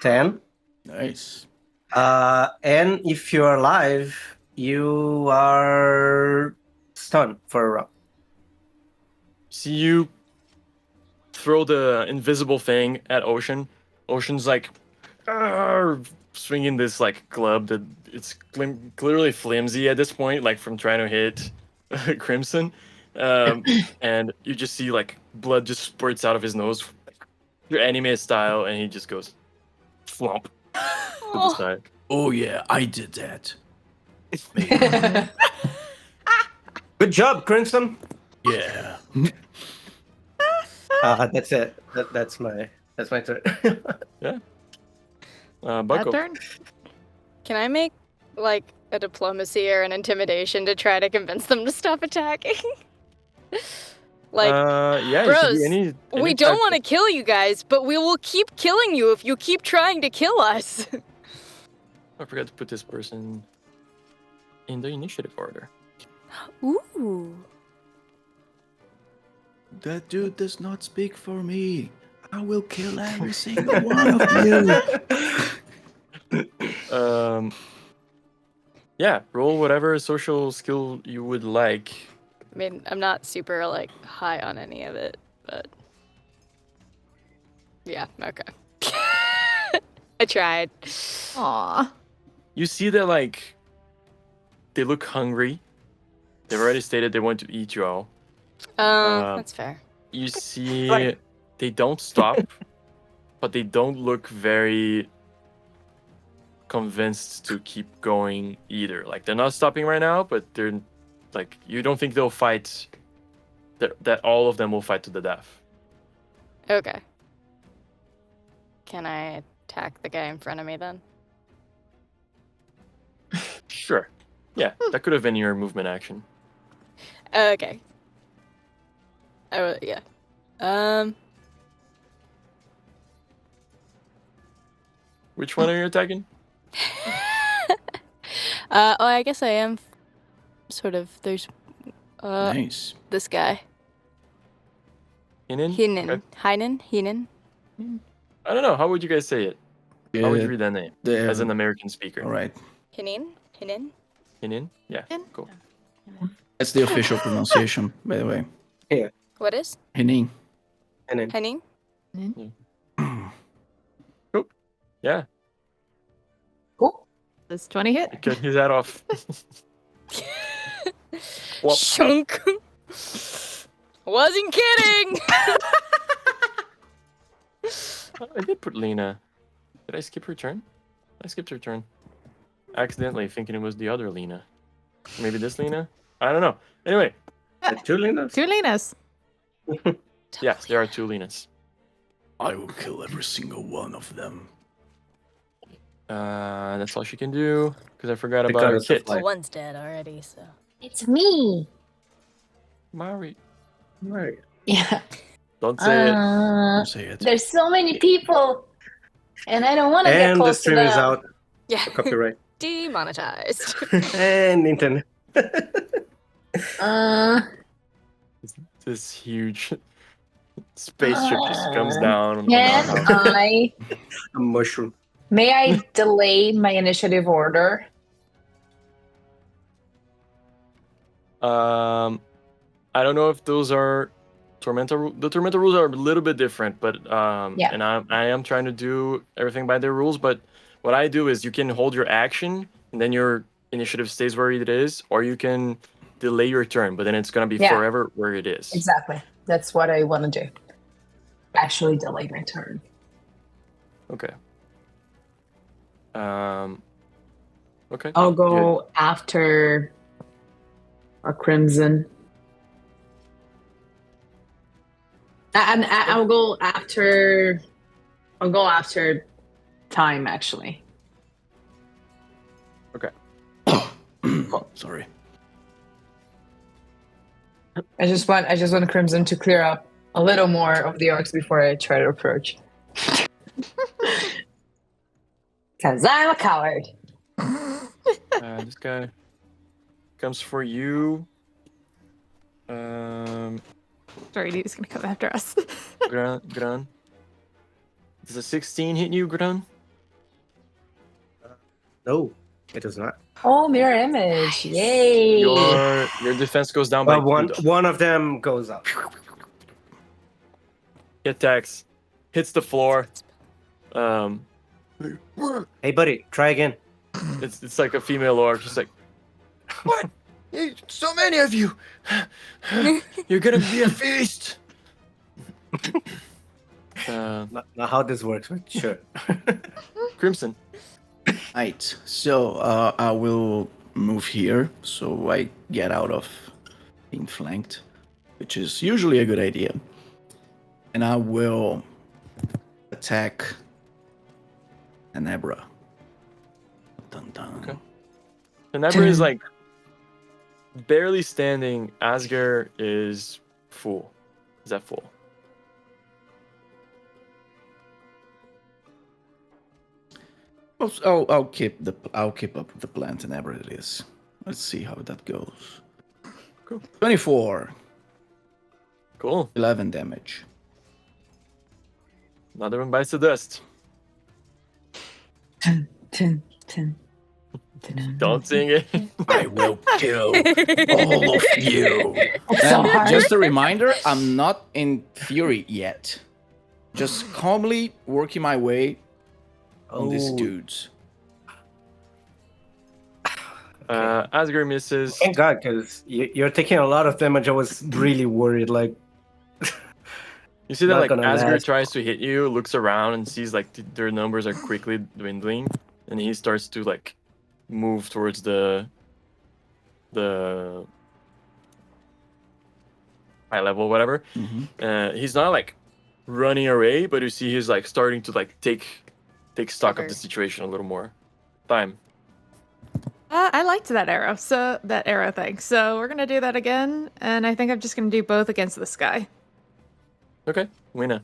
10. Nice. And if you're alive, you are stunned for a round. See you throw the invisible thing at Ocean. Ocean's like swinging this like club that it's clearly flimsy at this point, like from trying to hit Crimson. And you just see like blood just spurts out of his nose, your anime style, and he just goes flump to the side. Oh yeah, I did that. Good job, Crimson. Yeah. That's it. That's my turn. Yeah. Bad Bucko. turn. Can I make like a diplomacy or an intimidation to try to convince them to stop attacking? Like, yeah, it could be bros, any we don't type want to of- kill you guys, but we will keep killing you if you keep trying to kill us. I forgot to put this person in the initiative order. Ooh. That dude does not speak for me. I will kill every single one of you. Yeah, roll whatever social skill you would like. I mean, I'm not super, like, high on any of it, but... Yeah, okay. I tried. Aw. You see that, like, they look hungry. They've already stated they want to eat you all. That's fair. You see they don't stop, but they don't look very convinced to keep going either. Like, they're not stopping right now, but they're, like, you don't think they'll fight, that all of them will fight to the death. Okay. Can I attack the guy in front of me then? Sure. Yeah, that could have been your movement action. Okay. Yeah. Which one are you attacking? I guess I am sort of, there's, Nice. this guy. Hinin? Hinin. Okay. Hinin? I don't know. How would you guys say it? How would you Yeah, read that name there. as an American speaker? All right. Hinin? Hinin? Yeah. Hin. Cool. That's the official pronunciation, by the way. What is? Hinin. And then Hinin? Yeah. Cool. Does 20 hit? Cut his head off. Well- Shunk. Wasn't kidding. I did put Lena. Did I skip her turn? I skipped her turn. Accidentally, thinking it was the other Lena. Maybe this Lena? I don't know. Anyway, two Linas. Two Lenas. yes, there are two Lenas. I will kill every single one of them. That's all she can do, because I forgot about her Because of kit. life. One's dead already, so. It's me. Mari. Right. Yeah. Don't say it. Don't say it. There's so many people, and I don't want to get And the close to stream is them. out. Yeah. for Copyright. Demonetized. And internet. This huge spaceship just comes down. on Can our house. I? A mushroom. May I delay my initiative order? I don't know if those are Tormenta. The Tormenta rules are a little bit different, but Yeah. and I am trying to do everything by their rules. But what I do is you can hold your action, and then your initiative stays where it is, or you can delay your turn, but then it's gonna be Yeah. forever where it is. Exactly. That's what I want to do. Actually, delay my turn. Okay. Okay. I'll go after a crimson. I'll go after. I'll go after time. Actually, Sorry. I just want crimson to clear up a little more of the orcs before I try to approach. Because I'm a coward. This guy comes for you. Gran. Sorry, he's gonna come after us. Does a 16 hit you, Gran? No, it does not. Oh, mirror image! Yay! Your defense goes down by But two, though. one of them goes up. He attacks, hits the floor. Hey, buddy, try again. It's like a female orc, just like, what? So many of you! You're gonna be a feast! Not how this works, but sure. Crimson. Right. So I will move here so I get out of being flanked, which is usually a good idea. And I will attack Anabra. Dun, dun. Okay. Tenebra is like barely standing. Asger is full. Is that full? I'll keep up with the plan. Tenebra it is. Let's see how that goes. Cool. 24. Cool. 11 damage. Another one bites the dust. 10. Don't sing it. I will kill all of you. It's so And hard. just a reminder, I'm not in fury yet. Just calmly working my way on these Oh. dudes. Asger misses. Thank God, because you're taking a lot of damage. I was really worried. Like, You see that Not like gonna Asger last. tries to hit you, looks around and sees like their numbers are quickly dwindling, and he starts to like move towards the high level, whatever. He's not like running away, but you see he's like starting to like take stock of Cover. the situation a little more. Time. I liked that arrow thing. So we're gonna do that again, and I think I'm just gonna do both against this guy. Okay, Wina.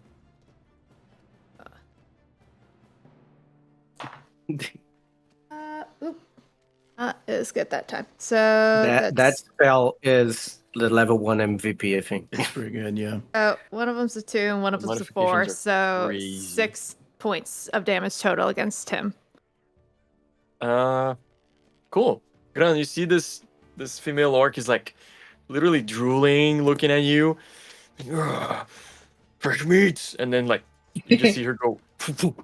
Is good that time. So that spell is the level 1 MVP, I think. It's pretty good, yeah. one of them's a 2 and one of them's a 4. Modifications are So crazy. 6 points of damage total against him. Cool. Gran, you see this female orc is like literally drooling, looking at you. "Ugh, fresh meats," and then like you just see her go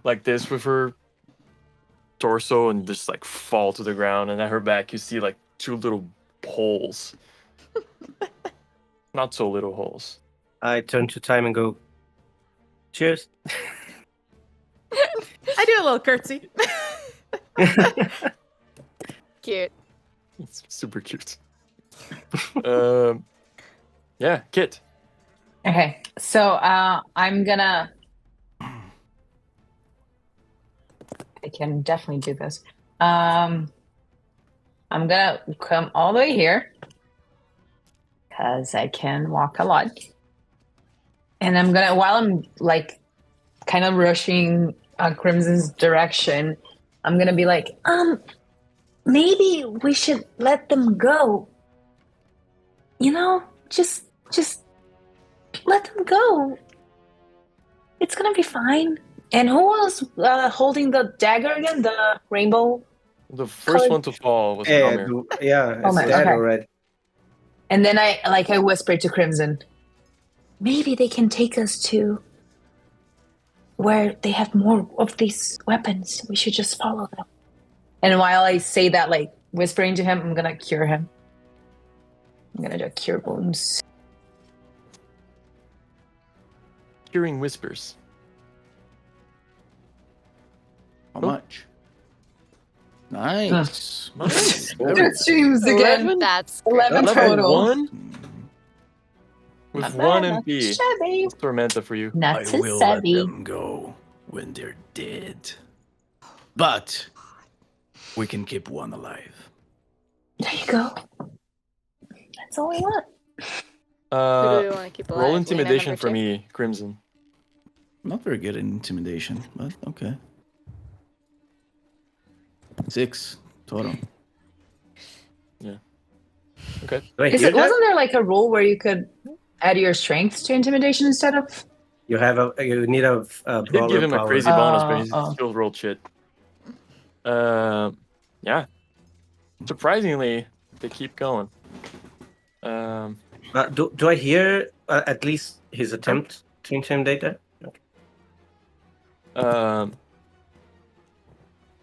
like this with her torso and just like fall to the ground. And at her back, you see like 2 little holes. Not so little holes. I turn to Time and go, cheers. I do a little curtsy. Cute. It's super cute. Yeah, Kit. Okay, so I'm gonna. I can definitely do this. I'm gonna come all the way here because I can walk a lot, and I'm gonna, while I'm like kind of rushing Crimson's direction, I'm gonna be like, maybe we should let them go. You know, just let them go. It's gonna be fine. And who was holding the dagger again? The rainbow? The first one to fall was Gomer. Yeah, Oh it's my- dead okay. already. And then I whispered to Crimson, maybe they can take us to where they have more of these weapons. We should just follow them. And while I say that, like whispering to him, I'm gonna cure him. I'm gonna do cure wounds. Hearing whispers. How Cool. much? Nice. Nice. Very Streams again. That's 11 great. Level total. 1 with Not 1 bad, not MP. shabby. It's Tormenta for you. Not I too will let savvy. them go when they're dead. But we can keep one alive. There you go. That's all we want. Who do we want to keep alive? Roll Lena, intimidation number for 2? me, Crimson. Not very good at intimidation, but okay. 6 total. Okay. Do I hear that? Wasn't there like a rule where you could add your strength to intimidation instead of? You need a I did brawler give him a power. crazy bonus, but he Oh. still rolled shit. Yeah. Surprisingly, they keep going. Do I hear at least his attempt to intimidate that?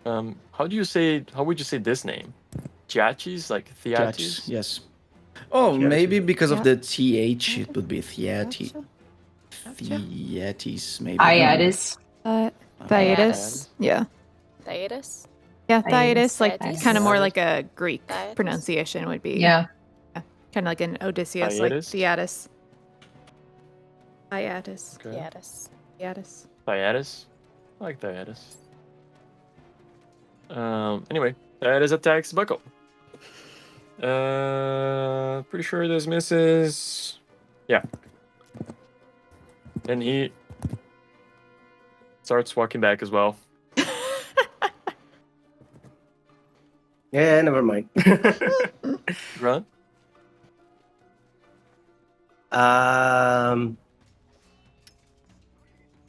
How would you say this name? Giachis? Like Theatis? Judge, yes. Oh, Theatis. maybe because of Yeah. the TH, it would be Theati. Theatis, maybe. Iadis. Thyitis. Yeah. Thyitis? Yeah, Thyitis, Thyitis, like Thyitis. kind of more like a Greek Thyitis. pronunciation would be. Yeah. Kind of like an Odysseus, like Thyitis? Theatis. Thyitis. Okay. Thyitis. Thyitis. Thyatis? I like Thyatis. Anyway, Thyatis attacks Buckle. Pretty sure this misses. Yeah. And he starts walking back as well. Yeah, never mind. Run.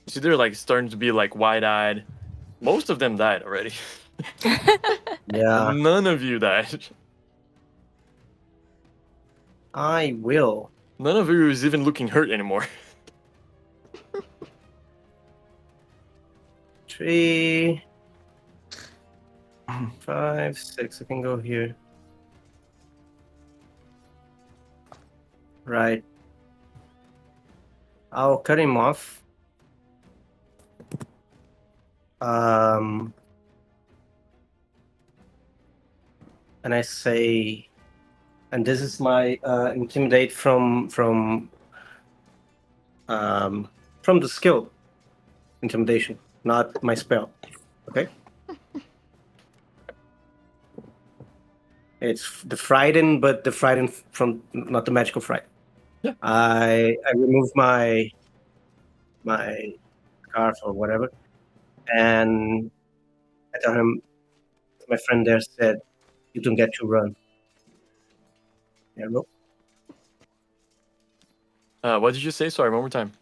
See, they're like starting to be like wide-eyed. Most of them died already. Yeah, None of you died. I will. None of you is even looking hurt anymore. 3, 5, 6. I can go here. Right. I'll cut him off. And I say, and this is my intimidate from the skill intimidation, not my spell. Okay. It's the frighten, but the frighten from not the magical fright. Yeah. I remove my scarf or whatever, and I tell him, my friend there said, you don't get to run. Yeah, no. What did you say? Sorry, one more time.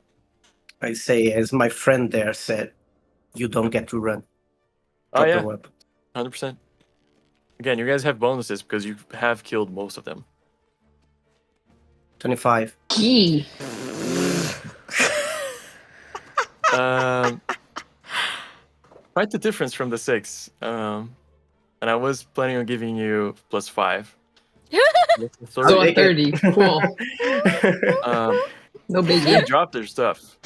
I say, as my friend there said, you don't get to run. Oh Drop yeah, the weapon. 100%. Again, you guys have bonuses because you have killed most of them. 25. Gee. Quite the difference from the 6. And I was planning on giving you +5. So a 30. Cool. No They biggie. dropped their stuff.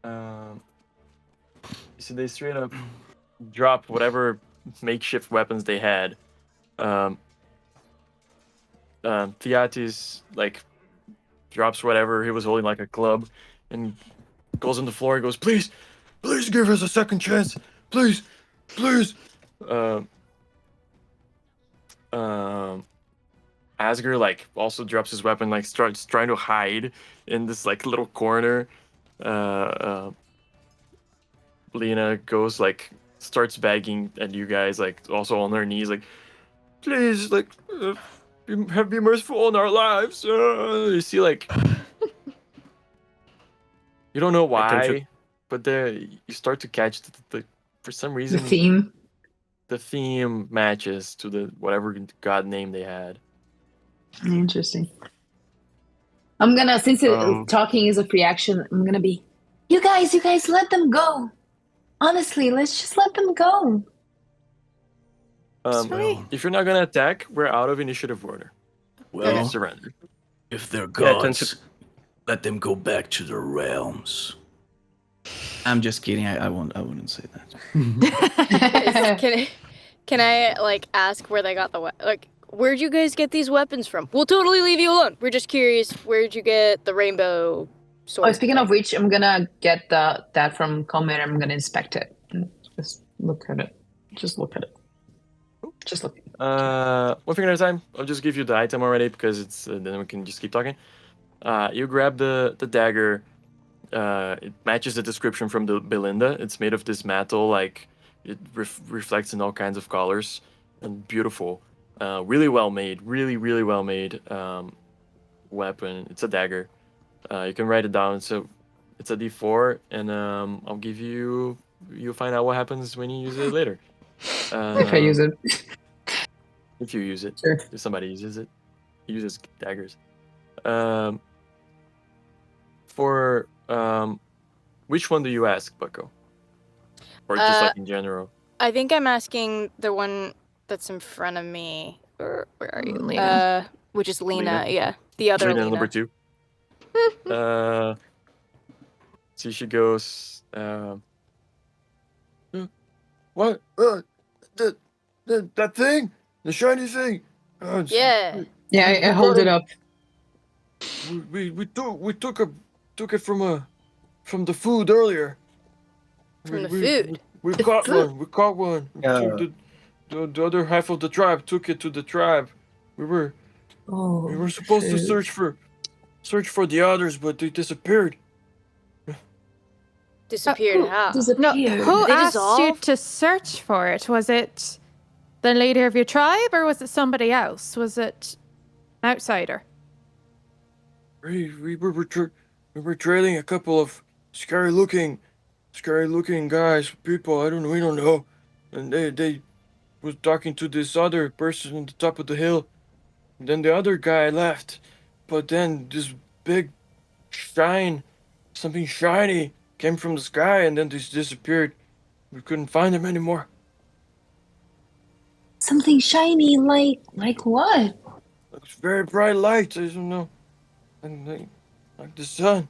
So they straight up drop whatever makeshift weapons they had. Theatis like drops whatever he was holding, like a club, and goes on the floor and goes, please give us a second chance, please. Asger like also drops his weapon, like starts trying to hide in this like little corner. Lena goes like starts begging at you guys, like also on her knees, like please, like be merciful on our lives. You see, like you don't know why, but you start to catch the for some The reason theme. the theme matches to the whatever god name they had. Interesting. I'm gonna, since talking is a free action, I'm gonna be, you guys, let them go. Honestly, let's just let them go. If you're not gonna attack, we're out of initiative order. Well, Surrender. if they're Yeah, gods, let them go back to their realms. I'm just kidding. I wouldn't say that. Can I like ask where they got the like? Where'd you guys get these weapons from? We'll totally leave you alone. We're just curious. Where'd you get the rainbow sword? Oh, speaking of which, I'm gonna get that from Comet. I'm gonna inspect it. Just look at it. Just look. One thing at a time. I'll just give you the item already because it's then we can just keep talking. You grab the dagger. It matches the description from the Belinda. It's made of this metal, like it reflects in all kinds of colors and beautiful. Really well made. Really well made weapon. It's a dagger. You can write it down. So it's a D4, and I'll give you. You'll find out what happens when you use it later. If I use it. If you use it. Sure. If somebody uses it. He uses daggers. For which one do you ask, Bucko? Or just like in general? I think I'm asking the one that's in front of me. Where are you? Lena. Which is Lena. Lena. Yeah, the other Lena, Lena. number 2. See, she goes. What? That thing, the shiny thing. Yeah. Yeah, I hold it up. We took it from the food earlier. From the food. We caught one. We caught one. Yeah. the other half of the tribe took it to the tribe. We were supposed to search for the others, but they disappeared. Disappeared how? No, who They asked you dissolved? to search for it? Was it the leader of your tribe, or was it somebody else? Was it an outsider? We were trailing a couple of scary looking guys, people. We don't know, and they was talking to this other person on the top of the hill. And then the other guy left, but then this big something shiny came from the sky, and then this disappeared. We couldn't find him anymore. Something shiny, like what? It's very bright light. I don't know, and like the sun.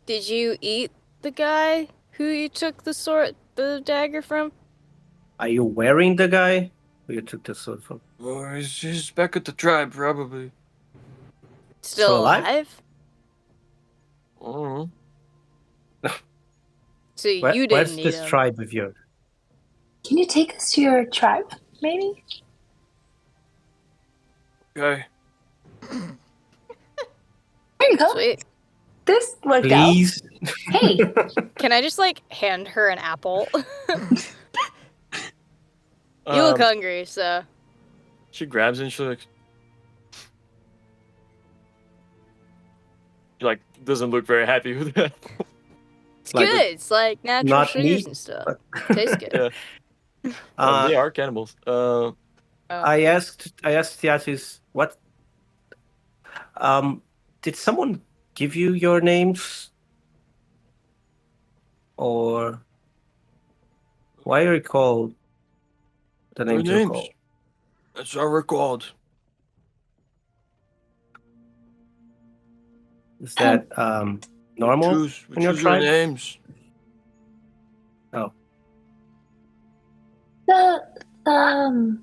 Did you eat the guy who you took the dagger from? Are you wearing the guy who you took the sword from? Oh, he's back at the tribe, probably. Still alive? alive? Oh. So you Where's didn't eat this him. tribe of yours? Can you take us to your tribe, maybe? Okay. There you go. Sweet. This worked Please. out. Hey, Can I just hand her an apple? You look hungry, so. She grabs it and she doesn't look very happy with that. It's Like good. It's like natural not sugars meat, and stuff. but- Tastes good. Yeah. They are cannibals. I asked Theatis, what did someone give you your names? Or why are you called the names you're called? That's how we're called. Is that normal We in your choose our tribe? names. Oh, the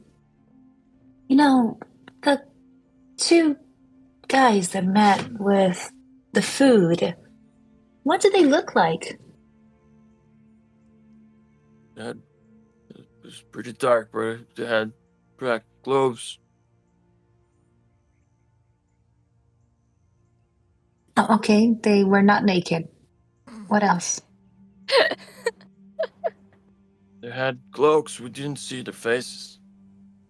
two guys that met with the food, what did they look like? It was pretty dark, but they had black clothes. Oh, okay, they were not naked. What else? They had cloaks. We didn't see their faces.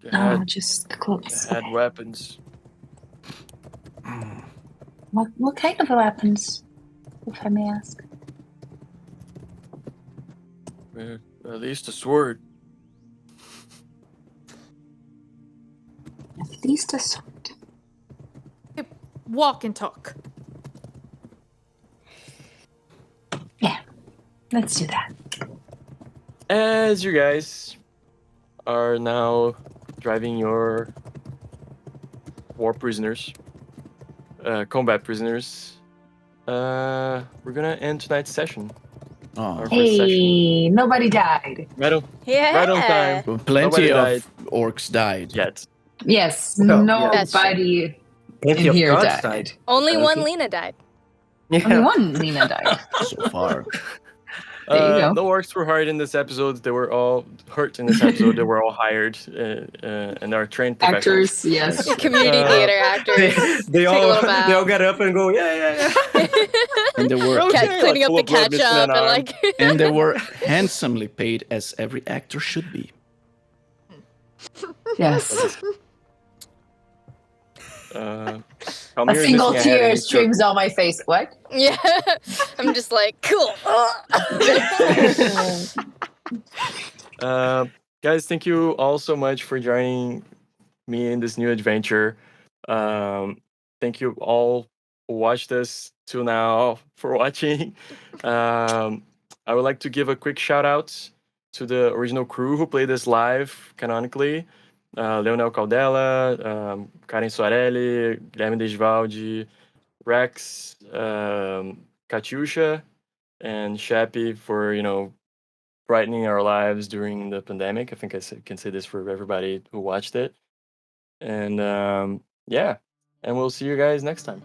They No, had, just clothes. they had weapons. What kind of weapons, if I may ask? At least a sword. At least a sword. Walk and talk. Yeah, let's do that. As you guys are now driving your war prisoners, combat prisoners, we're gonna end tonight's session. Oh, Our first session. Hey, nobody died. Right on, Yeah. right on time. well, plenty Nobody of died. orcs died. Yet. Yes, Well, That's true. nobody plenty in of here gods died. Only one Okay. Lena died. Only one Lena died. So far. There you go. The orcs were hired in this episode. They were all hurt in this episode. They were all hired and are trained professionals. Actors, yes. Community theater actors. they Take a all little bow. they all got up and go, yeah. And they were Okay, Cleaning up full the of blood, missing ketchup an and arm. and they were handsomely paid as every actor should be. Yes. Palmyra A is single missing a head tear and he streams down my face. What? Yeah. I'm just like, cool. Guys, thank you all so much for joining me in this new adventure. Thank you all who watched this till now for watching. I would like to give a quick shout out to the original crew who played this live canonically. Leonel Caldela, Karen Soarelli, Guilherme Desvalde, Rex, Katyusha, and Shappy for, brightening our lives during the pandemic. I think I can say this for everybody who watched it. And yeah, and we'll see you guys next time.